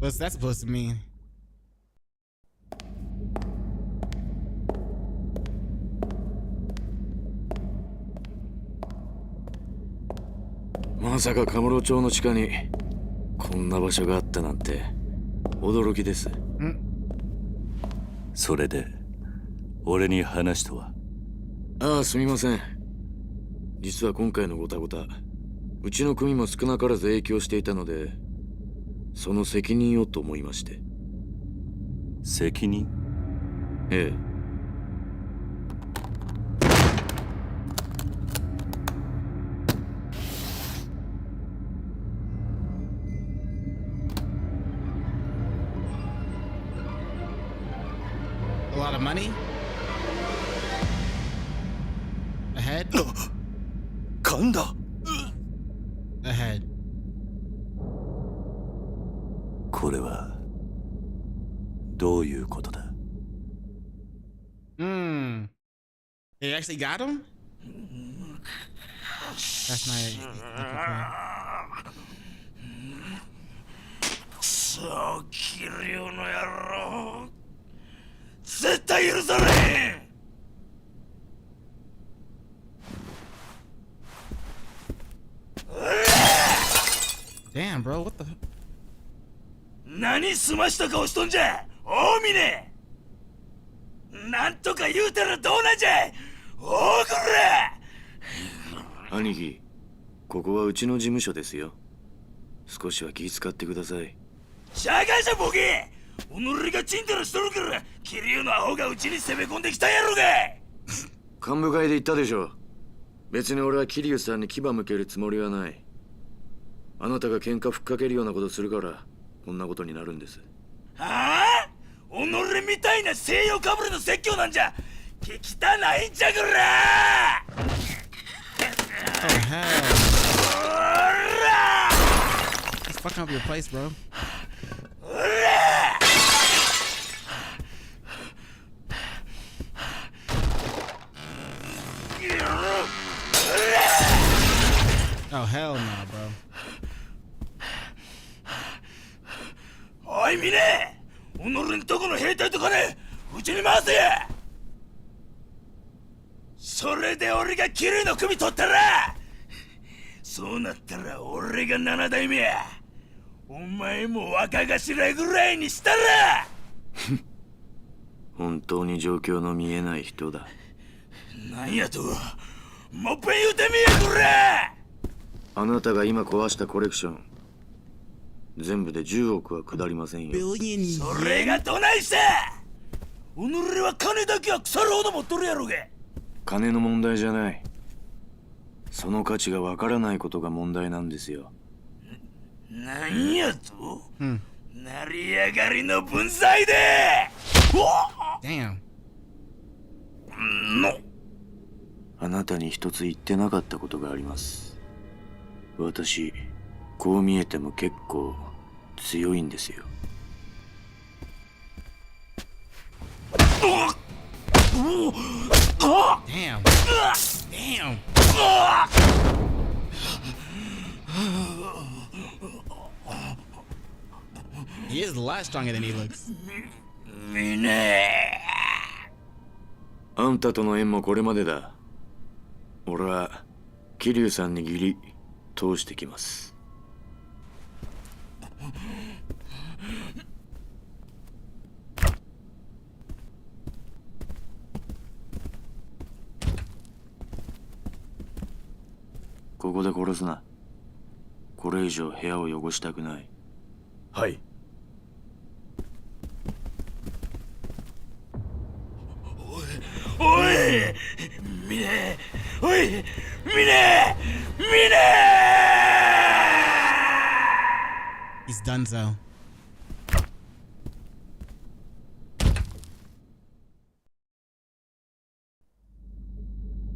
What's that supposed to mean?
まさかカムロ町の地下にこんな場所があったなんて驚きです。
それで俺に話とは？
ああ、すみません。実は今回のごたごた、うちの組も少なからず影響していたので、その責任をと思いまして。
責任？
ええ。
A lot of money? Ahead?
噛んだ。
Ahead.
これはどういうことだ？
They actually got him? That's not it.
そう、キリュウの野郎。絶対許さねえ。
Damn, bro, what the?
何済ました顔しとんじゃ、大峰。なんとか言うたらどうなんじゃい、大黒。
兄貴、ここはうちの事務所ですよ。少しは気遣ってください。
しゃがいじゃボケ。己がチンタラしとるから桐生のアホがうちに攻め込んできたやろがい。
幹部会で言ったでしょ。別に俺は桐生さんに牙向けるつもりはない。あなたが喧嘩ふっかけるようなことするからこんなことになるんです。
はあ、己みたいな西洋かぶれの説教なんじゃ聞きたないんじゃぐら。
Oh hell! Just fucking up your place, bro. Oh hell no, bro.
おい峰、己んとこの兵隊と金うちに回せや。それで俺が桐生の首取ったら、そうなったら俺が7代目や。お前も若頭ぐらいにしたら。
本当に状況の見えない人だ。
なんやと、もっぺん言うてみやこら。
あなたが今壊したコレクション、全部で10億は下りませんよ。
それがどないした。己は金だけは腐るほど持っとるやろが。
金の問題じゃない。その価値がわからないことが問題なんですよ。
なんやと、成り上がりの分際で。
Damn.
あなたに一つ言ってなかったことがあります。私、こう見えても結構強いんですよ。
Damn. Damn. He is a lot stronger than he looks.
みね。
あんたとの縁もこれまでだ。俺は桐生さんに義理通してきます。ここで殺すな。これ以上部屋を汚したくない。
はい。おい、ミネ、おい、ミネ、ミネ。
He's done so.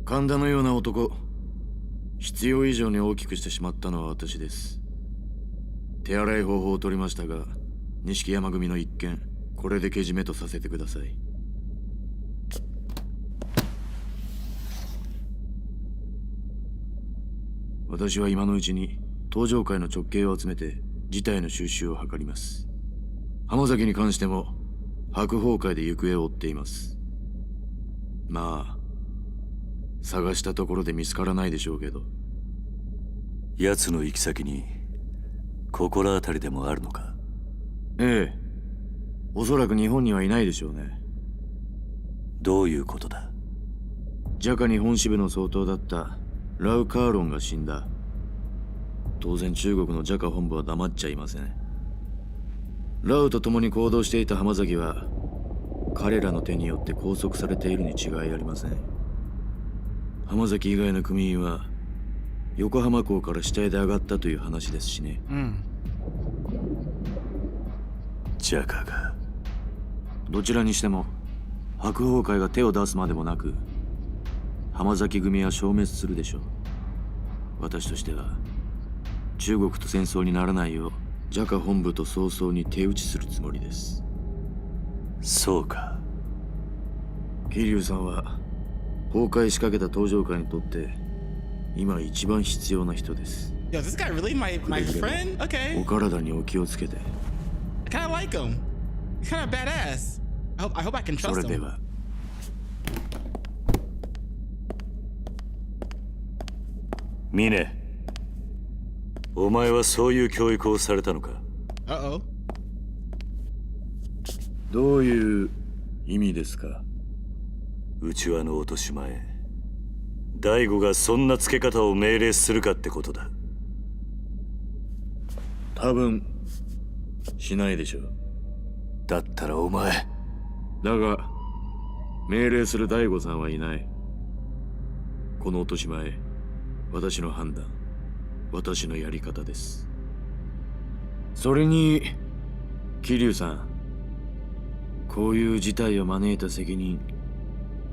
神田のような男、必要以上に大きくしてしまったのは私です。手洗い方法を取りましたが、錦山組の一件、これでけじめとさせてください。私は今のうちに登場界の直系を集めて事態の収拾を図ります。浜崎に関しても白鵬会で行方を追っています。まあ探したところで見つからないでしょうけど。
奴の行き先に心当たりでもあるのか？
ええ、おそらく日本にはいないでしょうね。
どういうことだ？
ジャカ日本支部の総統だったラウ・カーロンが死んだ。当然中国のジャカ本部は黙っちゃいません。ラウと共に行動していた浜崎は彼らの手によって拘束されているに違いありません。浜崎以外の組員は横浜港から死体で上がったという話ですしね。
ジャカが。
どちらにしても白鵬会が手を出すまでもなく浜崎組は消滅するでしょう。私としては中国と戦争にならないようジャカ本部と早々に手打ちするつもりです。
そうか。
桐生さんは崩壊しかけた登場界にとって今一番必要な人です。
Yo, is this guy really my friend? Okay.
お体にお気をつけて。
I kind of like him. He's kind of badass. I hope I can trust him.
それでは。
ミネ、お前はそういう教育をされたのか？
Uh-oh.
どういう意味ですか？
内輪の落とし前、大悟がそんな付け方を命令するかってことだ。
多分しないでしょう。
だったらお前。
だが命令する大悟さんはいない。この落とし前、私の判断、私のやり方です。それに桐生さん、こういう事態を招いた責任、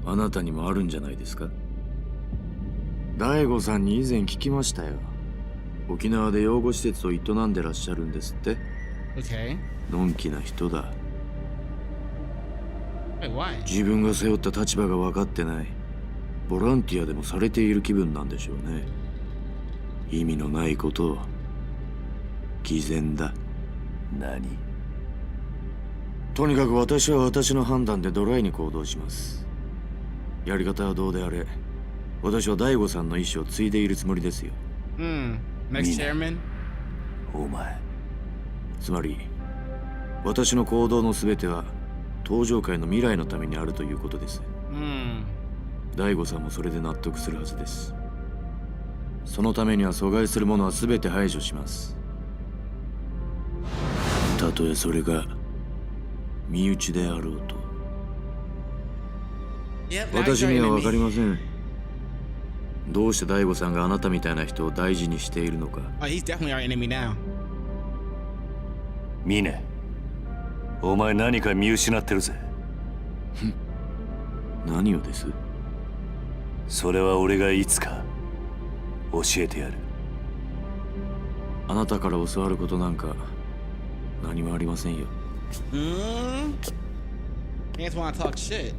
あなたにもあるんじゃないですか？大悟さんに以前聞きましたよ。沖縄で養護施設を営んでらっしゃるんですって。
Okay.
のんきな人だ。
Wait, why?
自分が背負った立場が分かってない。ボランティアでもされている気分なんでしょうね。意味のないことを。偽善だ。
何？
とにかく私は私の判断でドライに行動します。やり方はどうであれ、私は大悟さんの意思を継いでいるつもりですよ。
Next chairman?
お前。
つまり、私の行動のすべては登場界の未来のためにあるということです。大悟さんもそれで納得するはずです。そのためには阻害するものは全て排除します。たとえそれが身内であろうと。私には分かりません。どうして大悟さんがあなたみたいな人を大事にしているのか。
He's definitely our enemy now.
ミネ、お前何か見失ってるぜ。
何をです？
それは俺がいつか教えてやる。
あなたから教わることなんか何もありませんよ。
Can't want to talk shit.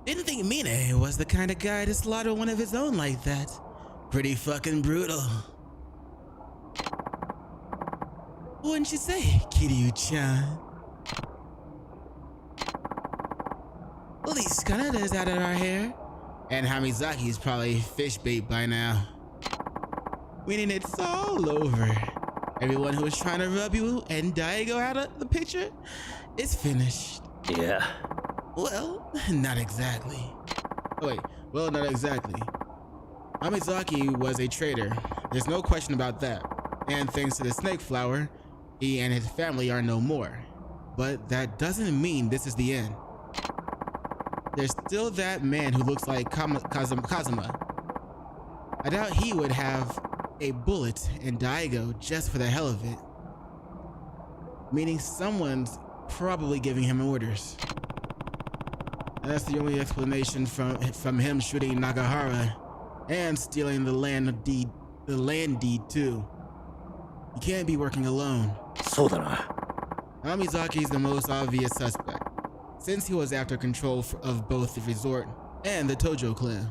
Didn't think Mine was the kind of guy to slaughter one of his own like that. Pretty fucking brutal. Wouldn't you say, Kiryu-chan? At least Kanada's out of our hair. And Hamizaki's probably fish bait by now. Meaning it's all over. Everyone who was trying to rub you and Daigo out of the picture is finished.
Yeah.
Well, not exactly. Oh wait, well, not exactly. Hamizaki was a traitor. There's no question about that. And thanks to the snake flower, he and his family are no more. But that doesn't mean this is the end. There's still that man who looks like Kazuma. I doubt he would have a bullet in Daigo just for the hell of it. Meaning someone's probably giving him orders. That's the only explanation from him shooting Nagahara and stealing the land deed too. You can't be working alone. Hamizaki's the most obvious suspect, since he was after control of both the resort and the Tojo clan.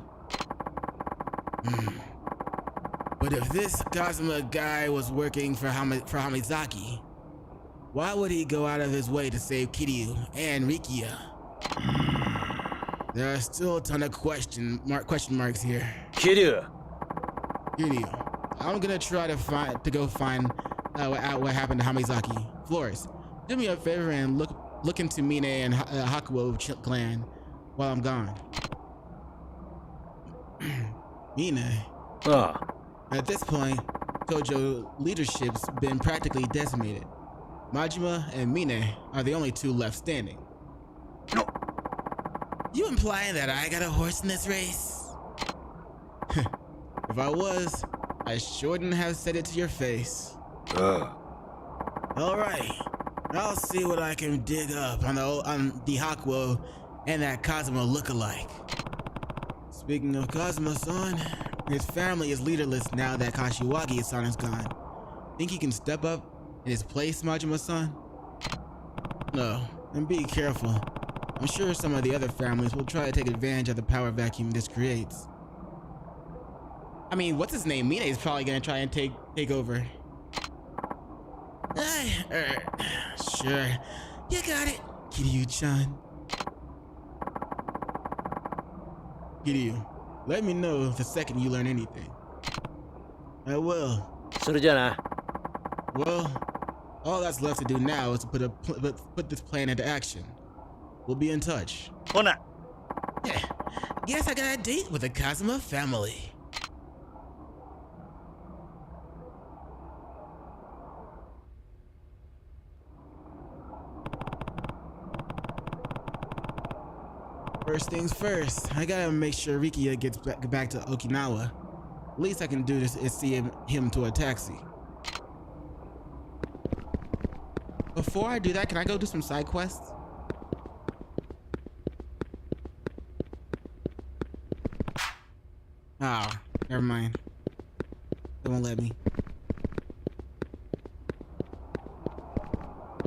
But if this Kazuma guy was working for Hamizaki, why would he go out of his way to save Kiryu and Rikiya? There are still a ton of question marks here. Kiryu, I'm gonna try to find out what happened to Hamizaki. Flores, do me a favor and look into Mine and Hakuo clan while I'm gone. Mine. At this point, Tojo leadership's been practically decimated. Majima and Mine are the only two left standing. No. You implying that I got a horse in this race? If I was, I shouldn't have said it to your face. Alright, I'll see what I can dig up on the Hakuo and that Kazuma look-alike. Speaking of Kazuma-san, his family is leaderless now that Kashiwagi-san is gone. Think he can step up in his place, Majima-san? No, and be careful. I'm sure some of the other families will try to take advantage of the power vacuum this creates. I mean, what's his name? Mina is probably gonna try and take over. Sure. You got it. Kiryu-chan. Kiryu, let me know if the second you learn anything. I will. Well, all that's left to do now is to put this plan into action. We'll be in touch. Yeah. Guess I got a date with the Kazuma family. First things first, I gotta make sure Rikiya gets back to Okinawa. Least I can do is see him to a taxi. Before I do that, can I go do some side quests? Oh, never mind. They won't let me.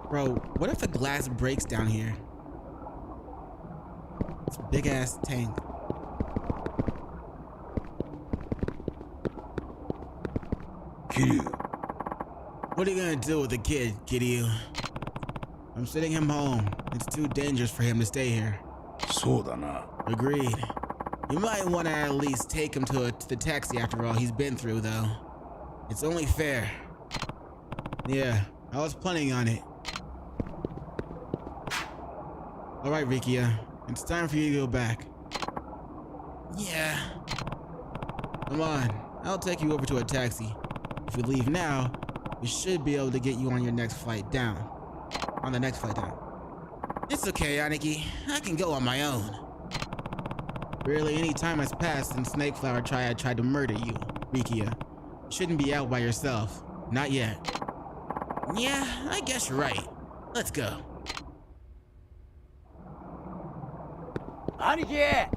Bro, what if the glass breaks down here? It's a big ass tank.
Kiryu.
What are you gonna do with the kid, Kiryu? I'm sending him home. It's too dangerous for him to stay here. Agreed. You might want to at least take him to the taxi after all he's been through, though. It's only fair. Yeah, I was planning on it. Alright, Rikiya. It's time for you to go back. Yeah. Come on, I'll take you over to a taxi. If we leave now, we should be able to get you on your next flight down. On the next flight down. It's okay, Aniki. I can go on my own. Barely any time has passed since Snakeflower tried to murder you, Rikiya. You shouldn't be out by yourself. Not yet. Yeah, I guess you're right. Let's go.
Aniki!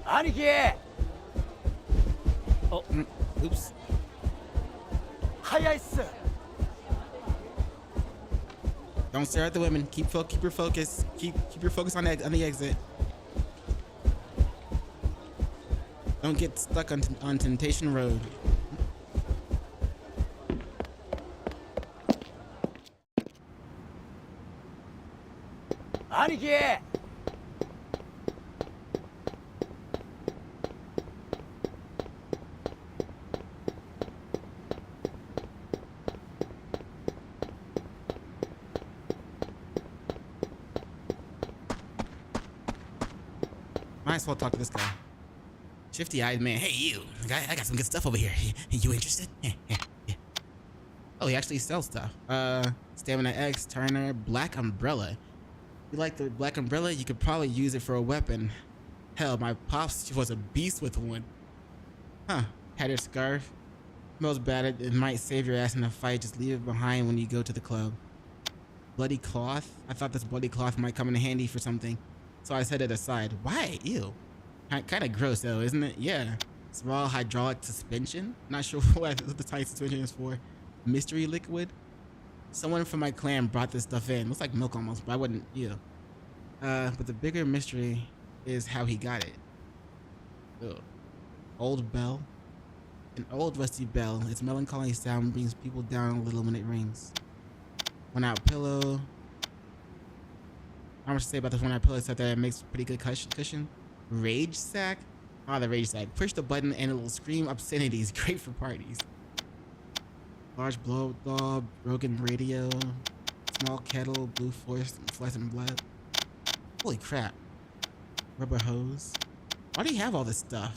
Aniki!
Oh, oops. Don't stare at the women. Keep your focus. Keep your focus on the exit. Don't get stuck on Temptation Road.
Aniki!
Might as well talk to this guy. Shifty-eyed man. Hey, you. I got some good stuff over here. You interested? Oh, he actually sells stuff. Stamina X, Turner, Black Umbrella. You like the Black Umbrella? You could probably use it for a weapon. Hell, my pops was a beast with one. Huh. Had a scarf. Smells bad. It might save your ass in a fight. Just leave it behind when you go to the club. Bloody cloth? I thought this bloody cloth might come in handy for something. So I set it aside. Why? Ew. Kind of gross though, isn't it? Yeah. Small hydraulic suspension. Not sure what the type suspension is for. Mystery liquid. Someone from my clan brought this stuff in. Looks like milk almost, but I wouldn't. Ew. But the bigger mystery is how he got it. Ugh. Old bell. An old rusty bell. Its melancholy sound brings people down a little when it rings. One out pillow. How much to say about this one out pillow except that it makes pretty good cushion. Rage sack? Ah, the rage sack. Push the button and it will scream obscenities. Great for parties. Large blow up doll, broken radio, small kettle, blue fluorescent blood. Holy crap. Rubber hose. Why do you have all this stuff?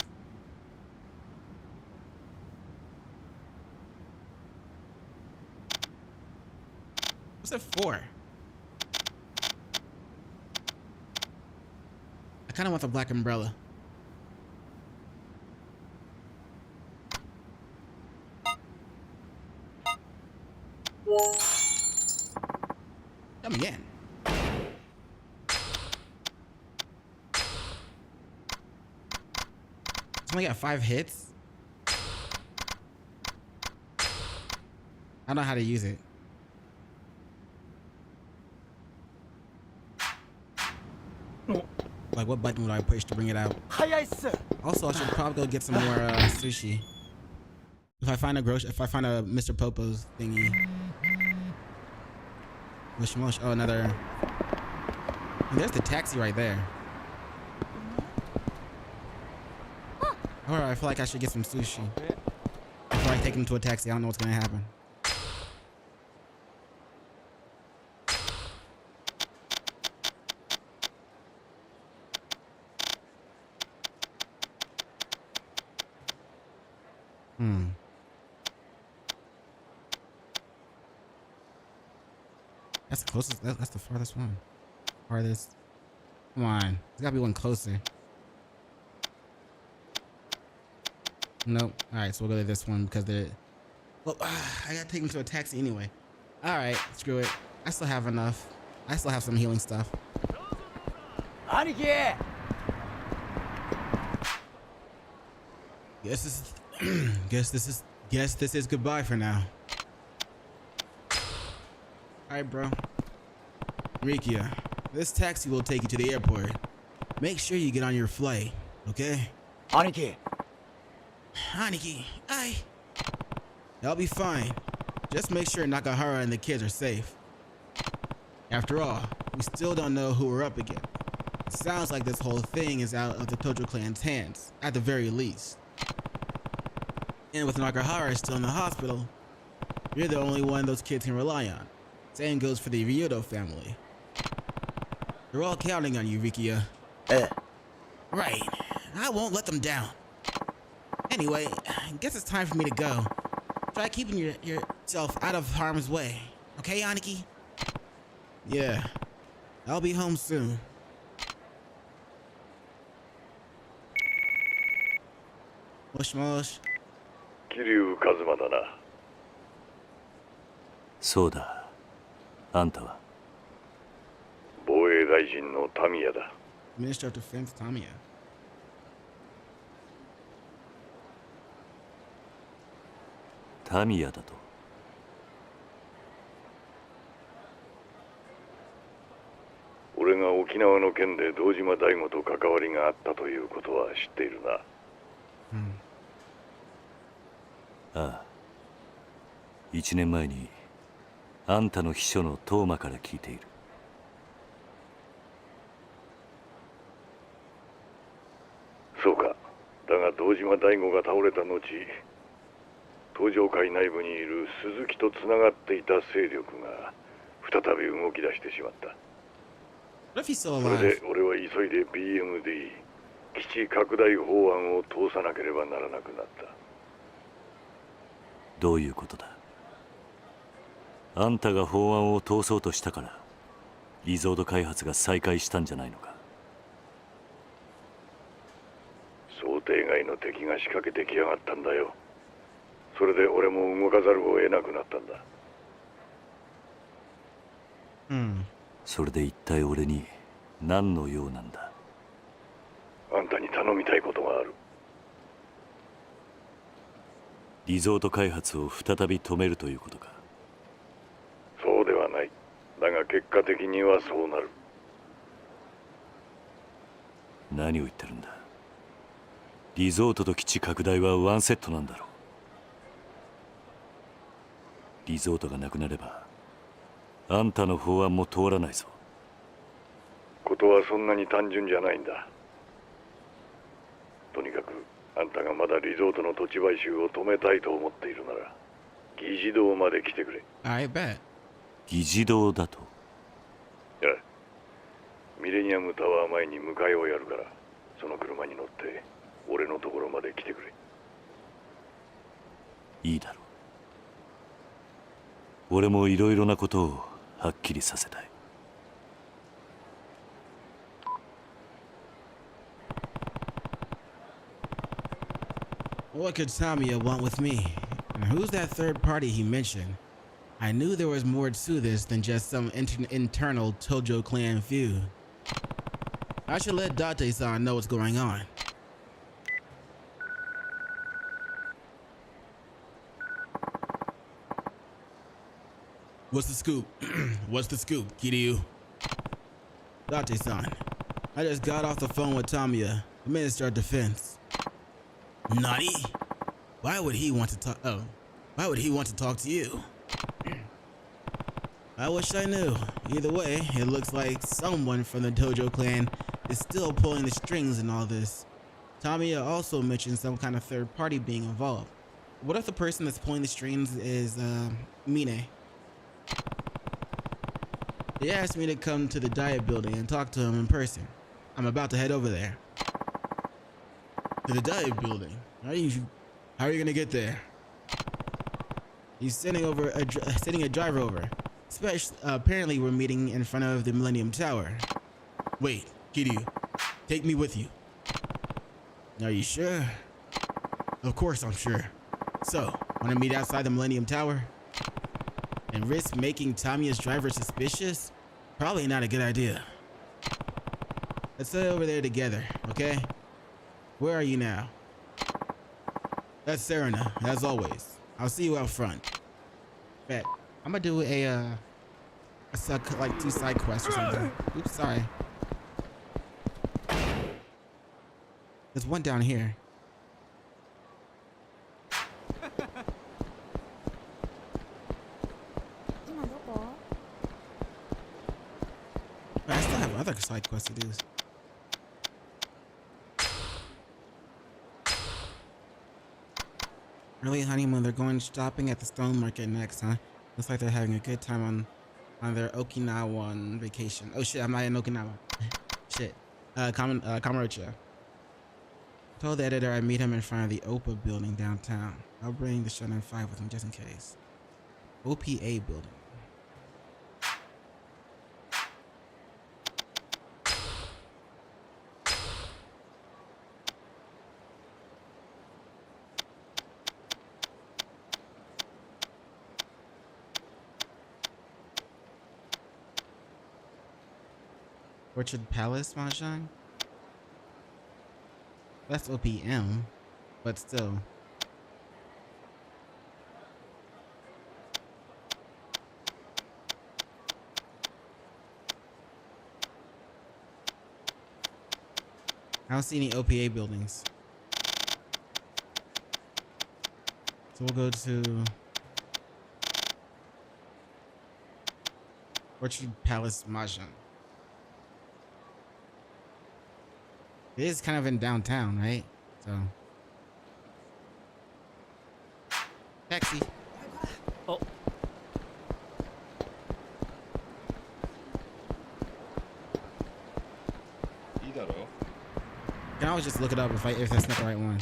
What's it for? I kind of want the Black Umbrella. Come again. It's only got 5 hits. I don't know how to use it. Like, what button would I push to bring it out? Also, I should probably go get some more sushi. If I find a Mr. Popo's thingy. Oh, another. There's the taxi right there. Alright, I feel like I should get some sushi. Before I take him to a taxi, I don't know what's gonna happen. That's the closest. That's the farthest one. Farthest. Come on. There's gotta be one closer. Nope. Alright, so we'll go to this one because they're. Well, I gotta take him to a taxi anyway. Alright, screw it. I still have enough. I still have some healing stuff.
Aniki!
Guess this is goodbye for now. Alright, bro. Rikia, this taxi will take you to the airport. Make sure you get on your flight, okay?
Aniki!
Aniki, I'll be fine. Just make sure Nakahara and the kids are safe. After all, we still don't know who we're up against. It sounds like this whole thing is out of the Tojo clan's hands, at the very least. And with Nakahara still in the hospital, you're the only one those kids can rely on. Same goes for the Ryudo family. They're all counting on you, Rikia. Right. I won't let them down. Anyway, I guess it's time for me to go. Try keeping yourself out of harm's way. Okay, Aniki? Yeah. I'll be home soon. Mosh mosh.
桐生一馬だな。そうだ。あんたは防衛大臣のタミヤだ。
Minister of Defense Tamiya.
タミヤだと。俺が沖縄の件で堂島大吾と関わりがあったということは知っているな。ああ。1年前にあんたの秘書のトーマから聞いている。そうか。だが堂島大吾が倒れた後、東上会内部にいる鈴木とつながっていた勢力が再び動き出してしまった。それで俺は急いで BMD 基地拡大法案を通さなければならなくなった。どういうことだ。あんたが法案を通そうとしたからリゾート開発が再開したんじゃないのか。想定外の敵が仕掛けてきやがったんだよ。それで俺も動かざるを得なくなったんだ。それで一体俺に何の用なんだ。あんたに頼みたいことがある。リゾート開発を再び止めるということか。そうではない。だが結果的にはそうなる。何を言ってるんだ。リゾートと基地拡大はワンセットなんだろう。リゾートがなくなればあんたの法案も通らないぞ。ことはそんなに単純じゃないんだ。とにかくあんたがまだリゾートの土地買収を止めたいと思っているなら議事堂まで来てくれ。
I bet.
議事堂だと。いや、ミレニアムタワー前に迎えをやるからその車に乗って俺のところまで来てくれ。いいだろう。俺もいろいろなことをはっきりさせたい。
What could Tamiya want with me? And who's that third party he mentioned? I knew there was more to this than just some internal Tojo clan feud. I should let Date-san know what's going on. What's the scoop? What's the scoop, Kiryu? Date-san, I just got off the phone with Tamiya, the Minister of Defense. Nani? Why would he want to talk? Oh, why would he want to talk to you? I wish I knew. Either way, it looks like someone from the Dojo clan is still pulling the strings in all this. Tamiya also mentioned some kind of third party being involved. What if the person that's pulling the strings is Mine? He asked me to come to the diet building and talk to him in person. I'm about to head over there. To the diet building? How are you gonna get there? He's sending a driver over. Apparently we're meeting in front of the Millennium Tower. Wait, Kiryu, take me with you. Are you sure? Of course I'm sure. So, wanna meet outside the Millennium Tower? And risk making Tamiya's driver suspicious? Probably not a good idea. Let's head over there together, okay? Where are you now? That's Serena, as always. I'll see you out front. Bet. I'm gonna do like 2 side quests or something. Oops, sorry. There's one down here. I still have other side quests to do. Early honeymoon, they're going shopping at the stone market next, huh? Looks like they're having a good time on their Okinawan vacation. Oh shit, I'm not in Okinawa. Shit. Kamurocho. Told the editor I'd meet him in front of the OPA building downtown. I'll bring the Shonen 5 with him just in case. OPA building. Orchard Palace, Mahjong? That's OPM, but still. I don't see any OPA buildings. So we'll go to Orchard Palace, Mahjong. It is kind of in downtown, right? So. Taxi.
Oh.
Can always just look it up if that's not the right one.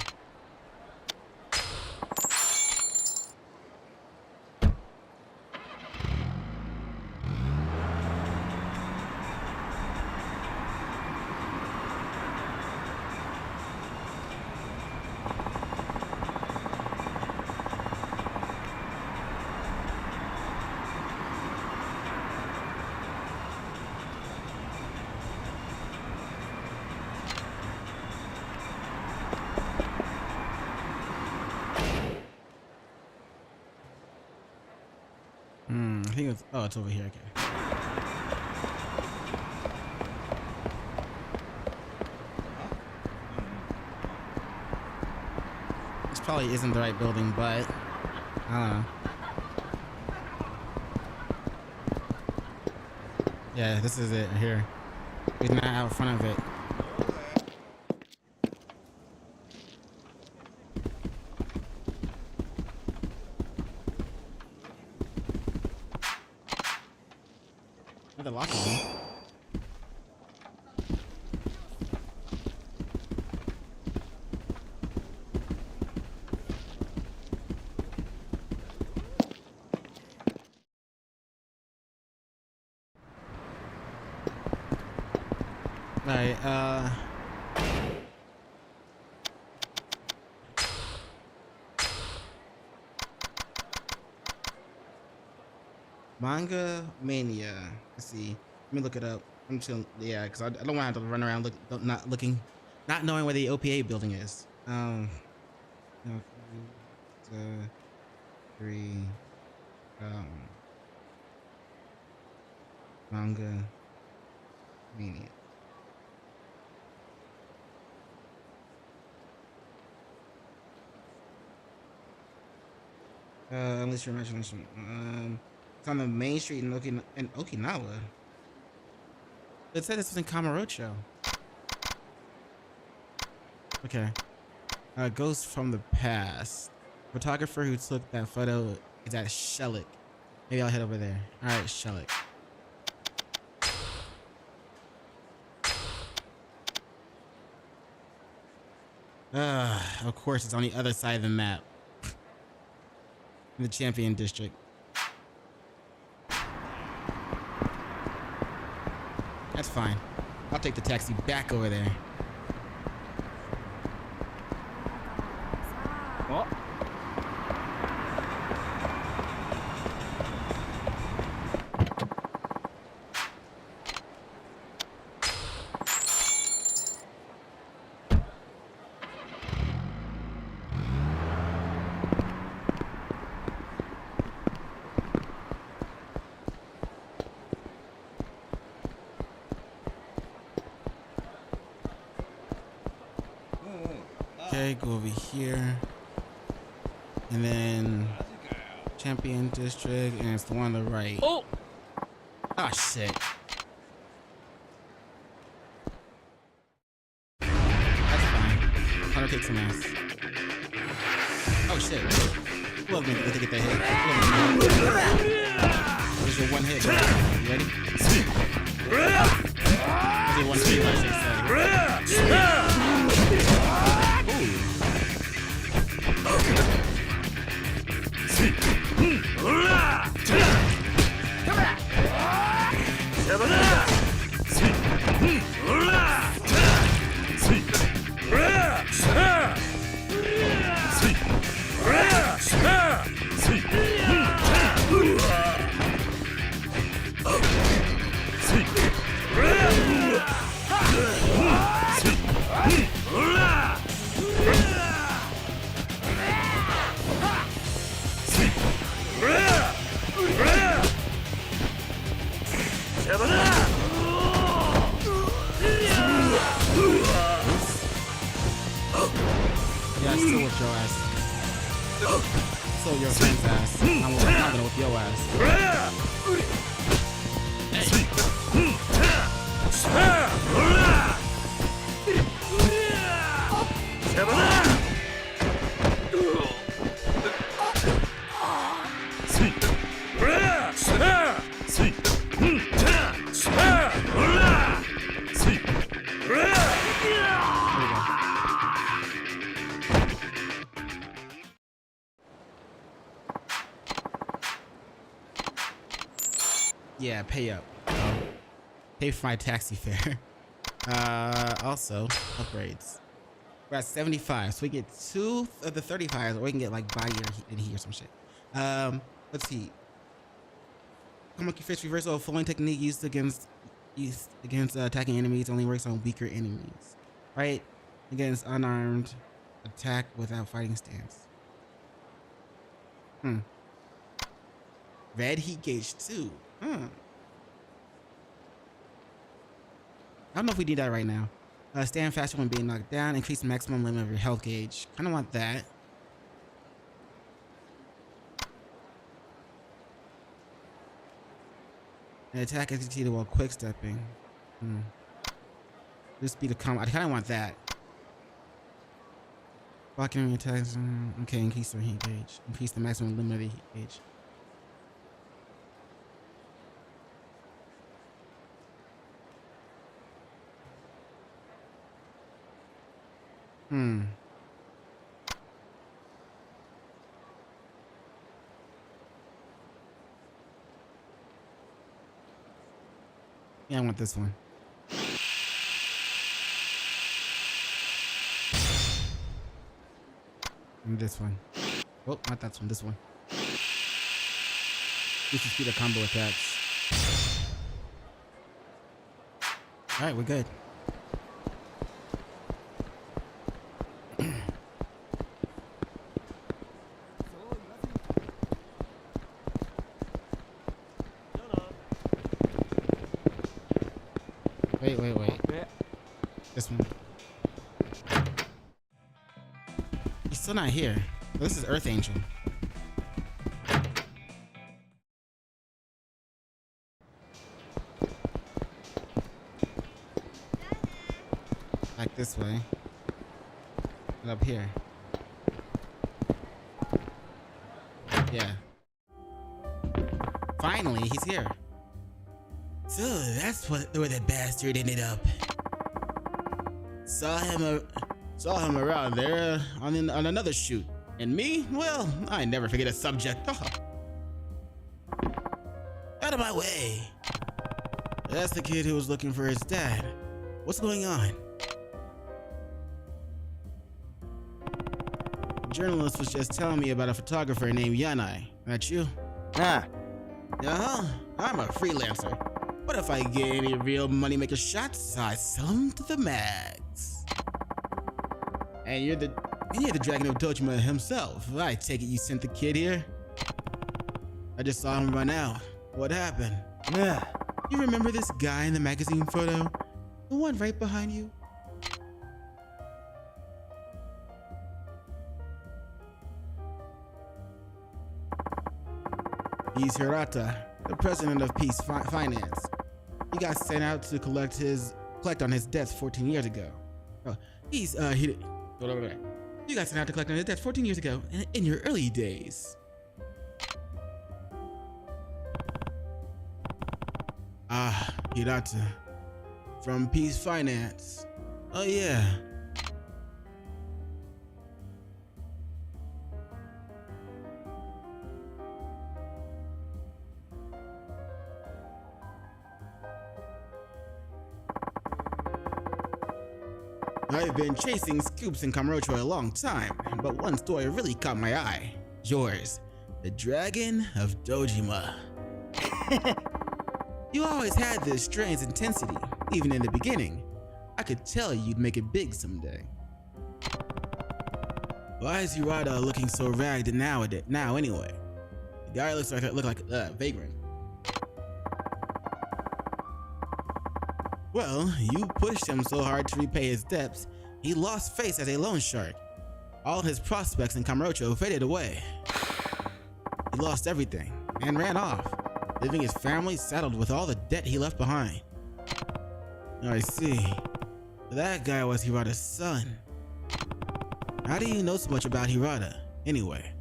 I think it's, oh, it's over here, okay. This probably isn't the right building, but I don't know. Yeah, this is it here. We're not out front of it. The lock is in. Alright, Manga Mania. Let's see. Let me look it up. I'm just gonna, yeah, because I don't want to have to run around not knowing where the OPA building is. No, 3, Manga Mania. Unless your imagination. It's on the main street in Okinawa. It said this was in Kamurocho. Okay. Ghost from the past. Photographer who took that photo is at Shellick. Maybe I'll head over there. All right, Shellick. Of course, it's on the other side of the map. In the Champion District. That's fine. I'll take the taxi back over there.
Oh.
Okay, go over here. And then Champion District, and it's the one on the right.
Oh!
Oh, shit. That's fine. I'm gonna take some ass. Oh, shit. Look, man, to get that hit. There's your one hit, bro. You ready? There's your one hit, I should say. Yeah, I still whip your ass. So your friend's ass. I'm gonna whip your ass. Yeah, pay up. Pay for my taxi fare. Also, upgrades. We're at 75, so we get 2 of the 35s, or we can get like buy in here or some shit. Let's see. Monkey fist reversal of flowing technique used against attacking enemies only works on weaker enemies. Right? Against unarmed attack without fighting stance. Red heat gauge 2. I don't know if we need that right now. Stand faster when being knocked down. Increase the maximum limit of your health gauge. Kind of want that. An attack executed while quick stepping. Boost speed of combat. I kind of want that. Blocking enemy attacks. Okay, increase the heat gauge. Increase the maximum limit of the heat gauge. Yeah, I want this one. And this one. Oh, not that one, this one. This is speed of combo attacks. Alright, we're good. Wait. This one. He's still not here. This is Earth Angel. Back this way. And up here. Yeah. Finally, he's here. So that's where the bastard ended up. Saw him around there on another shoot. And me? Well, I never forget a subject. Out of my way. That's the kid who was looking for his dad. What's going on? The journalist was just telling me about a photographer named Yanai. That you? Uh-huh. I'm a freelancer. What if I get any real money-maker shots? I sell them to the mags. And you're the Dragon of Dojima himself. I take it you sent the kid here? I just saw him run out. What happened? You remember this guy in the magazine photo? The one right behind you? He's Hirata, the president of Peace Finance. He got sent out to collect on his debts 14 years ago. Oh, you got sent out to collect on his debts 14 years ago in your early days. Ah, Hirata. From Peace Finance. Oh yeah. I've been chasing scoops in Kamurocho a long time, but one story really caught my eye. Yours, the Dragon of Dojima. You always had this strange intensity, even in the beginning. I could tell you'd make it big someday. Why is Hirata looking so ragged now anyway? The guy looks like a vagrant. Well, you pushed him so hard to repay his debts, he lost face as a loan shark. All his prospects in Kamurocho faded away. He lost everything and ran off, leaving his family saddled with all the debt he left behind. I see. That guy was Hirata's son. How do you know so much about Hirata, anyway?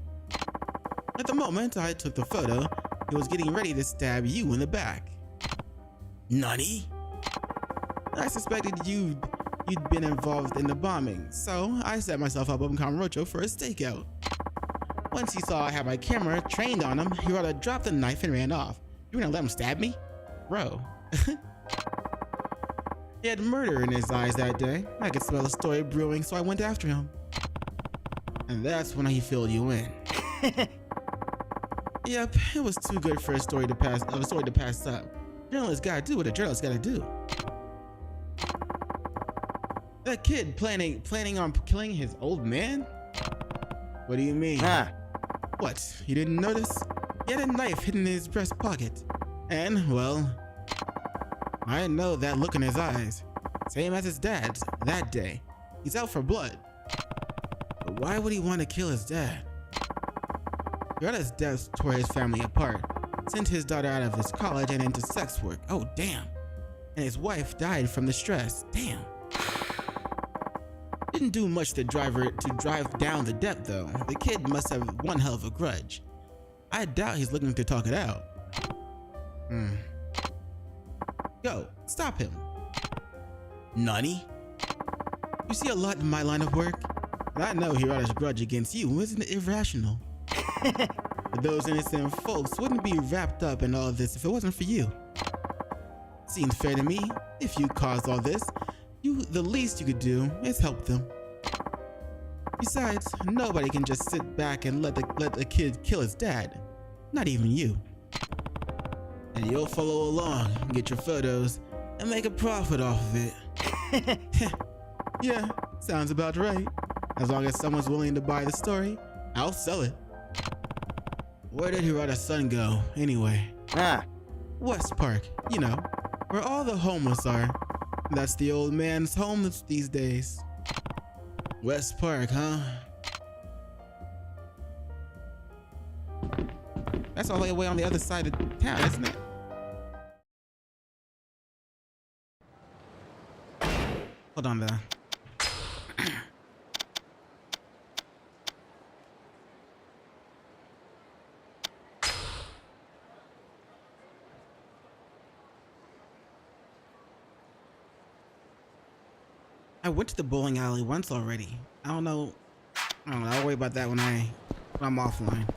At the moment I took the photo, he was getting ready to stab you in the back. Nani? I suspected you'd been involved in the bombing, so I set myself up in Kamurocho for a stakeout. Once he saw I had my camera trained on him, Hirata dropped the knife and ran off. You gonna let him stab me? Bro. He had murder in his eyes that day. I could smell a story brewing, so I went after him. And that's when he filled you in. Yep, it was too good for a story to pass up. Journalists gotta do what a journalist gotta do. That kid planning on killing his old man? What do you mean? What, you didn't notice? He had a knife hidden in his breast pocket. And, well, I know that look in his eyes. Same as his dad's that day. He's out for blood. But why would he want to kill his dad? Hirata's death tore his family apart, sent his daughter out of his college and into sex work. Oh, damn. And his wife died from the stress. Damn. Didn't do much to drive down the debt, though. The kid must have one hell of a grudge. I doubt he's looking to talk it out. Yo, stop him. Nani? You see a lot in my line of work, and I know Hirata's grudge against you isn't irrational. But those innocent folks wouldn't be wrapped up in all this if it wasn't for you. Seems fair to me. If you caused all this, the least you could do is help them. Besides, nobody can just sit back and let the kid kill his dad. Not even you. And you'll follow along, get your photos, and make a profit off of it. Yeah, sounds about right. As long as someone's willing to buy the story, I'll sell it. Where did Hirata's son go, anyway? West Park, you know, where all the homeless are. That's the old man's home these days. West Park, huh? That's all the way on the other side of town, isn't it? Hold on there. I went to the bowling alley once already. I don't know. I'll worry about that when I'm offline.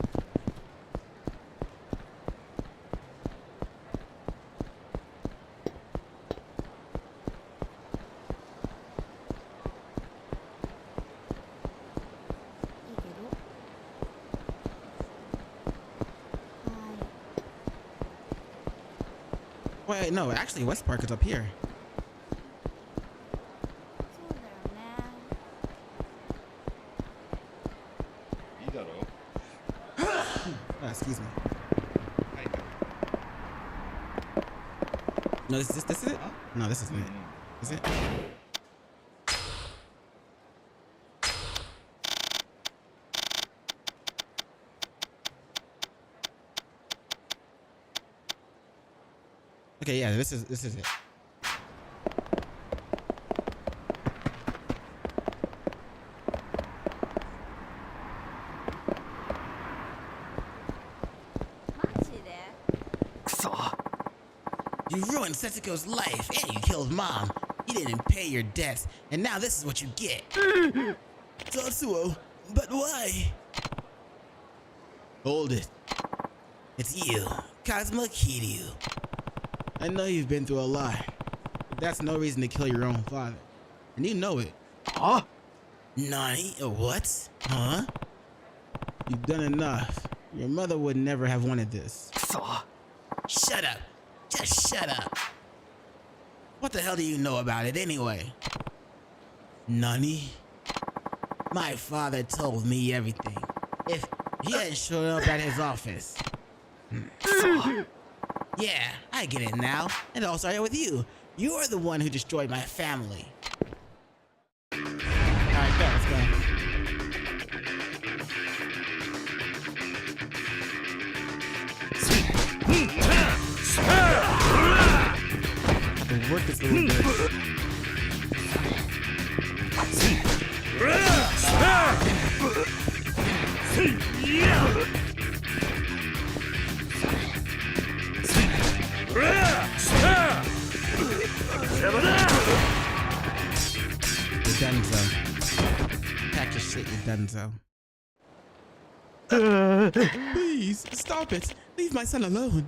Wait, no, actually West Park is up here. Excuse me. No, this is it? No, this isn't it. Is it? Okay, yeah, this is it. You ruined Setsuko's life, and you killed Mom. You didn't pay your debts, and now this is what you get. Tatsuo, but why? Hold it. It's you, Kazuma Kiryu. I know you've been through a lot, but that's no reason to kill your own father. And you know it. Huh? Nani? What? Huh? You've done enough. Your mother would never have wanted this. Shut up. Just shut up. What the hell do you know about it anyway? Nani? My father told me everything. If he hadn't shown up at his office. Yeah, I get it now. It all started with you. You're the one who destroyed my family. Alright, let's go. Work this a little bit. Dunzo. Pack your shit, you Dunzo. Please, stop it. Leave my son alone.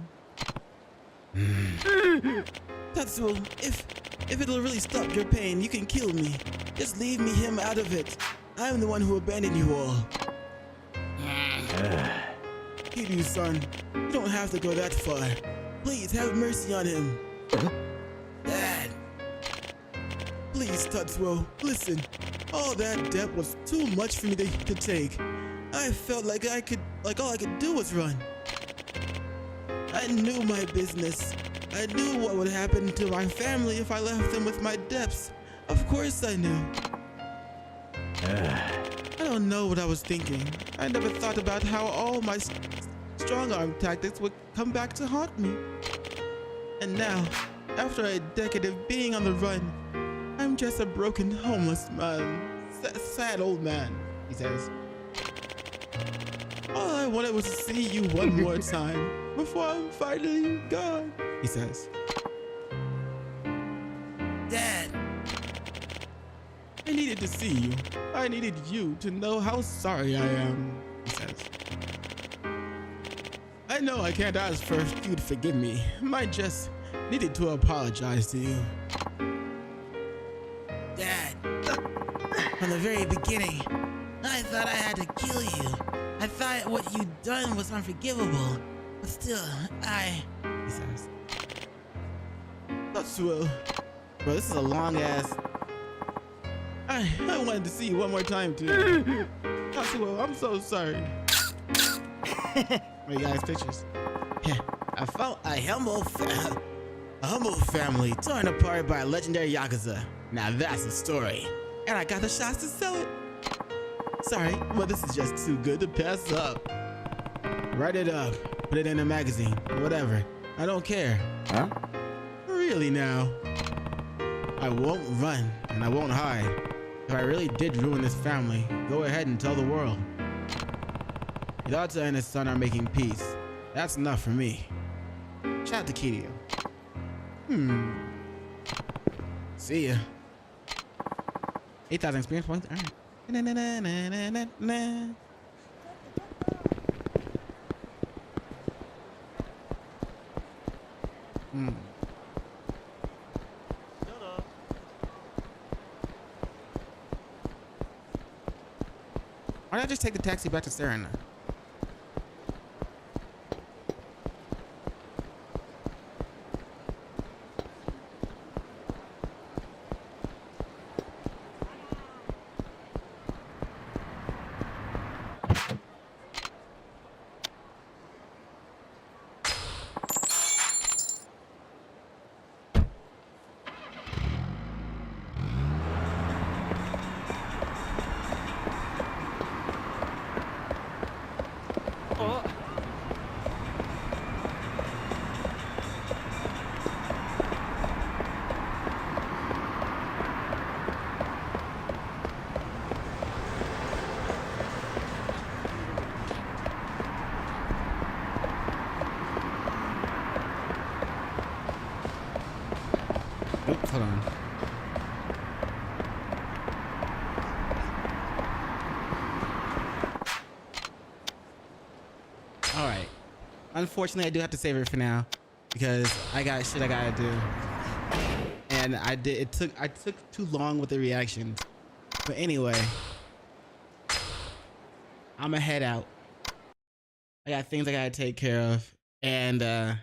Tatsuo, if it'll really stop your pain, you can kill me. Just leave him out of it. I'm the one who abandoned you all. Kiryu, son, you don't have to go that far. Please have mercy on him. Dad. Please, Tatsuo, listen. All that debt was too much for me to take. I felt like all I could do was run. I knew my business. I knew what would happen to my family if I left them with my debts. Of course I knew. I don't know what I was thinking. I never thought about how all my strong arm tactics would come back to haunt me. And now, after a decade of being on the run, I'm just a broken, homeless man. Sad old man, he says. All I wanted was to see you one more time before I'm finally gone, he says. Dad, I needed to see you. I needed you to know how sorry I am, he says. I know I can't ask for you to forgive me. I just needed to apologize to you. Dad, from the very beginning, I thought I had to kill you. I thought what you'd done was unforgivable. But still, he says. Tatsuo. Bro, this is a long ass. I wanted to see you one more time too. Tatsuo, I'm so sorry. Wait, guys, pictures. I found a humble family torn apart by a legendary Yakuza. Now that's the story. And I got the shots to sell it. Sorry, but this is just too good to pass up. Write it up. Put it in a magazine. Whatever. I don't care. Huh? Really now. I won't run and I won't hide. If I really did ruin this family, go ahead and tell the world. Hidata and his son are making peace. That's enough for me. Shout out to Kiryu. See ya. 8,000 experience points. All right. Why don't I just take the taxi back to Serena? Oops, hold on. All right. Unfortunately, I do have to save it for now because I got shit I gotta do, and I took too long with the reaction. But anyway, I'ma head out. I got things I gotta take care of, and but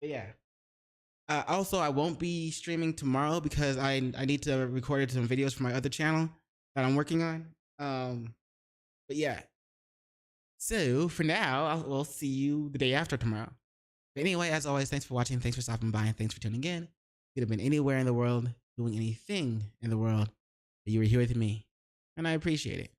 yeah. Also, I won't be streaming tomorrow because I need to record some videos for my other channel that I'm working on. But yeah. So for now, we'll see you the day after tomorrow. But anyway, as always, thanks for watching, thanks for stopping by, and thanks for tuning in. You could have been anywhere in the world, doing anything in the world, but you were here with me, and I appreciate it.